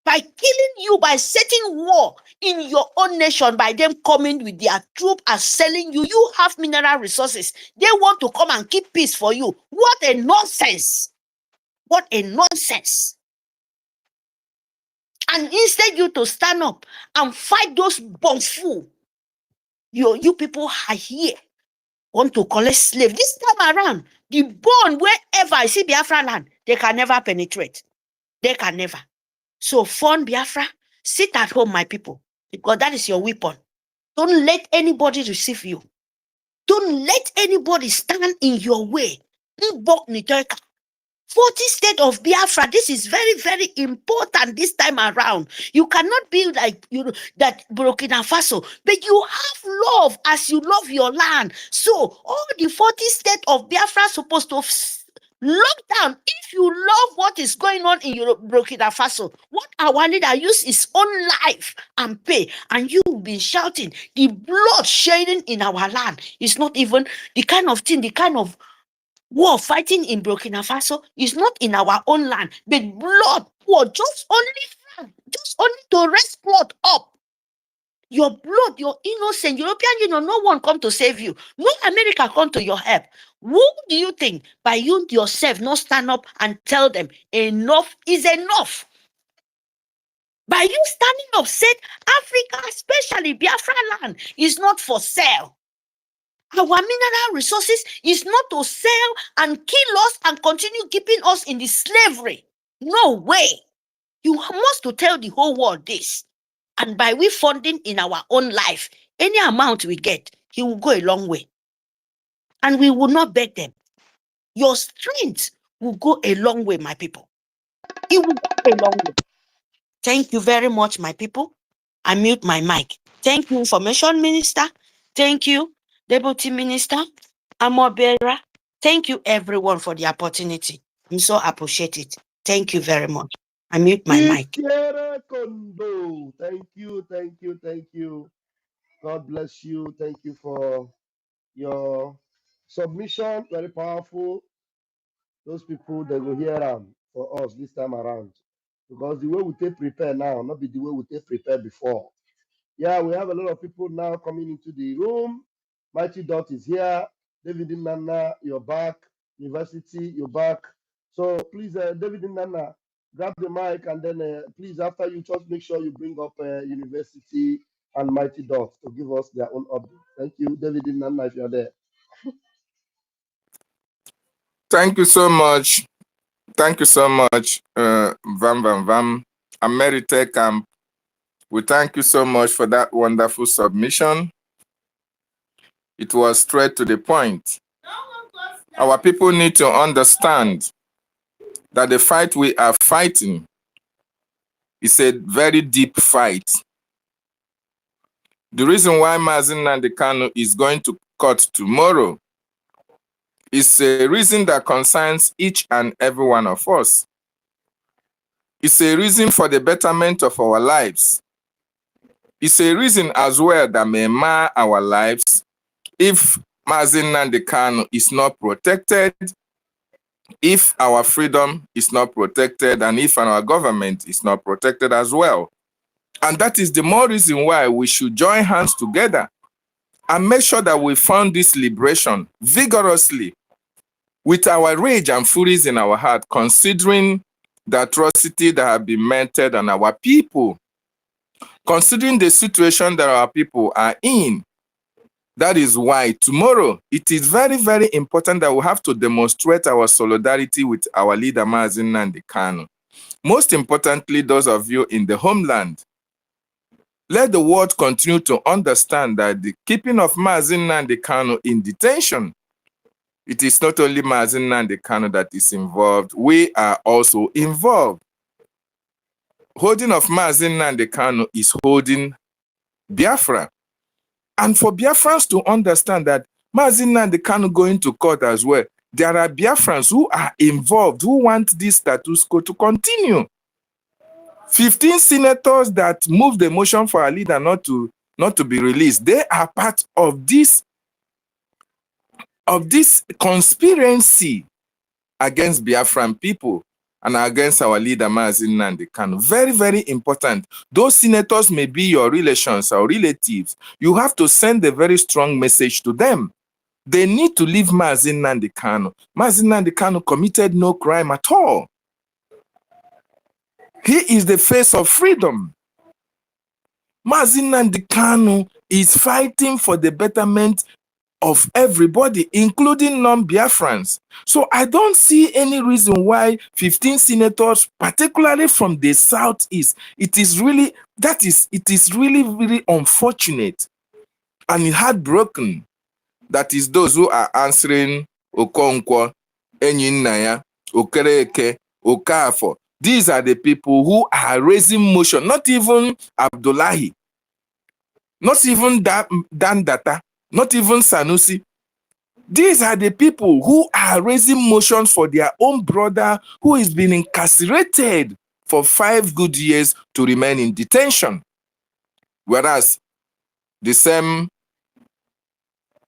by killing you, by setting war in your own nation, by them coming with their troop and selling you. You have mineral resources. They want to come and keep peace for you. What a nonsense. What a nonsense. And instead you to stand up and fight those bumful, you people are here, want to collect slaves. This time around, the bone, wherever I see Biafra land, they can never penetrate. They can never. So fund Biafra, sit at home, my people, because that is your weapon. Don't let anybody receive you. Don't let anybody stand in your way. 40 state of Biafra, this is very, very important this time around. You cannot be like that Burkina Faso, but you have love as you love your land. So all the 40 state of Biafra are supposed to lock down. If you love what is going on in Burkina Faso, what our leader use his own life and pay, and you will be shouting, the blood shedding in our land is not even the kind of thing, the kind of war fighting in Burkina Faso is not in our own land, but blood war just only to raise blood up. Your blood, your innocent. European Union, no one come to save you. No America come to your help. Who do you think by you yourself not stand up and tell them enough is enough? By you standing up, said Africa, especially Biafra land, is not for sale. Our mineral resources is not to sell and kill us and continue keeping us in the slavery. No way. You must to tell the whole world this. And by we funding in our own life, any amount we get, he will go a long way. And we will not beg them. Your strength will go a long way, my people. It will go a long way. Thank you very much, my people. I mute my mic. Thank you, Information Minister. Thank you, Deputy Minister, Amobera. Thank you, everyone, for the opportunity. I'm so appreciated. Thank you very much. I mute my mic. Thank you. God bless you. Thank you for your submission. Very powerful. Those people, they will hear them for us this time around. Because the way we take prepare now, not be the way we take prepare before. Yeah, we have a lot of people now coming into the room. Mighty Dot is here. David Nana, you're back. University, you're back. So please, David Nana, grab the mic and then please, after you just make sure you bring up University and Mighty Dot to give us their own update. Thank you, David Nana, if you're there. Thank you so much. Thank you so much, Vam. Ameritech, we thank you so much for that wonderful submission. It was straight to the point. Our people need to understand that the fight we are fighting is a very deep fight. The reason why Mazi Nnamdi Kanu is going to court tomorrow is a reason that concerns each and every one of us. It's a reason for the betterment of our lives. It's a reason as well that may mar our lives if Mazi Nnamdi Kanu is not protected, if our freedom is not protected, and if our government is not protected as well. And that is the more reason why we should join hands together and make sure that we fund this liberation vigorously with our rage and furies in our heart, considering the atrocity that have been meted on our people, considering the situation that our people are in. That is why tomorrow it is very, very important that we have to demonstrate our solidarity with our leader, Mazi Nnamdi Kanu. Most importantly, those of you in the homeland, let the world continue to understand that the keeping of Mazi Nnamdi Kanu in detention, it is not only Mazi Nnamdi Kanu that is involved, we are also involved. Holding of Mazi Nnamdi Kanu is holding Biafra. And for Biafrans to understand that Mazi Nnamdi Kanu going to court as well, there are Biafrans who are involved, who want this status quo to continue. 15 senators that moved the motion for our leader not to be released, they are part of this conspiracy against Biafran people and against our leader Mazi Nnamdi Kanu. Very, very important. Those senators may be your relations or relatives. You have to send a very strong message to them. They need to leave Mazi Nnamdi Kanu. Mazi Nnamdi Kanu committed no crime at all. He is the face of freedom. Mazi Nnamdi Kanu is fighting for the betterment of everybody, including non-Biafrans. So I don't see any reason why 15 senators, particularly from the southeast, it is really really unfortunate and heartbroken. That is those who are answering Okonkwo, Enyinnaya, Okereke, Okafor. These are the people who are raising motion, not even Abdullahi, not even Dan Data, not even Sanusi. These are the people who are raising motions for their own brother who has been incarcerated for 5 good years to remain in detention. Whereas the same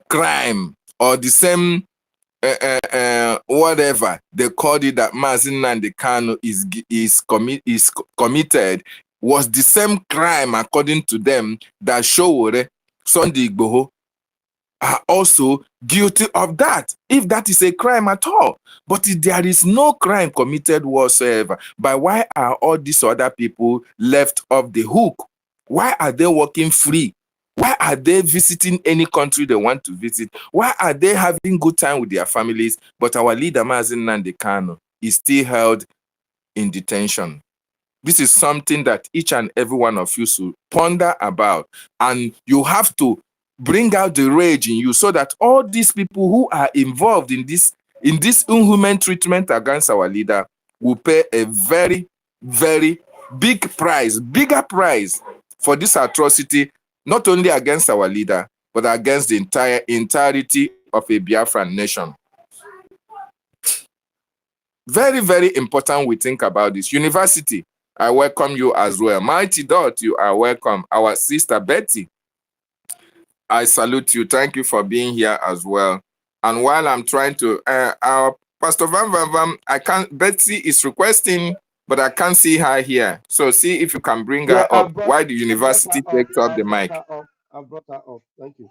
crime or the same whatever they called it that Mazi Nnamdi Kanu is committed was the same crime according to them that Sowore, Sunday Igboho are also guilty of that, if that is a crime at all. But if there is no crime committed whatsoever, but why are all these other people left off the hook? Why are they walking free? Why are they visiting any country they want to visit? Why are they having good time with their families? But our leader, Mazi Nnamdi Kanu, is still held in detention. This is something that each and every one of you should ponder about. And you have to bring out the rage in you so that all these people who are involved in this inhuman treatment against our leader will pay a very, very big price, bigger price for this atrocity, not only against our leader, but against the entirety of a Biafran nation. Very, very important we think about this. University, I welcome you as well. Mighty Dot, you are welcome. Our sister Betty, I salute you. Thank you for being here as well. And while I'm trying to, our Pastor Van, Betsy is requesting, but I can't see her here. So see if you can bring her up. Why the university takes up the mic? I brought her up. Thank you.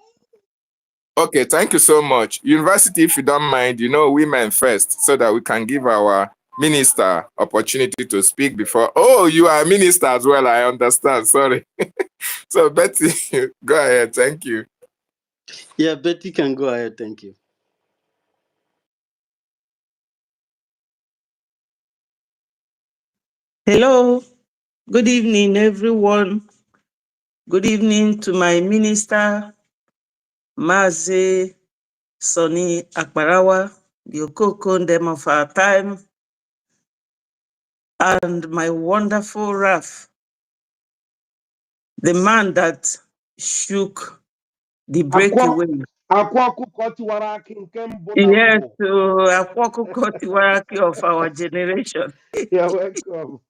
Okay, thank you so much. University, if you don't mind, women first, so that we can give our minister opportunity to speak before. Oh, you are a minister as well, I understand. Sorry. So Betty, go ahead. Thank you. Yeah, Betty can go ahead. Thank you. Hello. Good evening, everyone. Good evening to my minister, Mazi Sonny Akbarawa, the Okokondem of our time, and my wonderful Raf, the man that shook the breakaway. Yes, Akwakuko Tiwaraki of our generation. You're welcome.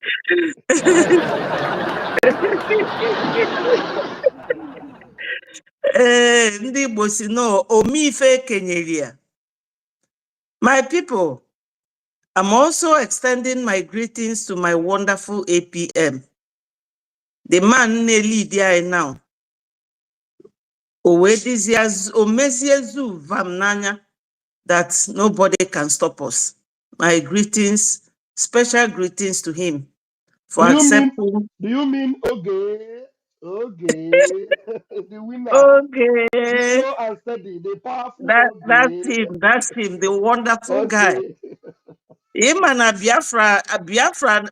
Ndị Igbo si no, omife kenyelia. My people, I'm also extending my greetings to my wonderful APM. The man lead here now. Omeziezu Vamnanya, that nobody can stop us. My greetings, special greetings to him for accepting. Do you mean okay? Okay. The winner. The Okay. slow and steady, the powerful okay. That's him, the wonderful guy. Okay. Him and Biafra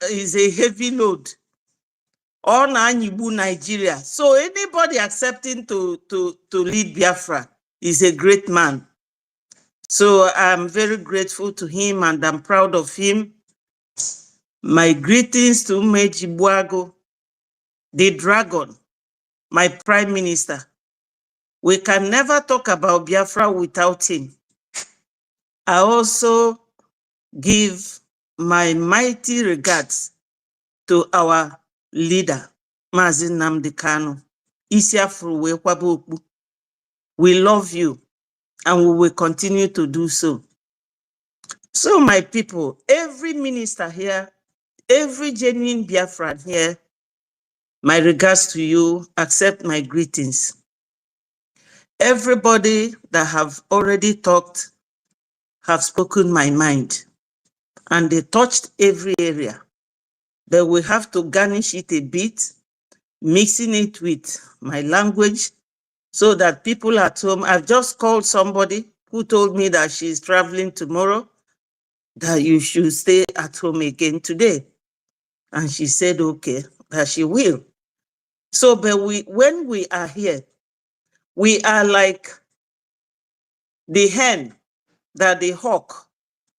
is a heavy load on Anyibu, Nigeria. So anybody accepting to lead Biafra is a great man. So I'm very grateful to him and I'm proud of him. My greetings to Meji Buago, the dragon, my prime minister. We can never talk about Biafra without him. I also give my mighty regards to our leader, Mazi Nnamdi Kanu. We love you and we will continue to do so. So my people, every minister here, every genuine Biafran here, my regards to you, accept my greetings. Everybody that have already talked have spoken my mind and they touched every area. But we have to garnish it a bit, mixing it with my language so that people at home, I've just called somebody who told me that she's traveling tomorrow, that you should stay at home again today. And she said, okay, that she will. So, but when we are here, we are like the hen that the hawk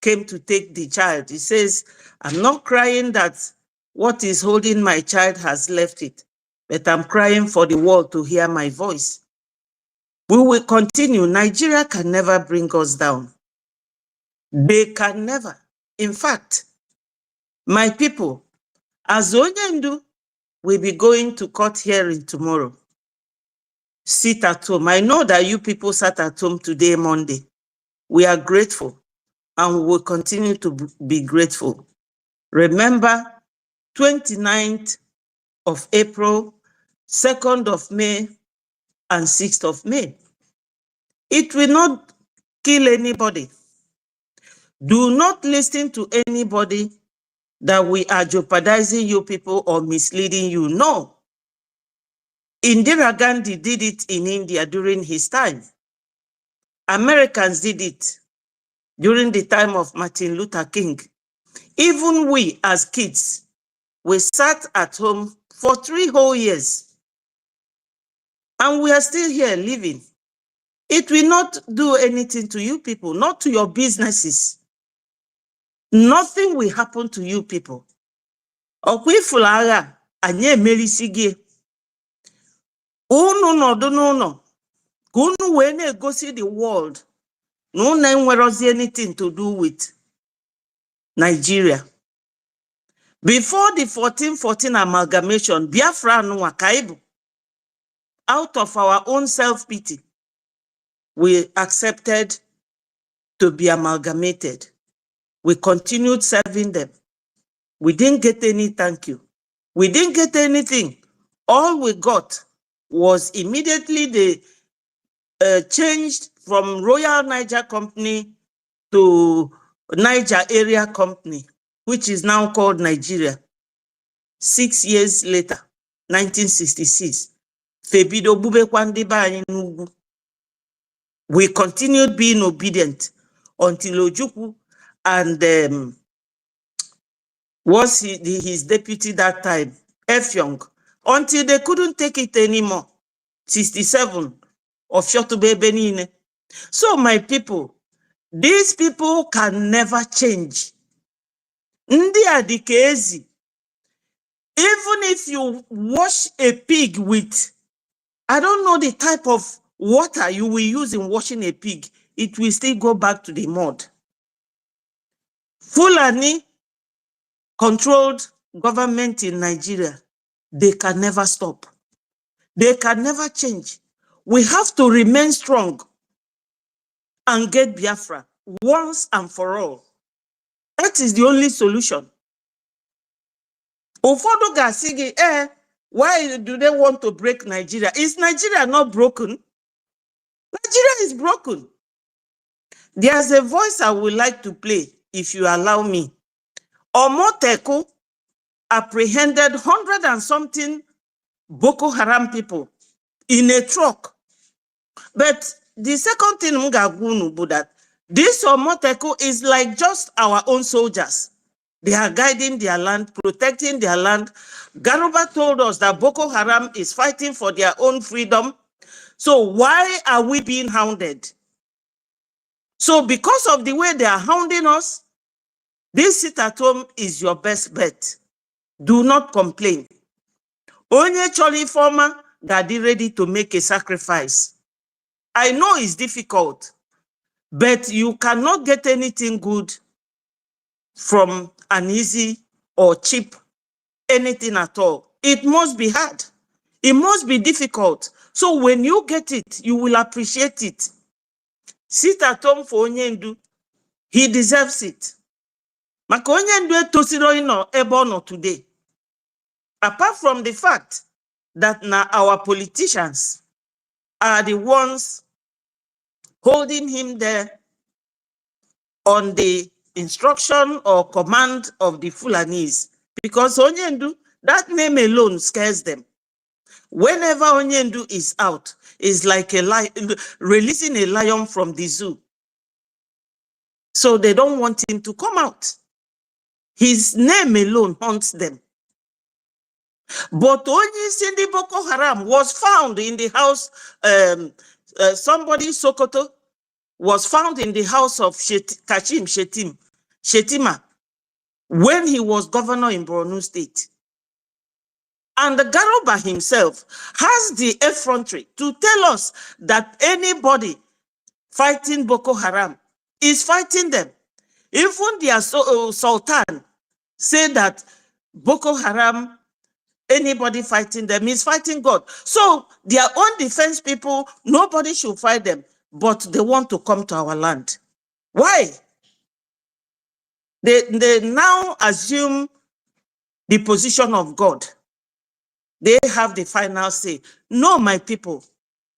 came to take the child. He says, I'm not crying that what is holding my child has left it, but I'm crying for the world to hear my voice. We will continue. Nigeria can never bring us down. They can never. In fact, my people, as Onyendu will be going to court hearing tomorrow, sit at home. I know that you people sat at home today, Monday. We are grateful and we will continue to be grateful. Remember, 29th of April, 2nd of May, and 6th of May. It will not kill anybody. Do not listen to anybody that we are jeopardizing you people or misleading you. No. Indira Gandhi did it in India during his time. Americans did it during the time of Martin Luther King. Even we as kids, we sat at home for 3 whole years. And we are still here living. It will not do anything to you people, not to your businesses. Nothing will happen to you people. Okwifulaga anye merisigie. Unu nodu n'ụlọ. Unu wee na-egosi the world. No nwerozi anything to do with Nigeria. Before the 1414 amalgamation, Biafra nwa kaibu. Out of our own self-pity, we accepted to be amalgamated. We continued serving them. We didn't get any thank you. We didn't get anything. All we got was immediately they changed from Royal Niger Company to Niger Area Company, which is now called Nigeria. 6 years later, 1966, Febido Bube Kwandiba anyị n'ugwu. We continued being obedient until Ojukwu and was his deputy that time, Efyong, until they couldn't take it anymore. 67 of Shotube Benine. So my people, these people can never change. Ndi adikezi. Even if you wash a pig with, I don't know the type of water you will use in washing a pig, it will still go back to the mud. Fulani controlled government in Nigeria. They can never stop. They can never change. We have to remain strong and get Biafra once and for all. That is the only solution. Ụfọdụ ga-asị gị, why do they want to break Nigeria? Is Nigeria not broken? Nigeria is broken. There's a voice I would like to play, if you allow me. Omoteko apprehended 100 and something Boko Haram people in a truck. But the second thing that this Omoteko is like just our own soldiers. They are guiding their land, protecting their land. Garuba told us that Boko Haram is fighting for their own freedom. So why are we being hounded? So because of the way they are hounding us, this sit at home is your best bet. Do not complain. Onye choli former that is ready to make a sacrifice. I know it's difficult, but you cannot get anything good from an easy or cheap anything at all. It must be hard. It must be difficult. So when you get it, you will appreciate it. Sit at home for Onyendu. He deserves it. Maka Onyendu tosiro ino ebono today. Apart from the fact that now our politicians are the ones holding him there on the instruction or command of the Fulanese. Because Onyendu, that name alone scares them. Whenever Onyendu is out, it's like a releasing a lion from the zoo. So they don't want him to come out. His name alone haunts them. But Onye Sindi Boko Haram was found in the house, somebody Sokoto was found in the house of Shetima when he was governor in Borno State. And the Garuba himself has the effrontery to tell us that anybody fighting Boko Haram is fighting them. Even their Sultan said that Boko Haram, anybody fighting them is fighting God. So their own defense people, nobody should fight them, but they want to come to our land. Why? They now assume the position of God. They have the final say. No, my people,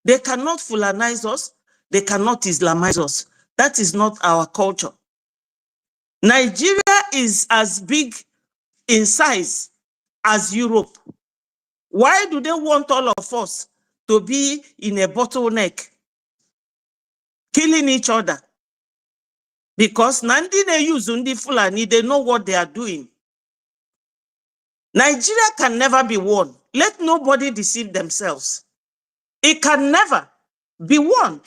they cannot Fulanize us. They cannot Islamize us. That is not our culture. Nigeria is as big in size as Europe. Why do they want all of us to be in a bottleneck, killing each other? Because Nandi they use Undi Fulani, they know what they are doing. Nigeria can never be won. Let nobody deceive themselves. It can never be won.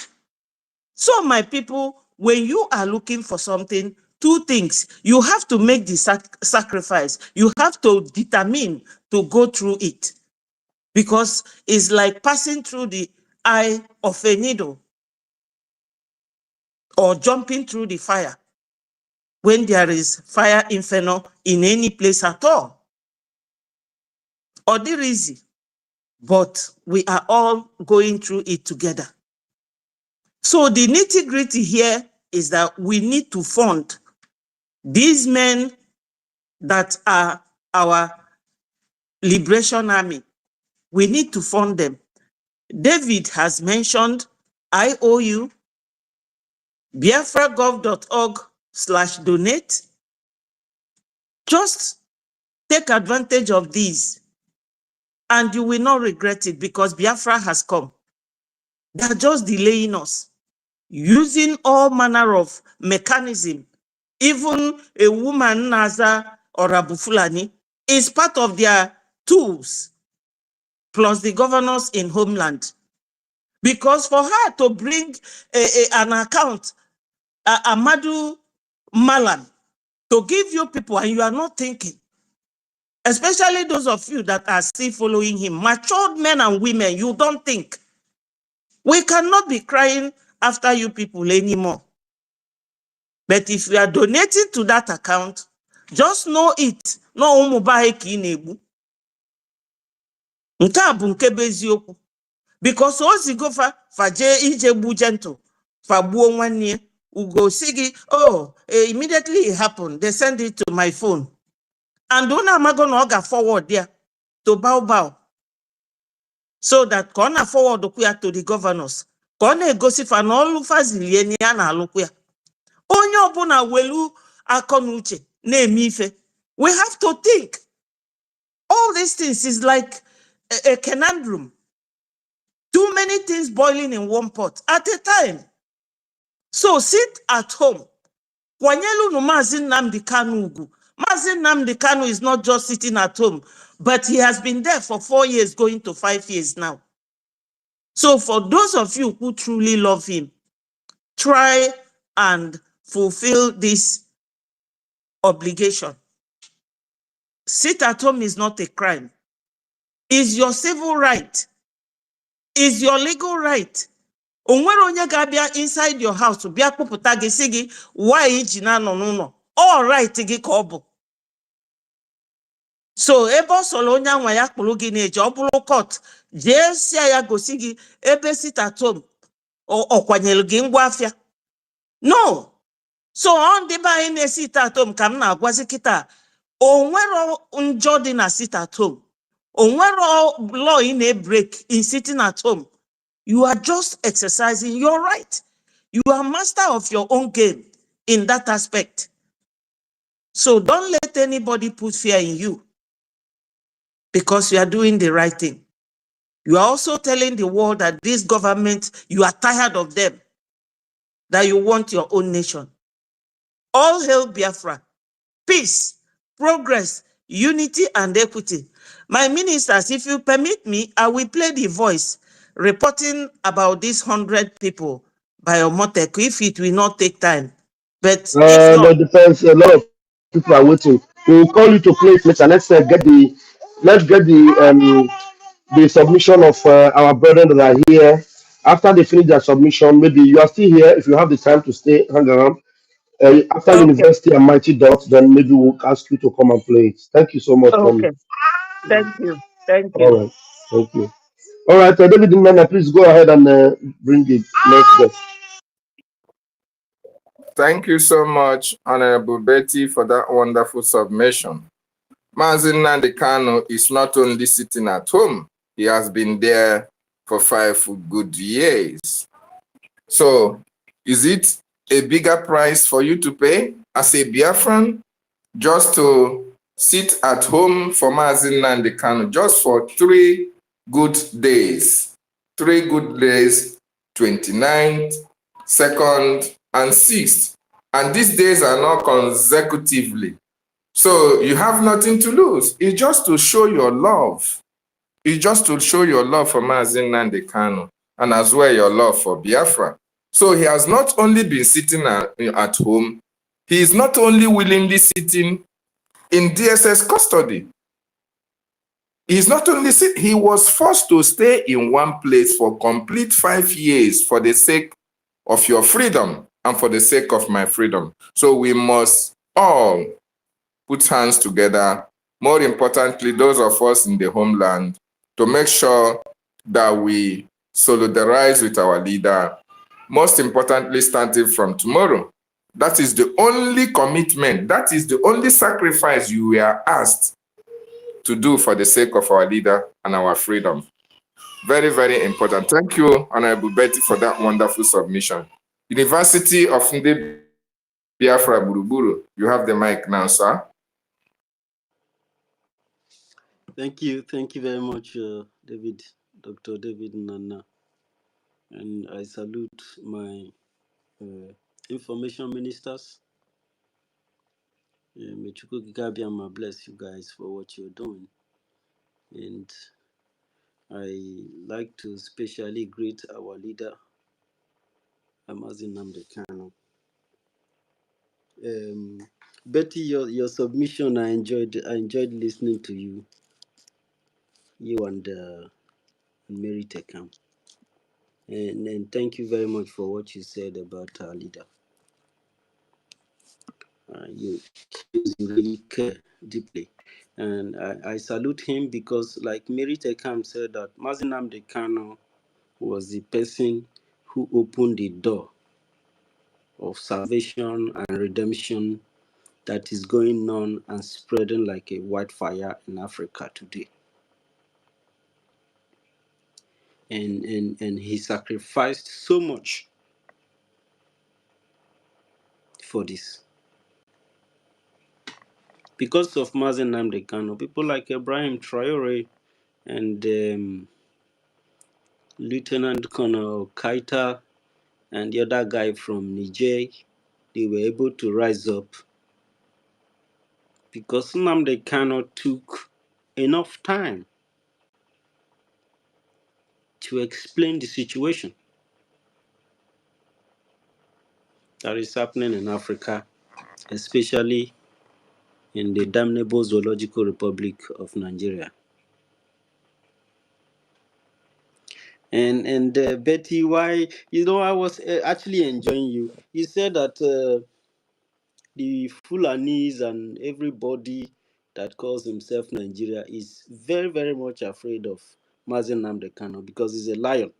So, my people, when you are looking for something, two things. You have to make the sacrifice. You have to determine to go through it. Because it's like passing through the eye of a needle or jumping through the fire when there is fire inferno in any place at all. Or they're easy, but we are all going through it together. So the nitty-gritty here is that we need to fund these men that are our liberation army. We need to fund them. David has mentioned IOU, biafragov.org/donate. Just take advantage of these and you will not regret it because Biafra has come. They are just delaying us, using all manner of mechanism. Even a woman, Naza or Abu Fulani, is part of their tools, plus the governors in homeland. Because for her to bring an account, Amadu Malan, to give you people and you are not thinking, especially those of you that are still following him, matured men and women, you don't think. We cannot be crying after you people anymore. But if you are donating to that account, just know it. No umubahe ki inebu. Nke a bụ nke bụ eziokwu. because ozi go fa je ije gbu gentle fa gbuo nwanne ugo sigi oh immediately it happened they send it to my phone and una amago na oga forward there to bow so that kona forward kuya to the governors kona egosi fa na olu fazili ni ya na alukwu ya onye obuna welu akonuche na-eme ife. We have to think. All these things is like a conundrum. Too many things boiling in one pot at a time. So sit at home. Kwanyelu no Mazi Nnamdi Kanu ugu. Mazi Nnamdi Kanu is not just sitting at home, but he has been there for 4 years, going to 5 years now. So for those of you who truly love him, try and fulfill this obligation. Sit at home is not a crime. Is your civil right. Is your legal right. Onwere onye ga-abịa inside your house bịa kpụpụta gị sị gị why iji na nọ n'ụlọ. All right gị ka ọ bụ. So ebe ọ sọrọ onye anwa ya kpụrụ gị na-eje ọ bụrụ court jee si ya gosi gị ebe sit at home ọ kwanyere gị ngwa afịa. No. So on the by in sit at home ka m na-agwazi kịta onwere njọ dị na sit at home. Onwere law in a break in sitting at home. You are just exercising your right. You are master of your own game in that aspect. So don't let anybody put fear in you because you are doing the right thing. You are also telling the world that this government, you are tired of them, that you want your own nation. All hail Biafra. Peace, progress, unity, and equity. My ministers, if you permit me, I will play the voice reporting about these 100 people by Omotek if it will not take time. But if not, That depends. A lot of people are waiting. We will call you to play it later. Let's get the submission of our brethren that are here. After they finish their submission, maybe you are still here. If you have the time to stay, hang around. After okay, University and Mighty Dot, then maybe we'll ask you to come and play it. Thank you so much, mommy. okay. Thank you. Thank All you. right. Thank you. All right, David Mena, please go ahead and bring it. Next guest. Thank you so much, Honorable Betty, for that wonderful submission. Mazi Nnamdi Kanu is not only sitting at home, he has been there for 5 good years. So, is it a bigger price for you to pay as a Biafran just to sit at home for Mazi Nnamdi Kanu just for 3 good days? 3 good days, 29th, 2nd, and 6th. And these days are not consecutively. So you have nothing to lose. It's just to show your love. It's just to show your love for Mazi Nnamdi Kanu and as well your love for Biafra. So he has not only been sitting at home, he is not only willingly sitting in DSS custody. He's not only sitting, he was forced to stay in one place for complete 5 years for the sake of your freedom and for the sake of my freedom. So we must all put hands together, more importantly, those of us in the homeland, to make sure that we solidarize with our leader, most importantly, starting from tomorrow. That is the only commitment, that is the only sacrifice you were asked to do for the sake of our leader and our freedom. Very, very important. Thank you, Honorable Betty, for that wonderful submission. University of Ndi Biafra Buruburu, you have the mic now, sir. Thank you very much, Dr. David Nana. And I salute my information ministers. May Chukwu Gabiama bless you guys for what you're doing. And I like to specially greet our leader, Mazi Nnamdi Kanu. Betty, your submission, I enjoyed listening to you and Mary Tekam. And thank you very much for what you said about our leader. You really care deeply. And I salute him because, like Mary Tekam said, that Mazi Nnamdi Kanu was the person who opened the door of salvation and redemption that is going on and spreading like a wildfire in Africa today. And he sacrificed so much for this. Because of Mazen Nnamdi Kanu, people like Ibrahim Traore and Lieutenant Colonel Kaita and the other guy from Niger, they were able to rise up because Nnamdi Kanu took enough time to explain the situation that is happening in Africa, especially in the damnable Zoological Republic of Nigeria. And Betty, why, I was actually enjoying you. You said that the Fulanis and everybody that calls himself Nigeria is very, very much afraid of Mazen Nnamdi Kanu because he's a lion.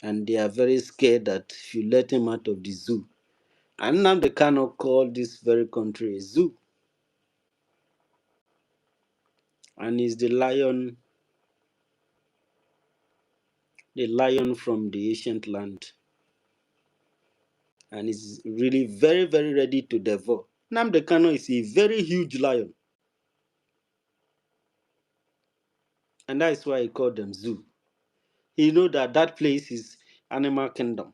And they are very scared that if you let him out of the zoo, and Nnamdi Kanu called this very country a zoo. And he's the lion from the ancient land. And he's really very, very ready to devour. Nnamdi Kanu is a very huge lion. And that is why he called them zoo. He knows that that place is animal kingdom.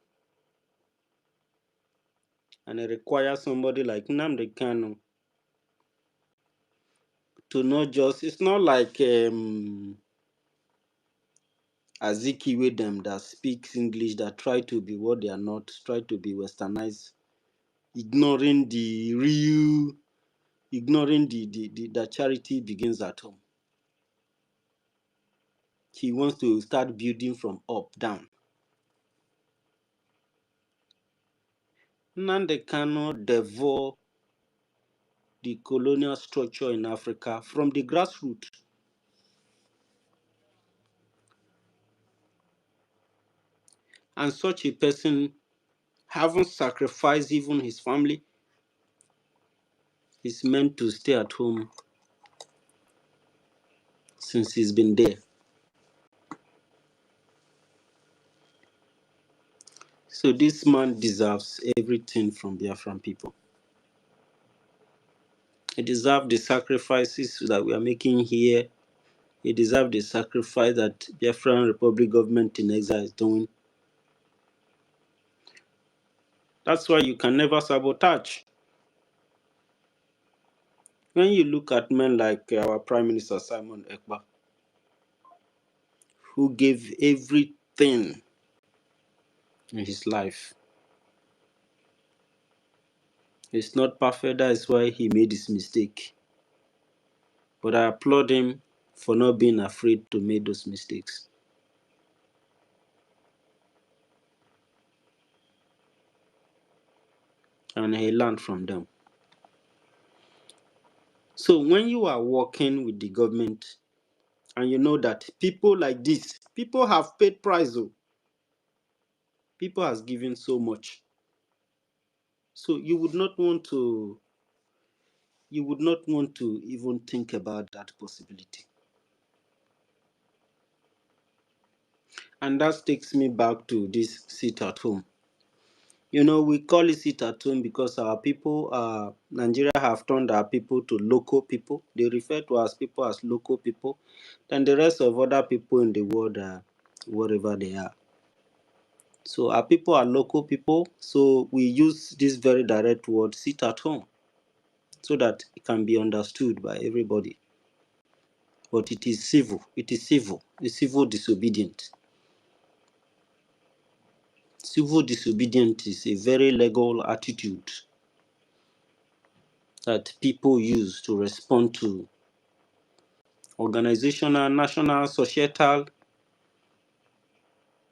And it requires somebody like Nnamdi Kanu to not just, it's not like Azikiwe them that speaks English, that try to be what they are not, try to be westernized, ignoring the real, ignoring the charity begins at home. He wants to start building from up, down. Nnamdi Kanu devour the colonial structure in Africa from the grassroots. And such a person, having sacrificed even his family, is meant to stay at home since he's been there. So this man deserves everything from Biafran people. He deserves the sacrifices that we are making here. He deserves the sacrifice that Biafran Republic government in exile is doing. That's why you can never sabotage. When you look at men like our Prime Minister Simon Ekpa, who gave everything in his life, it's not perfect, that is why he made his mistake. But I applaud him for not being afraid to make those mistakes. And he learned from them. So when you are working with the government and you know that people like this, people have paid price. People has given so much. So you would not want to even think about that possibility. And that takes me back to this sit at home. We call it sit at home because our people, Nigeria have turned our people to local people. They refer to us people as local people. Then the rest of other people in the world are wherever they are. So our people are local people. So we use this very direct word, sit at home, so that it can be understood by everybody. But it is civil. It is civil. It's civil disobedient. Civil disobedience is a very legal attitude that people use to respond to organizational, national, societal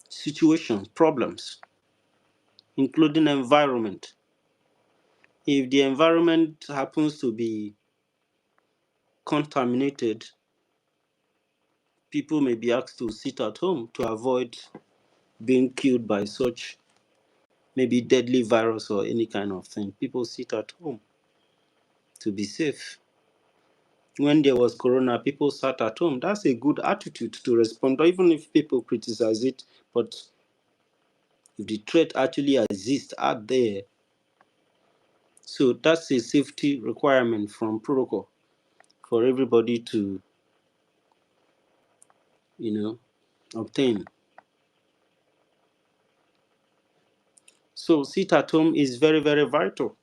situations, problems, including environment. If the environment happens to be contaminated, people may be asked to sit at home to avoid being killed by such maybe deadly virus or any kind of thing. People sit at home to be safe. When there was corona, people sat at home. That's a good attitude to respond, or even if people criticize it. But if the threat actually exists out there, so that's a safety requirement from protocol for everybody to, obtain. So sit at home is very, very vital.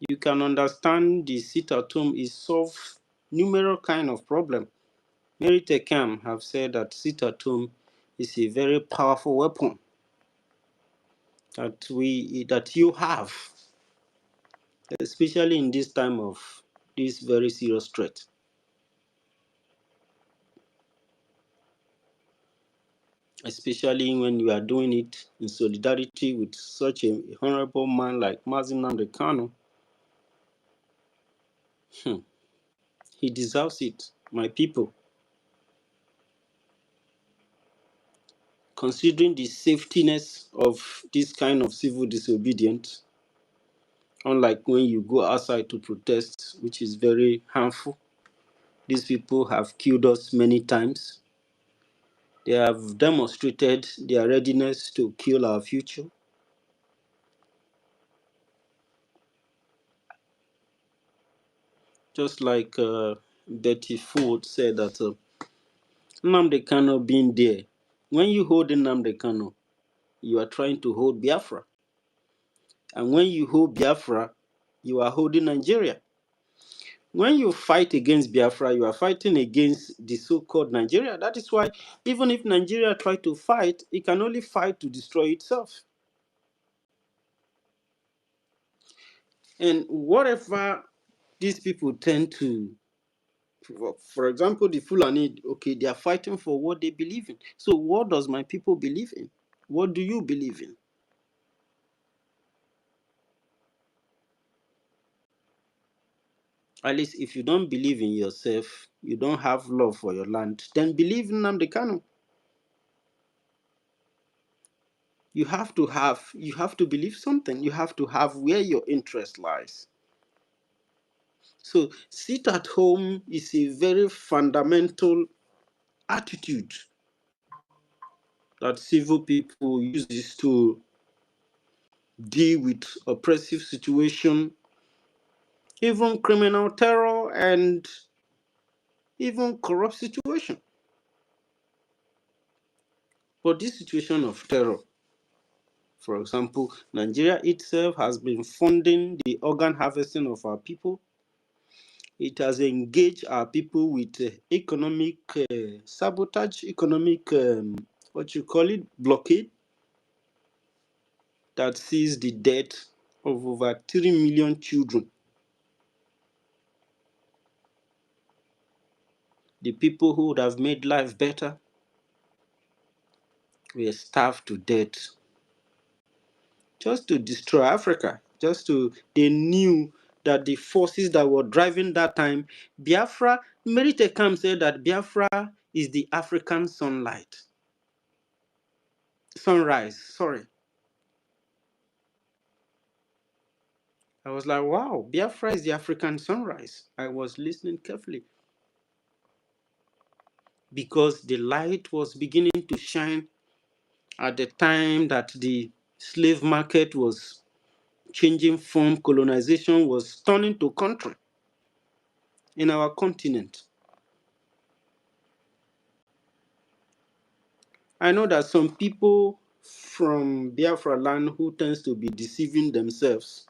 You can understand the sit at home is solve numerous kind of problem. Mary Tekam have said that sit at home is a very powerful weapon that you have, especially in this time of this very serious threat. Especially when you are doing it in solidarity with such a honorable man like Mazi Nnamdi Kanu. He deserves it, my people. Considering the safetiness of this kind of civil disobedience, unlike when you go outside to protest, which is very harmful. These people have killed us many times. They have demonstrated their readiness to kill our future. Just like Betty Ford said that Nnamdi Kanu being there, when you hold Nnamdi Kanu, you are trying to hold Biafra. And when you hold Biafra, you are holding Nigeria. When you fight against Biafra, you are fighting against the so-called Nigeria. That is why even if Nigeria tries to fight, it can only fight to destroy itself. And whatever these people tend to, for example, the Fulani, okay, they are fighting for what they believe in. So what does my people believe in? What do you believe in? At least if you don't believe in yourself, you don't have love for your land, then believe in Nnamdi Kanu. You have to believe something. You have to have where your interest lies. So sit at home is a very fundamental attitude that civil people use to deal with oppressive situation, even criminal terror, and even corrupt situation. But this situation of terror, for example, Nigeria itself has been funding the organ harvesting of our people. It has engaged our people with economic sabotage, economic, blockade that sees the death of over 3 million children. The people who would have made life better were starved to death just to destroy Africa. They knew that the forces that were driving that time, Biafra, Merite Kam said that Biafra is the African sunrise. Sorry. I was like, wow, Biafra is the African sunrise. I was listening carefully because the light was beginning to shine at the time that the slave market was changing form, colonization was turning to country in our continent. I know that some people from Biafra land who tends to be deceiving themselves,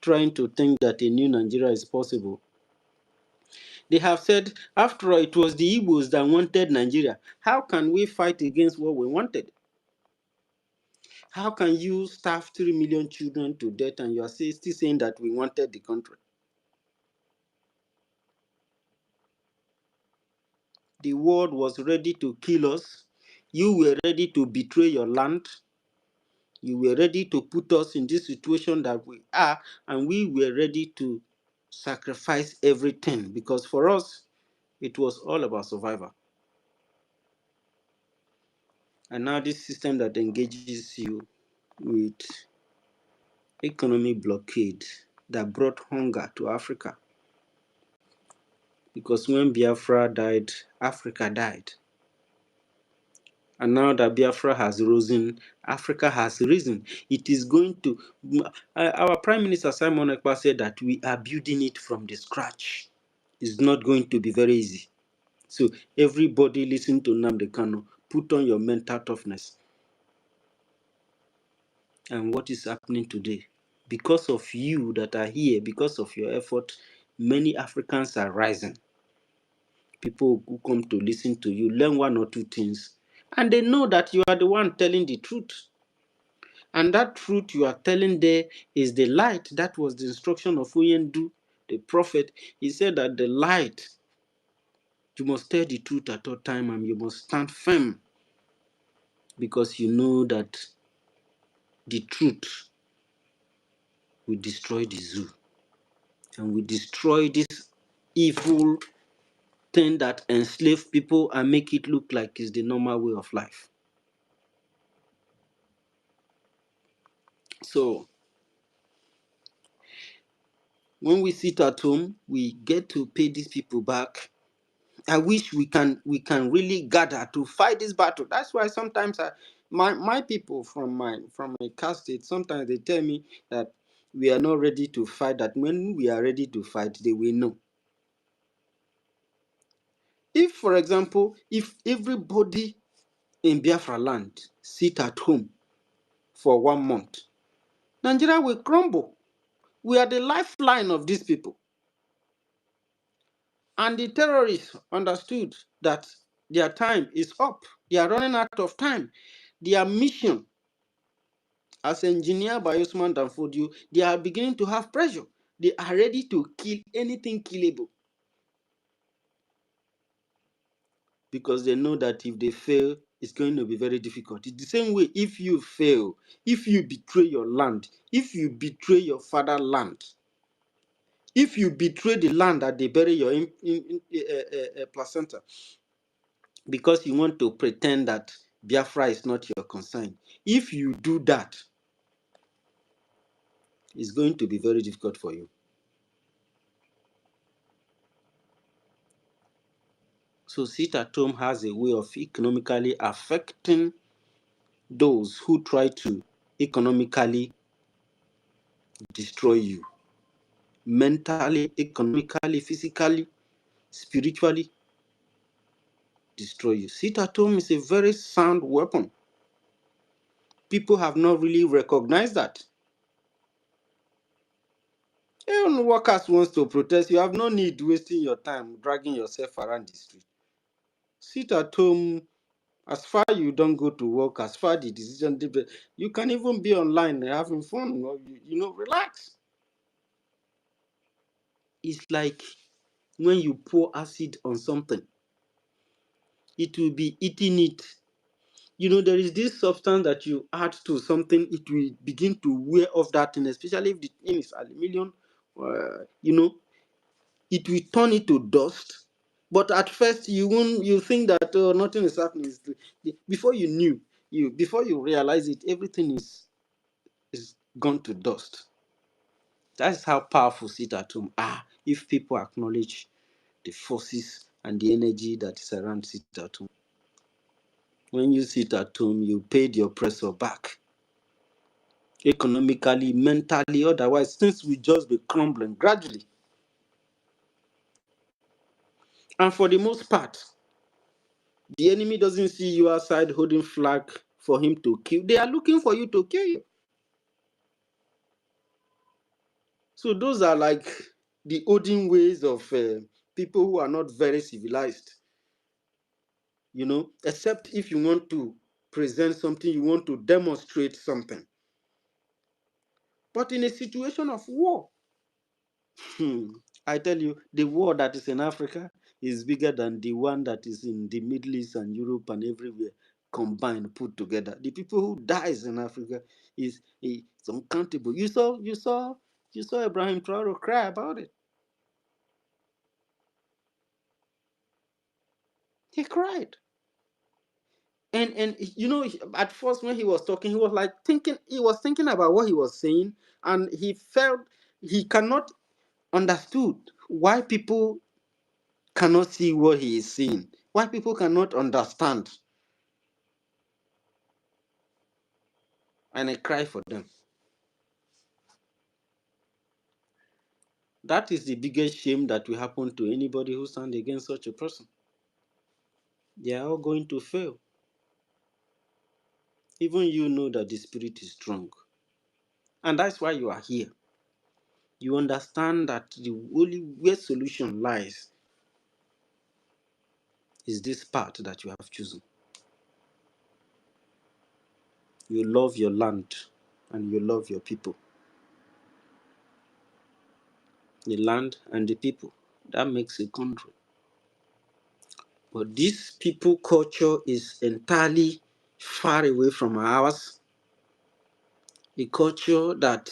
trying to think that a new Nigeria is possible. They have said, after all, it was the Igbos that wanted Nigeria. How can we fight against what we wanted? How can you starve 3 million children to death and you are still saying that we wanted the country? The world was ready to kill us. You were ready to betray your land. You were ready to put us in this situation that we are, and we were ready to sacrifice everything because for us, It was all about survival. And now this system that engages you with economic blockade that brought hunger to Africa. Because when Biafra died, Africa died. And now that Biafra has risen, Africa has risen. It is going to... Our Prime Minister Simon Ekpa said that we are building it from the scratch. It's not going to be very easy. So everybody listen to Nnamdi Kanu. Put on your mental toughness. And what is happening today? Because of you that are here, because of your effort, many Africans are rising. People who come to listen to you learn one or two things, and they know that you are the one telling the truth. And that truth you are telling there is the light. That was the instruction of Oyendu, the prophet. He said that the light, you must tell the truth at all time and you must stand firm, because you know that the truth will destroy the zoo and will destroy this evil thing that enslave people and make it look like it's the normal way of life. So when we sit at home, we get to pay these people back. I wish we can really gather to fight this battle. That's why sometimes my people from my caste state, sometimes they tell me that we are not ready to fight, that when we are ready to fight, they will know. If, for example, if everybody in Biafra land sit at home for 1 month, Nigeria will crumble. We are the lifeline of these people. And the terrorists understood that their time is up. They are running out of time. Their mission, as engineered by Usman Danfodio, they are beginning to have pressure. They are ready to kill anything killable, because they know that if they fail, it's going to be very difficult. It's the same way if you fail, if you betray your land, if you betray your fatherland, if you betray the land that they bury your placenta, because you want to pretend that Biafra is not your concern. If you do that, it's going to be very difficult for you. So sit at home has a way of economically affecting those who try to economically destroy you. Mentally, economically, physically, spiritually destroy you. Sit at home is a very sound weapon. People have not really recognized that. Even workers wants to protest, you have no need wasting your time dragging yourself around the street. Sit at home. As far you don't go to work, as far the decision, you can even be online having fun, relax. It's like when you pour acid on something, it will be eating it. There is this substance that you add to something, it will begin to wear off that thing, especially if the thing is aluminium, it will turn it to dust. But at first you think that nothing is happening. Before you realize it, everything is gone to dust. That's how powerful sit at home are, if people acknowledge the forces and the energy that is around sit at home. When you sit at home, you paid your oppressor back, economically, mentally. Otherwise, things will just be crumbling gradually. And for the most part, the enemy doesn't see you outside holding flag for him to kill. They are looking for you to kill you. So those are like the olden ways of people who are not very civilized. Except if you want to present something, you want to demonstrate something. But in a situation of war, I tell you, the war that is in Africa is bigger than the one that is in the Middle East and Europe and everywhere combined, put together. The people who dies in Africa is uncountable. You saw Ibrahim Traore cry about it. He cried. And you know, at first when he was talking, he was like thinking about what he was saying, and he felt he cannot understood why people cannot see what he is seeing, why people cannot understand. And I cry for them. That is the biggest shame that will happen to anybody who stands against such a person. They are all going to fail. Even you know that the spirit is strong. And that's why you are here. You understand that the only where solution lies is this path that you have chosen. You love your land and you love your people. The land and the people. That makes a country. But this people culture is entirely far away from ours. A culture that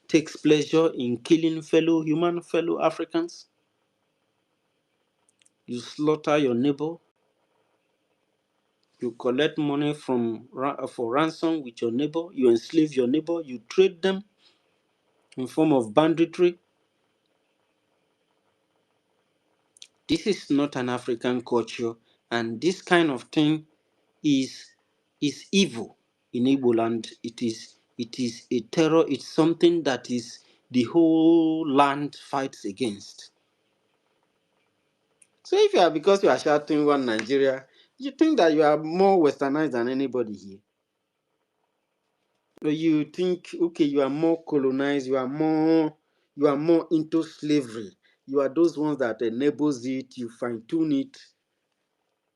takes pleasure in killing fellow Africans. You slaughter your neighbor. You collect money for ransom with your neighbor. You enslave your neighbor. You trade them in form of banditry. This is not an African culture, and this kind of thing is evil in Igbo land. It is a terror. It's something that is the whole land fights against. So if you are, because you are shouting one Nigeria, you think that you are more westernized than anybody here. Or you think, okay, you are more colonized, you are more into slavery. You are those ones that enables it, you fine tune it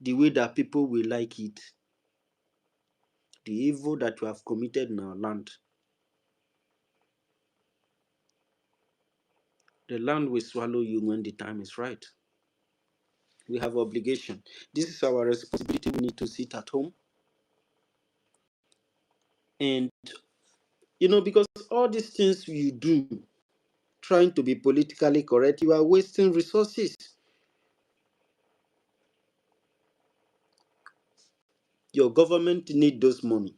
the way that people will like it. The evil that you have committed in our land. The land will swallow you when the time is right. We have obligation. This is our responsibility. We need to sit at home. And, you know, because all these things you do, trying to be politically correct, you are wasting resources. Your government need those money.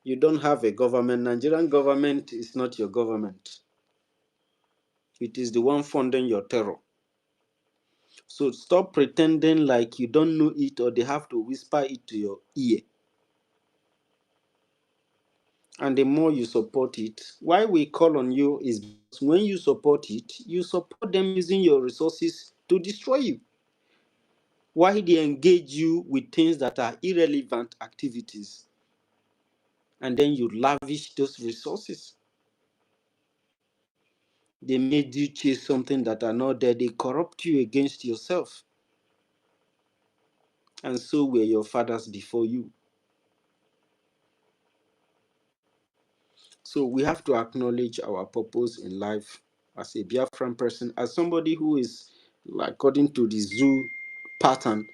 You don't have a government. Nigerian government is not your government. It is the one funding your terror. So stop pretending like you don't know it or they have to whisper it to your ear. And the more you support it, why we call on you is because when you support it, you support them using your resources to destroy you. Why they engage you with things that are irrelevant activities, and then you lavish those resources. They made you chase something that are not there. They corrupt you against yourself. And so were your fathers before you. So we have to acknowledge our purpose in life as a Biafran person, as somebody who is, according to the zoo pattern,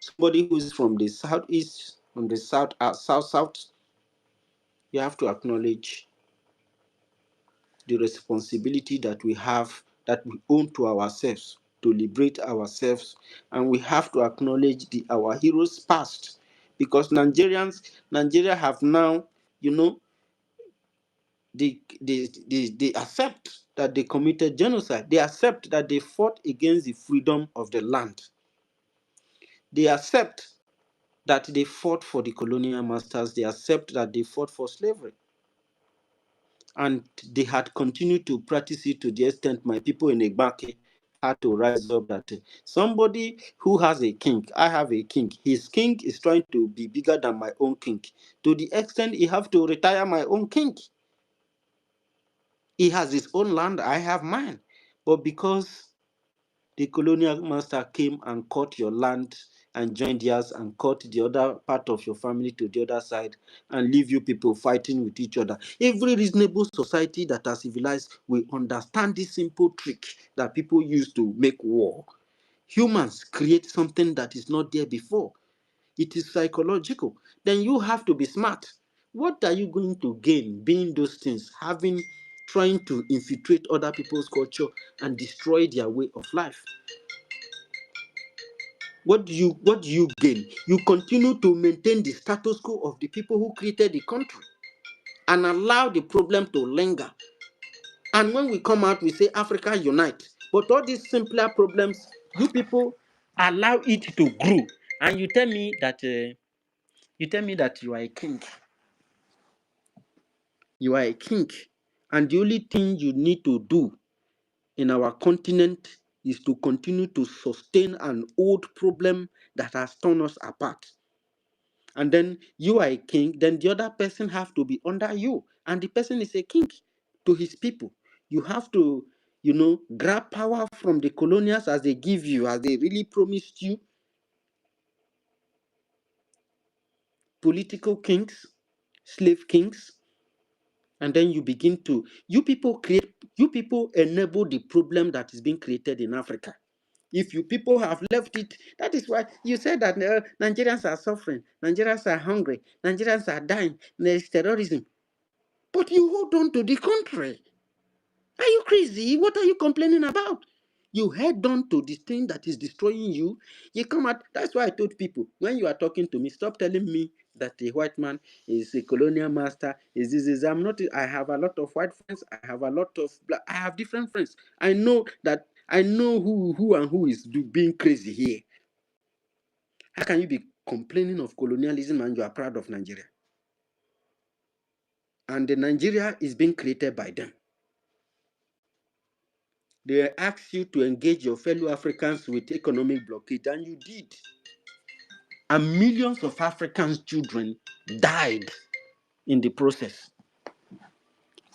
somebody who is from the southeast, from the south. You have to acknowledge the responsibility that we have, that we own to ourselves, to liberate ourselves, and we have to acknowledge our heroes past, because Nigeria have now, you know, they accept that they committed genocide. They accept that they fought against the freedom of the land. They accept that they fought for the colonial masters. They accept that they fought for slavery. And they had continued to practice it to the extent my people in Egbake had to rise up that somebody who has a king, I have a king, his king is trying to be bigger than my own king, to the extent he have to retire my own king. He has his own land, I have mine. But because the colonial master came and caught your land and joined yours and caught the other part of your family to the other side and leave you people fighting with each other. Every reasonable society that are civilized will understand this simple trick that people use to make war. Humans create something that is not there before. It is psychological. Then you have to be smart. What are you going to gain being those things, trying to infiltrate other people's culture and destroy their way of life? What do you gain? You continue to maintain the status quo of the people who created the country and allow the problem to linger. And when we come out, we say Africa unite. But all these simpler problems, you people allow it to grow. And you tell me that you are a king. You are a king. And the only thing you need to do in our continent is to continue to sustain an old problem that has torn us apart. And then you are a king, then the other person have to be under you. And the person is a king to his people. You have to, grab power from the colonials as they give you, as they really promised you. Political kings, slave kings, and then you people enable the problem that is being created in Africa. If you people have left it, that is why you said that Nigerians are suffering, Nigerians are hungry, Nigerians are dying, there is terrorism. But you hold on to the country. Are you crazy? What are you complaining about? You head on to this thing that is destroying you. You come out. That's why I told people, when you are talking to me, stop telling me that a white man is a colonial master. I'm not. I have a lot of white friends. I have a lot of black. I have different friends. I know who is being crazy here. How can you be complaining of colonialism and you are proud of Nigeria? And the Nigeria is being created by them. They asked you to engage your fellow Africans with economic blockade, and you did. And millions of African children died in the process.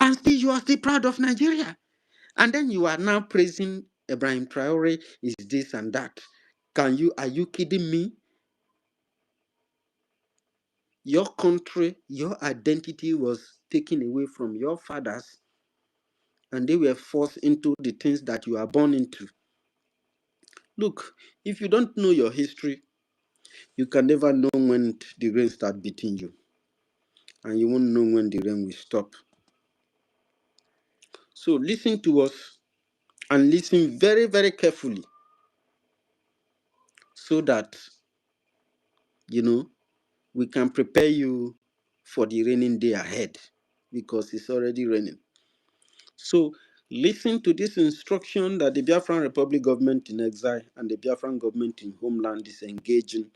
And still, you are still proud of Nigeria. And then you are now praising Ibrahim Traore is this and that. Are you kidding me? Your country, your identity was taken away from your fathers, and they were forced into the things that you are born into. Look, if you don't know your history, you can never know when the rain starts beating you. And you won't know when the rain will stop. So listen to us and listen very, very carefully so that, we can prepare you for the raining day ahead, because it's already raining. So listen to this instruction that the Biafran Republic government in exile and the Biafran government in homeland is engaging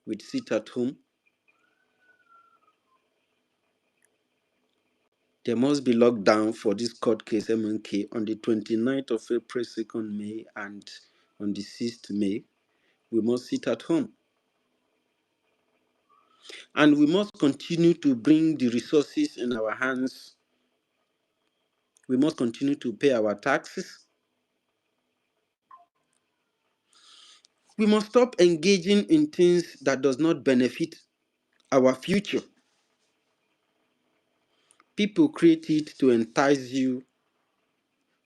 with sit at home. There must be lockdown for this court case MNK on the 29th of April, 2nd May, and on the 6th May. We must sit at home. And we must continue to bring the resources in our hands. We must continue to pay our taxes. We must stop engaging in things that does not benefit our future. People create it to entice you,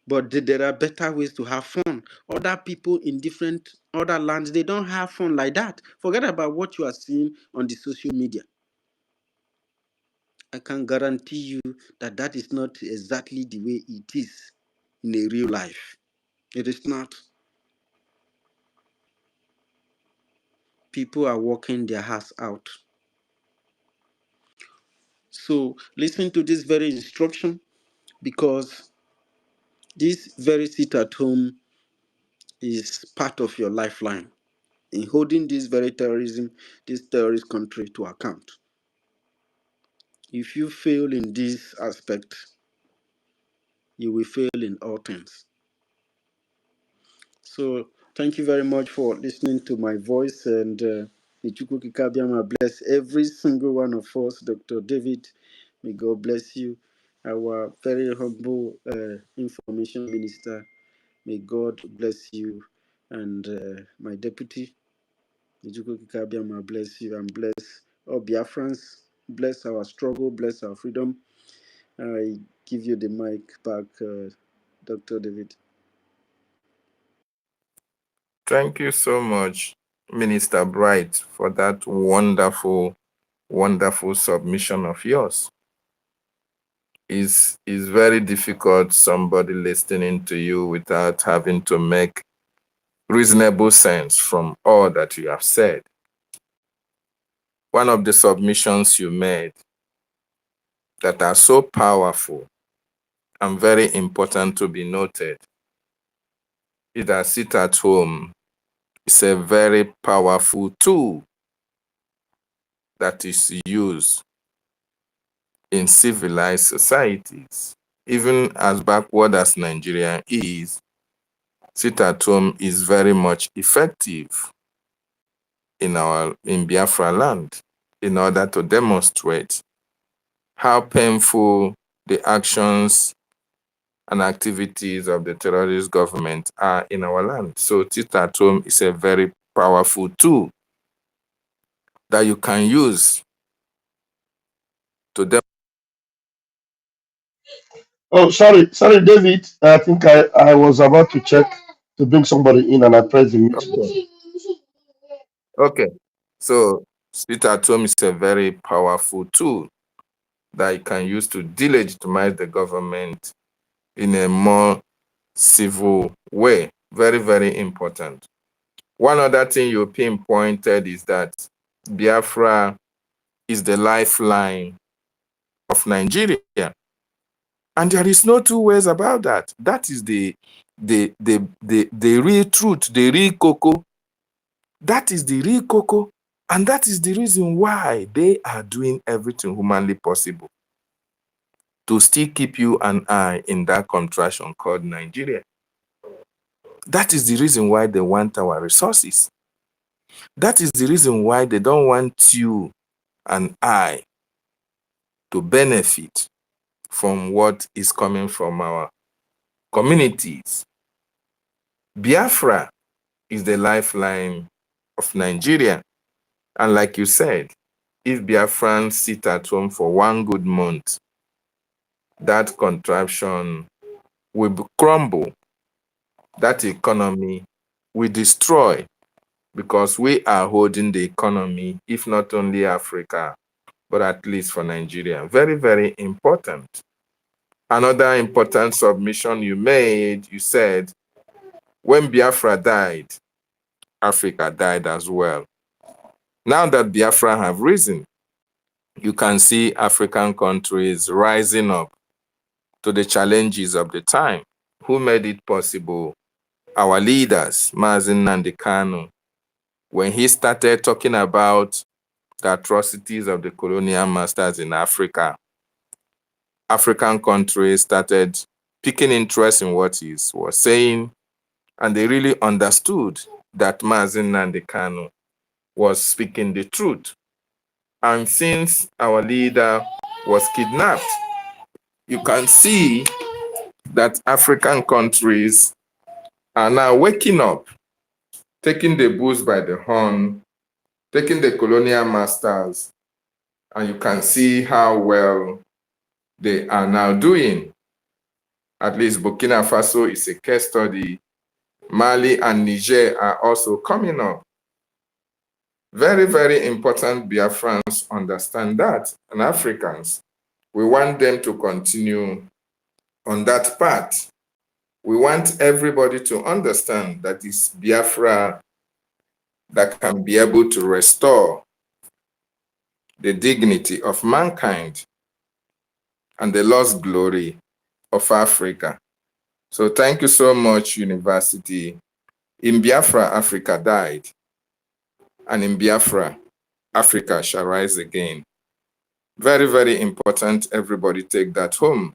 but there are better ways to have fun. Other people in other lands, they don't have fun like that. Forget about what you are seeing on the social media. I can guarantee you that that is not exactly the way it is in a real life. It is not. People are working their hearts out. So listen to this very instruction, because this very sit at home is part of your lifeline in holding this very this terrorist country to account. If you fail in this aspect, you will fail in all things. So thank you very much for listening to my voice, and Ichukwu Kikabiama bless every single one of us. Dr. David, may God bless you. Our very humble information minister, may God bless you. And my deputy, Ichukwu Kikabiama, bless you, and bless all Biafrans. Bless our struggle, bless our freedom. I give you the mic back, Dr. David. Thank you so much, Minister Bright, for that wonderful, wonderful submission of yours. It's very difficult somebody listening to you without having to make reasonable sense from all that you have said. One of the submissions you made that are so powerful and very important to be noted is that sit at home is a very powerful tool that is used in civilized societies. Even as backward as Nigeria is, sit at home is very much effective in Biafra land in order to demonstrate how painful the actions and activities of the terrorist government are in our land. So sit at home is a very powerful tool that you can use to demonstrate. Oh, sorry, David. I think I was about to check to bring somebody in and I pressed the mute button. Okay. So sit at home is a very powerful tool that you can use to delegitimize the government in a more civil way. Very, very important. One other thing you pinpointed is that Biafra is the lifeline of Nigeria. And there is no two ways about that. That is the real truth, the real cocoa. That is the real cocoa. And that is the reason why they are doing everything humanly possible to still keep you and I in that contraction called Nigeria. That is the reason why they want our resources. That is the reason why they don't want you and I to benefit from what is coming from our communities. Biafra is the lifeline of Nigeria. And like you said, if Biafrans sit at home for 1 good month, that contraption will crumble. That economy will destroy because we are holding the economy, if not only Africa, but at least for Nigeria. Very, very important. Another important submission you made, you said, when Biafra died, Africa died as well. Now that Biafra have risen, you can see African countries rising up to the challenges of the time. Who made it possible? Our leaders, Nnamdi Kanu, when he started talking about the atrocities of the colonial masters in Africa, African countries started picking interest in what he was saying, and they really understood that Nnamdi Kanu was speaking the truth. And since our leader was kidnapped, you can see that African countries are now waking up, taking the bulls by the horn, taking the colonial masters, and you can see how well they are now doing. At least Burkina Faso is a case study. Mali and Niger are also coming up. Very, very important Biafrans understand that, and Africans. We want them to continue on that path. We want everybody to understand that it's Biafra that can be able to restore the dignity of mankind and the lost glory of Africa. So thank you so much, University. In Biafra, Africa died. And in Biafra, Africa shall rise again. Very, very important. Everybody take that home.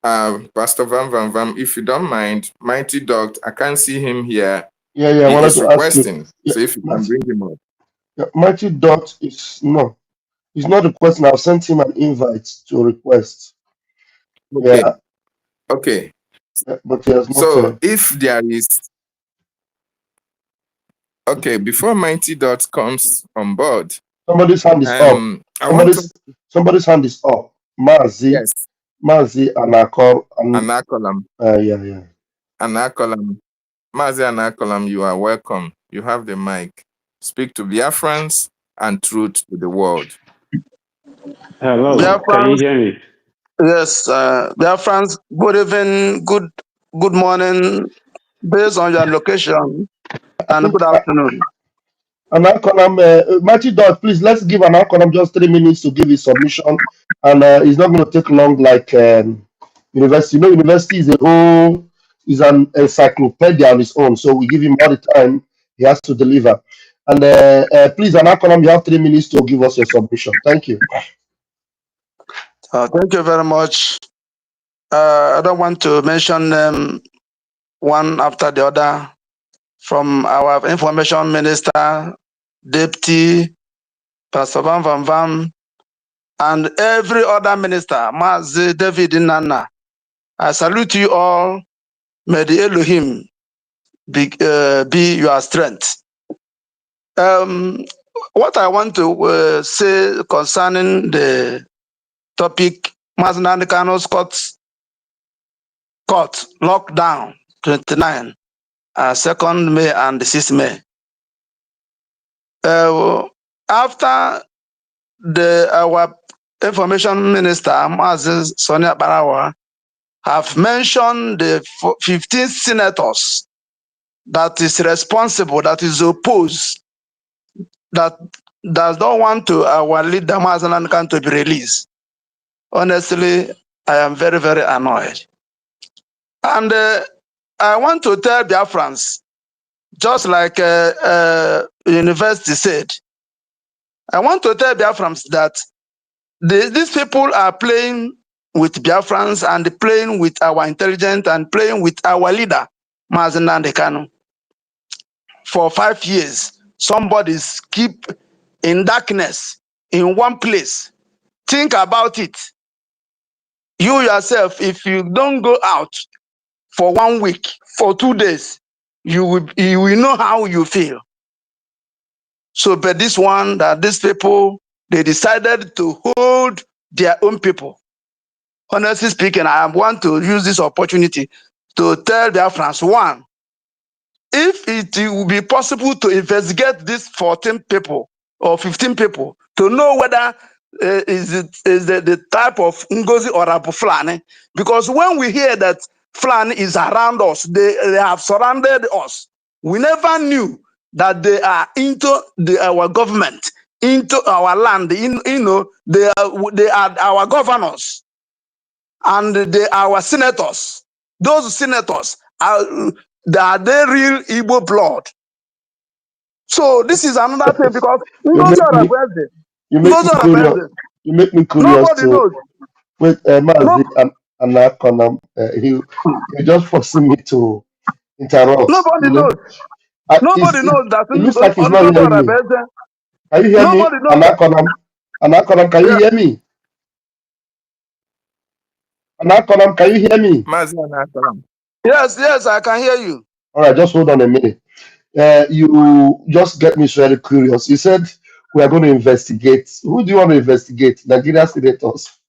Pastor Vam, if you don't mind, Mighty Dog, I can't see him here. Yeah, I He wanted is to ask you. requesting. So if you can bring him up. Mighty Dot is no, it's not a question. I've sent him an invite to request. Okay. Yeah, Okay. but he has not. So if there is, okay, before Mighty Dot comes on board, Somebody's hand is up. I want to, Somebody's hand is up. yes, Mazi Anakol. Anakolam. Yeah. Anakolam. Mazi Anakolam, you are welcome. You have the mic. Speak to Biafrans and truth to the world. Hello, can you hear me? Yes, Biafrans, good evening, good morning, based on your location, and good afternoon. An Alconam, Matthew Dot, please let's give an Alconam just 3 minutes to give his submission, and it's not going to take long like university. You know, university is is an encyclopedia on its own, so we give him all the time he has to deliver. And please, an Alconam, you have 3 minutes to give us your submission. Thank you. Thank you very much. I don't want to mention them one after the other, from our information minister, deputy, Pastor Van Van, and every other minister, Mazi David Nana. I salute you all. May the Elohim be your strength. What I want to say concerning the topic, Mazi Kanu's court lockdown 29, 2nd May and 6th May. After our information minister, Mazi Sonia Barawa, have mentioned the 15 senators that is responsible, that is opposed, that does not want to our leader Mazi Kanu to be released. Honestly, I am very, very annoyed. And I want to tell Biafrans, just like university said, I want to tell Biafrans that these people are playing with Biafrans and playing with our intelligence and playing with our leader, Mazi Kanu. For 5 years, somebody's keep in darkness, in one place. Think about it. You yourself, if you don't go out for 1 week, for 2 days, you will know how you feel. So, but this one, that these people, they decided to hold their own people. Honestly speaking, I want to use this opportunity to tell their friends, one, if it will be possible to investigate these 14 people or 15 people to know whether is the type of Ngozi or Abu Fulani, because when we hear that Fulani is around us, they have surrounded us. We never knew that they are into our government, into our land. They are our governors and they are our senators. Those senators are they real Igbo blood. So this is another thing, because You make me curious nobody to knows. wait, Mazi and Alconam, you just forcing me to interrupt. Nobody You know, knows. Nobody knows that. it looks like he's not hearing me. Can you hear me? Nobody knows that. Alconam, can you hear me? Alconam, can you hear me? Yes, I can hear you. All right, just hold on a minute. You just get me very curious. You said we are going to investigate. Who do you want to investigate? Nigeria senators.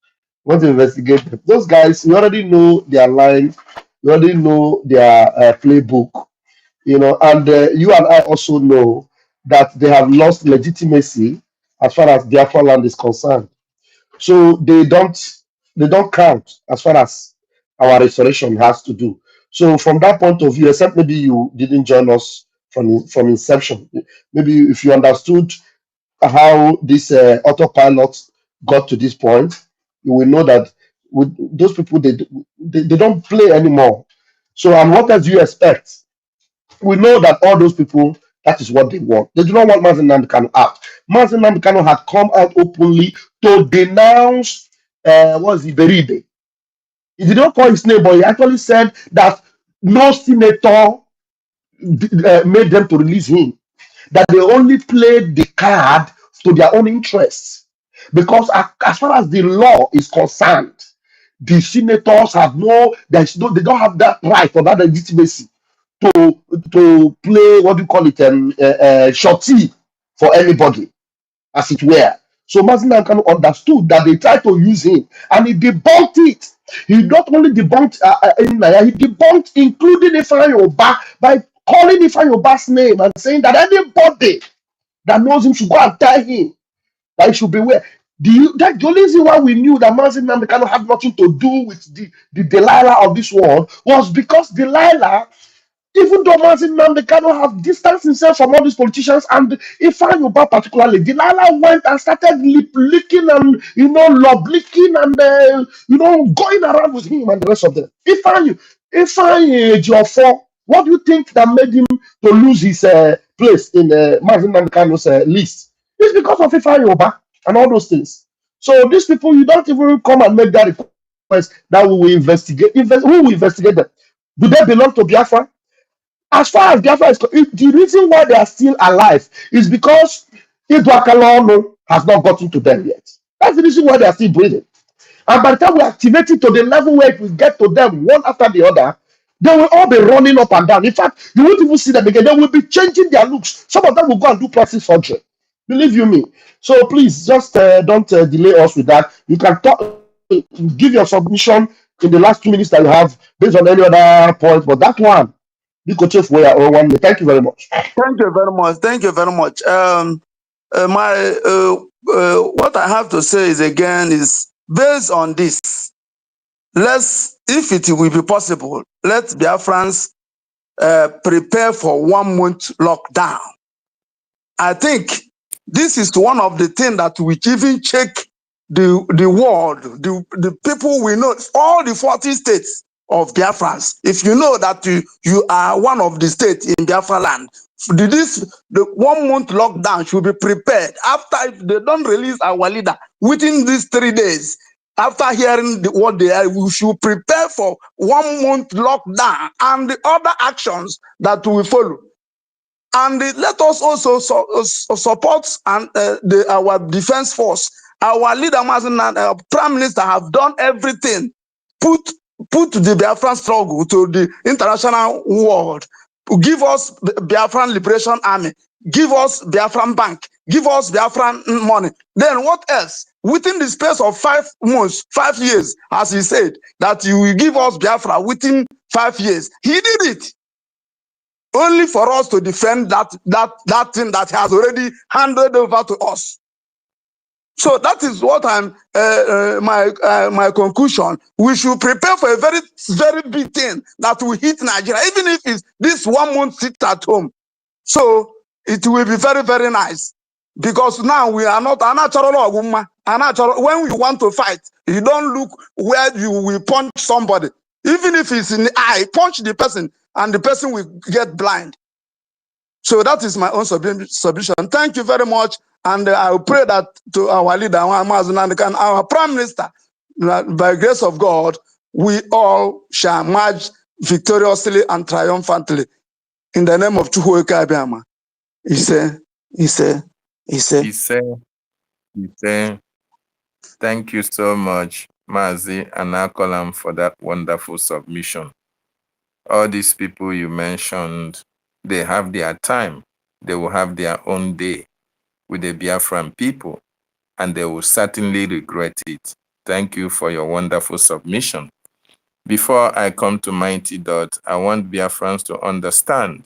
Want to investigate them. Those guys, you already know their line. You already know their playbook. You know, and you and I also know that they have lost legitimacy as far as Biafra land is concerned. So they don't count as far as our restoration has to do. So from that point of view, except maybe you didn't join us from inception, maybe if you understood how this autopilot got to this point, you will know that with those people, they don't play anymore. So, and what else do you expect? We know that all those people, that is what they want. They do not want Mazi Kanu out. Mazi Kanu had come out openly to denounce Iberibe. He did not call his name, but he actually said that no senator made them to release him. That they only played the card to their own interests. Because as far as the law is concerned, the senators have they don't have that right or that legitimacy to play, what do you call it, shorty for anybody, as it were. So Mazi Kanu understood that they tried to use him, and he debunked it. He not only debunked he debunked including Ifeanyi Oba by calling Ifeanyi Oba's name and saying that anybody that knows him should go and tell him that he should beware. The only reason why we knew that Mazi Kanu had nothing to do with the Delilah of this world was because Delilah Even though Mazin Kanu have distanced himself from all these politicians, and Ifeanyi Uba particularly, Delilah went and started lip licking and lob licking and going around with him and the rest of them. Ifeanyi Ejiofor, what do you think that made him to lose his place in Mazin Kanu's list? It's because of Ifeanyi Uba and all those things. So these people, you don't even come and make that request that we will investigate. Who will investigate them? Do they belong to Biafra? As far as Biafra is the reason why they are still alive is because Idwakalono has not gotten to them yet. That's the reason why they are still breathing. And by the time we activate it to the level where it will get to them one after the other, they will all be running up and down. In fact, you won't even see them again. They will be changing their looks. Some of them will go and do plastic surgery. Believe you me. So please, just don't delay us with that. You can give your submission in the last 2 minutes that you have based on any other point. But that one, thank you very much. Thank you very much. Thank you very much. What I have to say is again is based on this. If it will be possible, let Biafrans prepare for 1 month lockdown. I think this is one of the things that we even check the world, the people we know, all the 40 states of Biafrans. If you know that you are one of the states in Biafra land, the 1 month lockdown should be prepared. After, if they don't release our leader within these 3 days, after hearing what they are, we should prepare for 1 month lockdown and the other actions that will follow. And let us also support our defense force. Our leader, Prime Minister, have done everything. Put the Biafran struggle to the international world. Give us Biafran Liberation Army. Give us Biafran Bank. Give us Biafran money. Then what else? Within the space of 5 months, 5 years, as he said, that you will give us Biafra within 5 years. He did it. Only for us to defend that thing that has already handed over to us. So that is what my conclusion. We should prepare for a very, very big thing that will hit Nigeria, even if it's this 1 month sit at home. So it will be very, very nice. Because now we are not when we want to fight, you don't look where you will punch somebody. Even if it's in the eye, punch the person and the person will get blind. So that is my own submission. Thank you very much. And I will pray that to our leader, our Prime Minister, by grace of God, we all shall march victoriously and triumphantly. In the name of Chukwuka Abiyama. He said. Thank you so much, Mazi and Akolam, for that wonderful submission. All these people you mentioned, they have their time. They will have their own day with the Biafran people, and they will certainly regret it. Thank you for your wonderful submission. Before I come to Mighty Dot, I want Biafrans to understand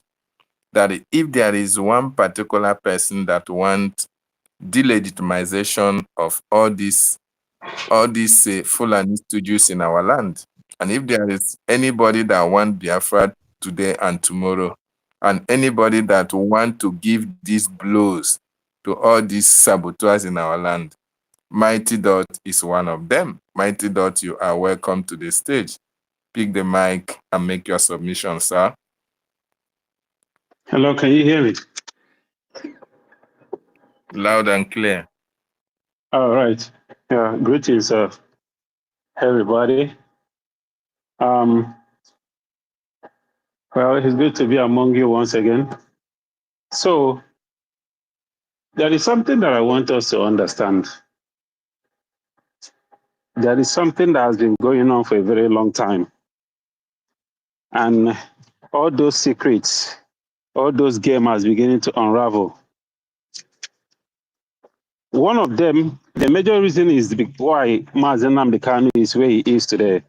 that if there is one particular person that wants delegitimization of all these Fulani stooges in our land, and if there is anybody that wants Biafra today and tomorrow, and anybody that wants to give these blows to all these saboteurs in our land, Mighty Dot is one of them. Mighty Dot, you are welcome to the stage. Pick the mic and make your submission, sir. Hello, can you hear me? Loud and clear. All right. Yeah, greetings, everybody. Well, it's good to be among you once again. So, there is something that I want us to understand. There is something that has been going on for a very long time. And all those secrets, all those games are beginning to unravel. One of them, the major reason is why Mazi Nnamdi Kanu is where he is today.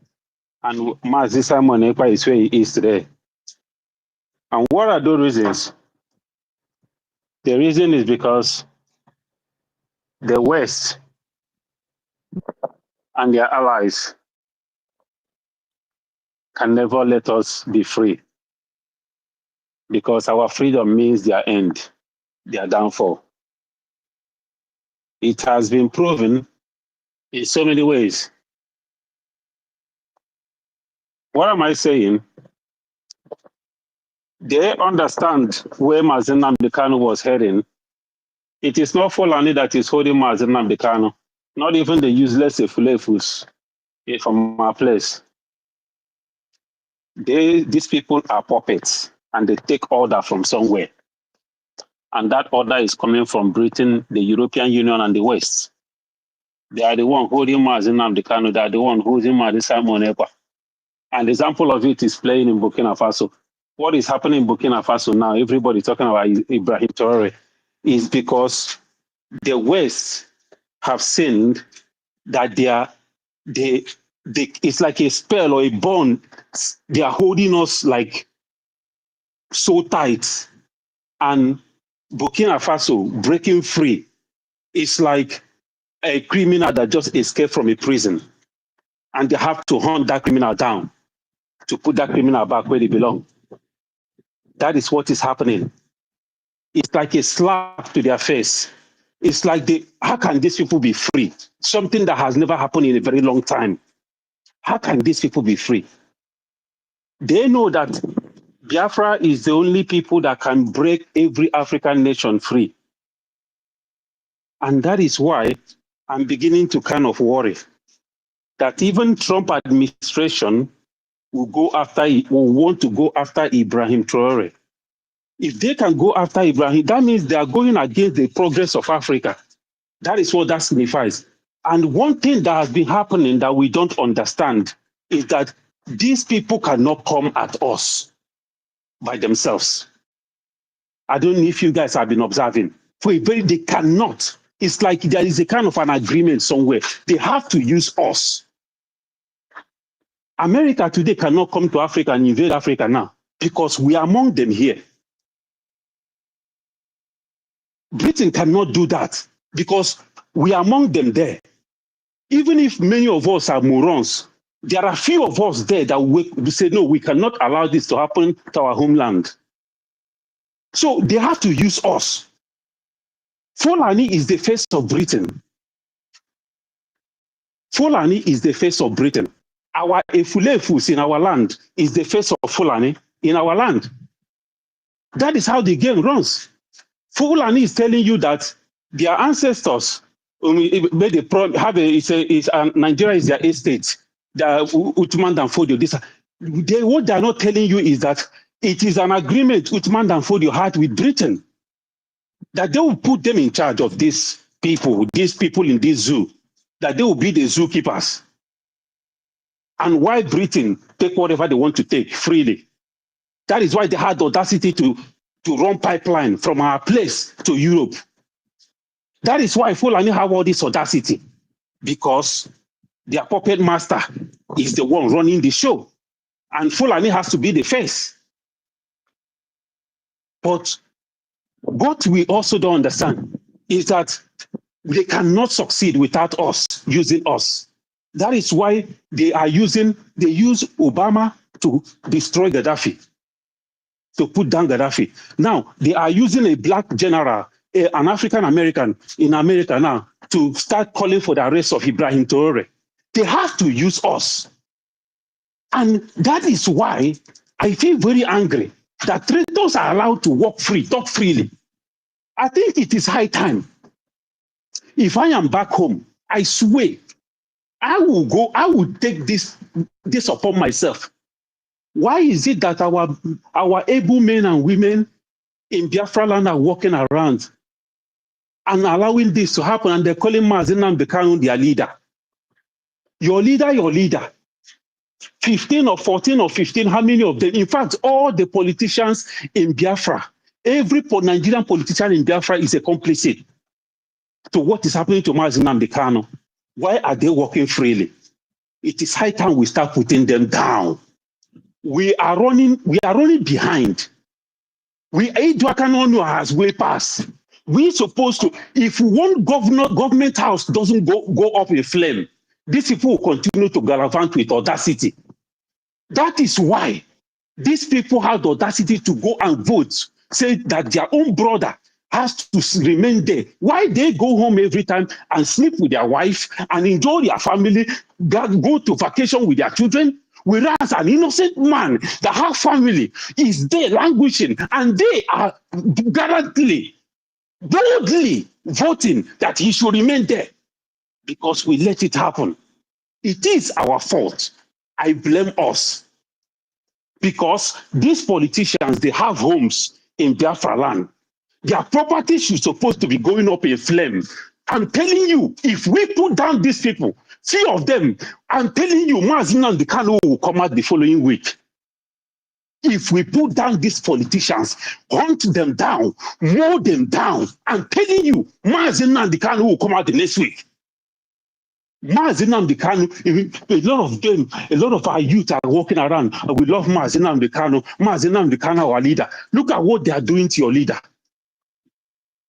And Mazi Simon Ekpa is where he is today. And what are those reasons? The reason is because the West and their allies can never let us be free. because our freedom means their end, their downfall. It has been proven in so many ways. What am I saying? They understand where Mazi Nnamdi Kanu was heading. It is not Fulani that is holding Mazi Nnamdi Kanu, not even the useless Efulefus from our place. These people are puppets and they take order from somewhere. And that order is coming from Britain, the European Union, and the West. They are the one holding Mazi Nnamdi Kanu. They are the one holding Mazi Simon Ekpa. An example of it is playing in Burkina Faso. What is happening in Burkina Faso now, everybody talking about Ibrahim Traore, is because the West have seen that it's like a spell or a bond. They are holding us like so tight. And Burkina Faso breaking free is like a criminal that just escaped from a prison. And they have to hunt that criminal down to put that criminal back where they belong. That is what is happening. It's like a slap to their face. It's like, how can these people be free? Something that has never happened in a very long time. How can these people be free? They know that Biafra is the only people that can break every African nation free. And that is why I'm beginning to kind of worry that even Trump administration will want to go after Ibrahim Traore. If they can go after Ibrahim, that means they are going against the progress of Africa. That is what that signifies. And one thing that has been happening that we don't understand is that these people cannot come at us by themselves. I don't know if you guys have been observing. They cannot. It's like there is a kind of an agreement somewhere. They have to use us. America today cannot come to Africa and invade Africa now because we are among them here. Britain cannot do that because we are among them there. Even if many of us are morons, there are few of us there that we say, no, we cannot allow this to happen to our homeland. So they have to use us. Fulani is the face of Britain. Fulani is the face of Britain. Our Efulefus in our land is the face of Fulani in our land. That is how the game runs. Fulani is telling you that their ancestors made a Nigeria is their estate. The Uthman Dan Fodio. What they are not telling you is that it is an agreement Uthman Dan Fodio had with Britain that they will put them in charge of these people in this zoo, that they will be the zookeepers. And why Britain take whatever they want to take freely? That is why they had the audacity to run pipeline from our place to Europe. That is why Fulani have all this audacity, because their puppet master is the one running the show. And Fulani has to be the face. But what we also don't understand is that they cannot succeed without us, using us. That is why they use Obama to destroy Gaddafi, to put down Gaddafi. Now, they are using a black general, an African American in America now, to start calling for the arrest of Ibrahim Traore. They have to use us. And that is why I feel very angry that traitors are allowed to walk free, talk freely. I think it is high time. If I am back home, I swear, I will take this upon myself. Why is it that our able men and women in Biafra land are walking around and allowing this to happen, and they're calling Mazi Nnamdi Kanu their leader? Your leader. 15 or 14 or 15, how many of them? In fact, all the politicians in Biafra, every Nigerian politician in Biafra is a complicit to what is happening to Mazi Nnamdi Kanu. Why are they walking freely? It is high time we start putting them down. We are running behind. Eduakanonu has way past. We're supposed to, if one government house doesn't go up in flame, these people will continue to gallivant with audacity. That is why These people had the audacity to go and vote, say that their own brother has to remain there. Why they go home every time and sleep with their wife and enjoy their family, go to vacation with their children, whereas an innocent man that has family is there languishing, and they are guaranteed, boldly voting that he should remain there because we let it happen. It is our fault. I blame us. Because these politicians, they have homes in Biafra land. Their property should supposed to be going up in flames. I'm telling you, if we put down these people, few of them, I'm telling you, Mazin and the Kanu will come out the following week. If we put down these politicians, hunt them down, mow them down, I'm telling you, Mazin and the Kanu will come out the next week. Mazin Nnamdi Kanu, a lot of them, a lot of our youth are walking around. We love Mazin Nnamdi Kanu. Mazin Nnamdi Kanu, our leader. Look at what they are doing to your leader.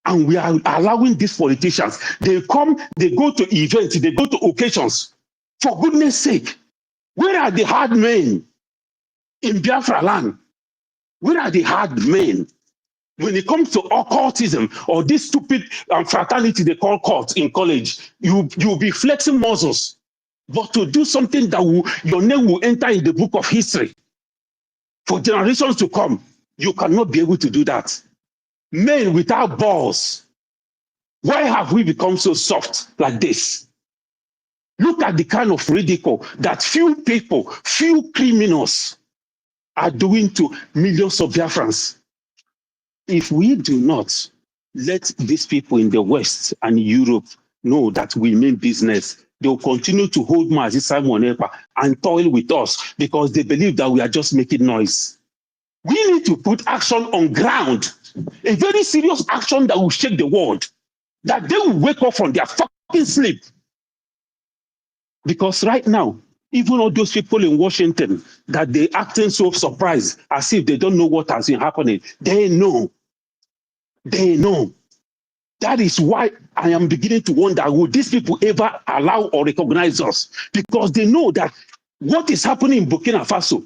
And we are allowing these politicians. They come, they go to events, they go to occasions. For goodness sake, where are the hard men in Biafra land? Where are the hard men? When it comes to occultism or this stupid fraternity they call cult in college, you'll be flexing muscles. But to do something that your name will enter in the book of history for generations to come, you cannot be able to do that. Men without balls. Why have we become so soft like this? Look at the kind of ridicule that few people, few criminals are doing to millions of Biafrans. If we do not let these people in the West and Europe know that we mean business, they will continue to hold Mazi Simon Ekpa and toil with us because they believe that we are just making noise. We need to put action on ground, a very serious action that will shake the world, that they will wake up from their fucking sleep. Because right now, even all those people in Washington that they acting so surprised as if they don't know what has been happening, they know. They know. That is why I am beginning to wonder, will these people ever allow or recognize us? Because they know that what is happening in Burkina Faso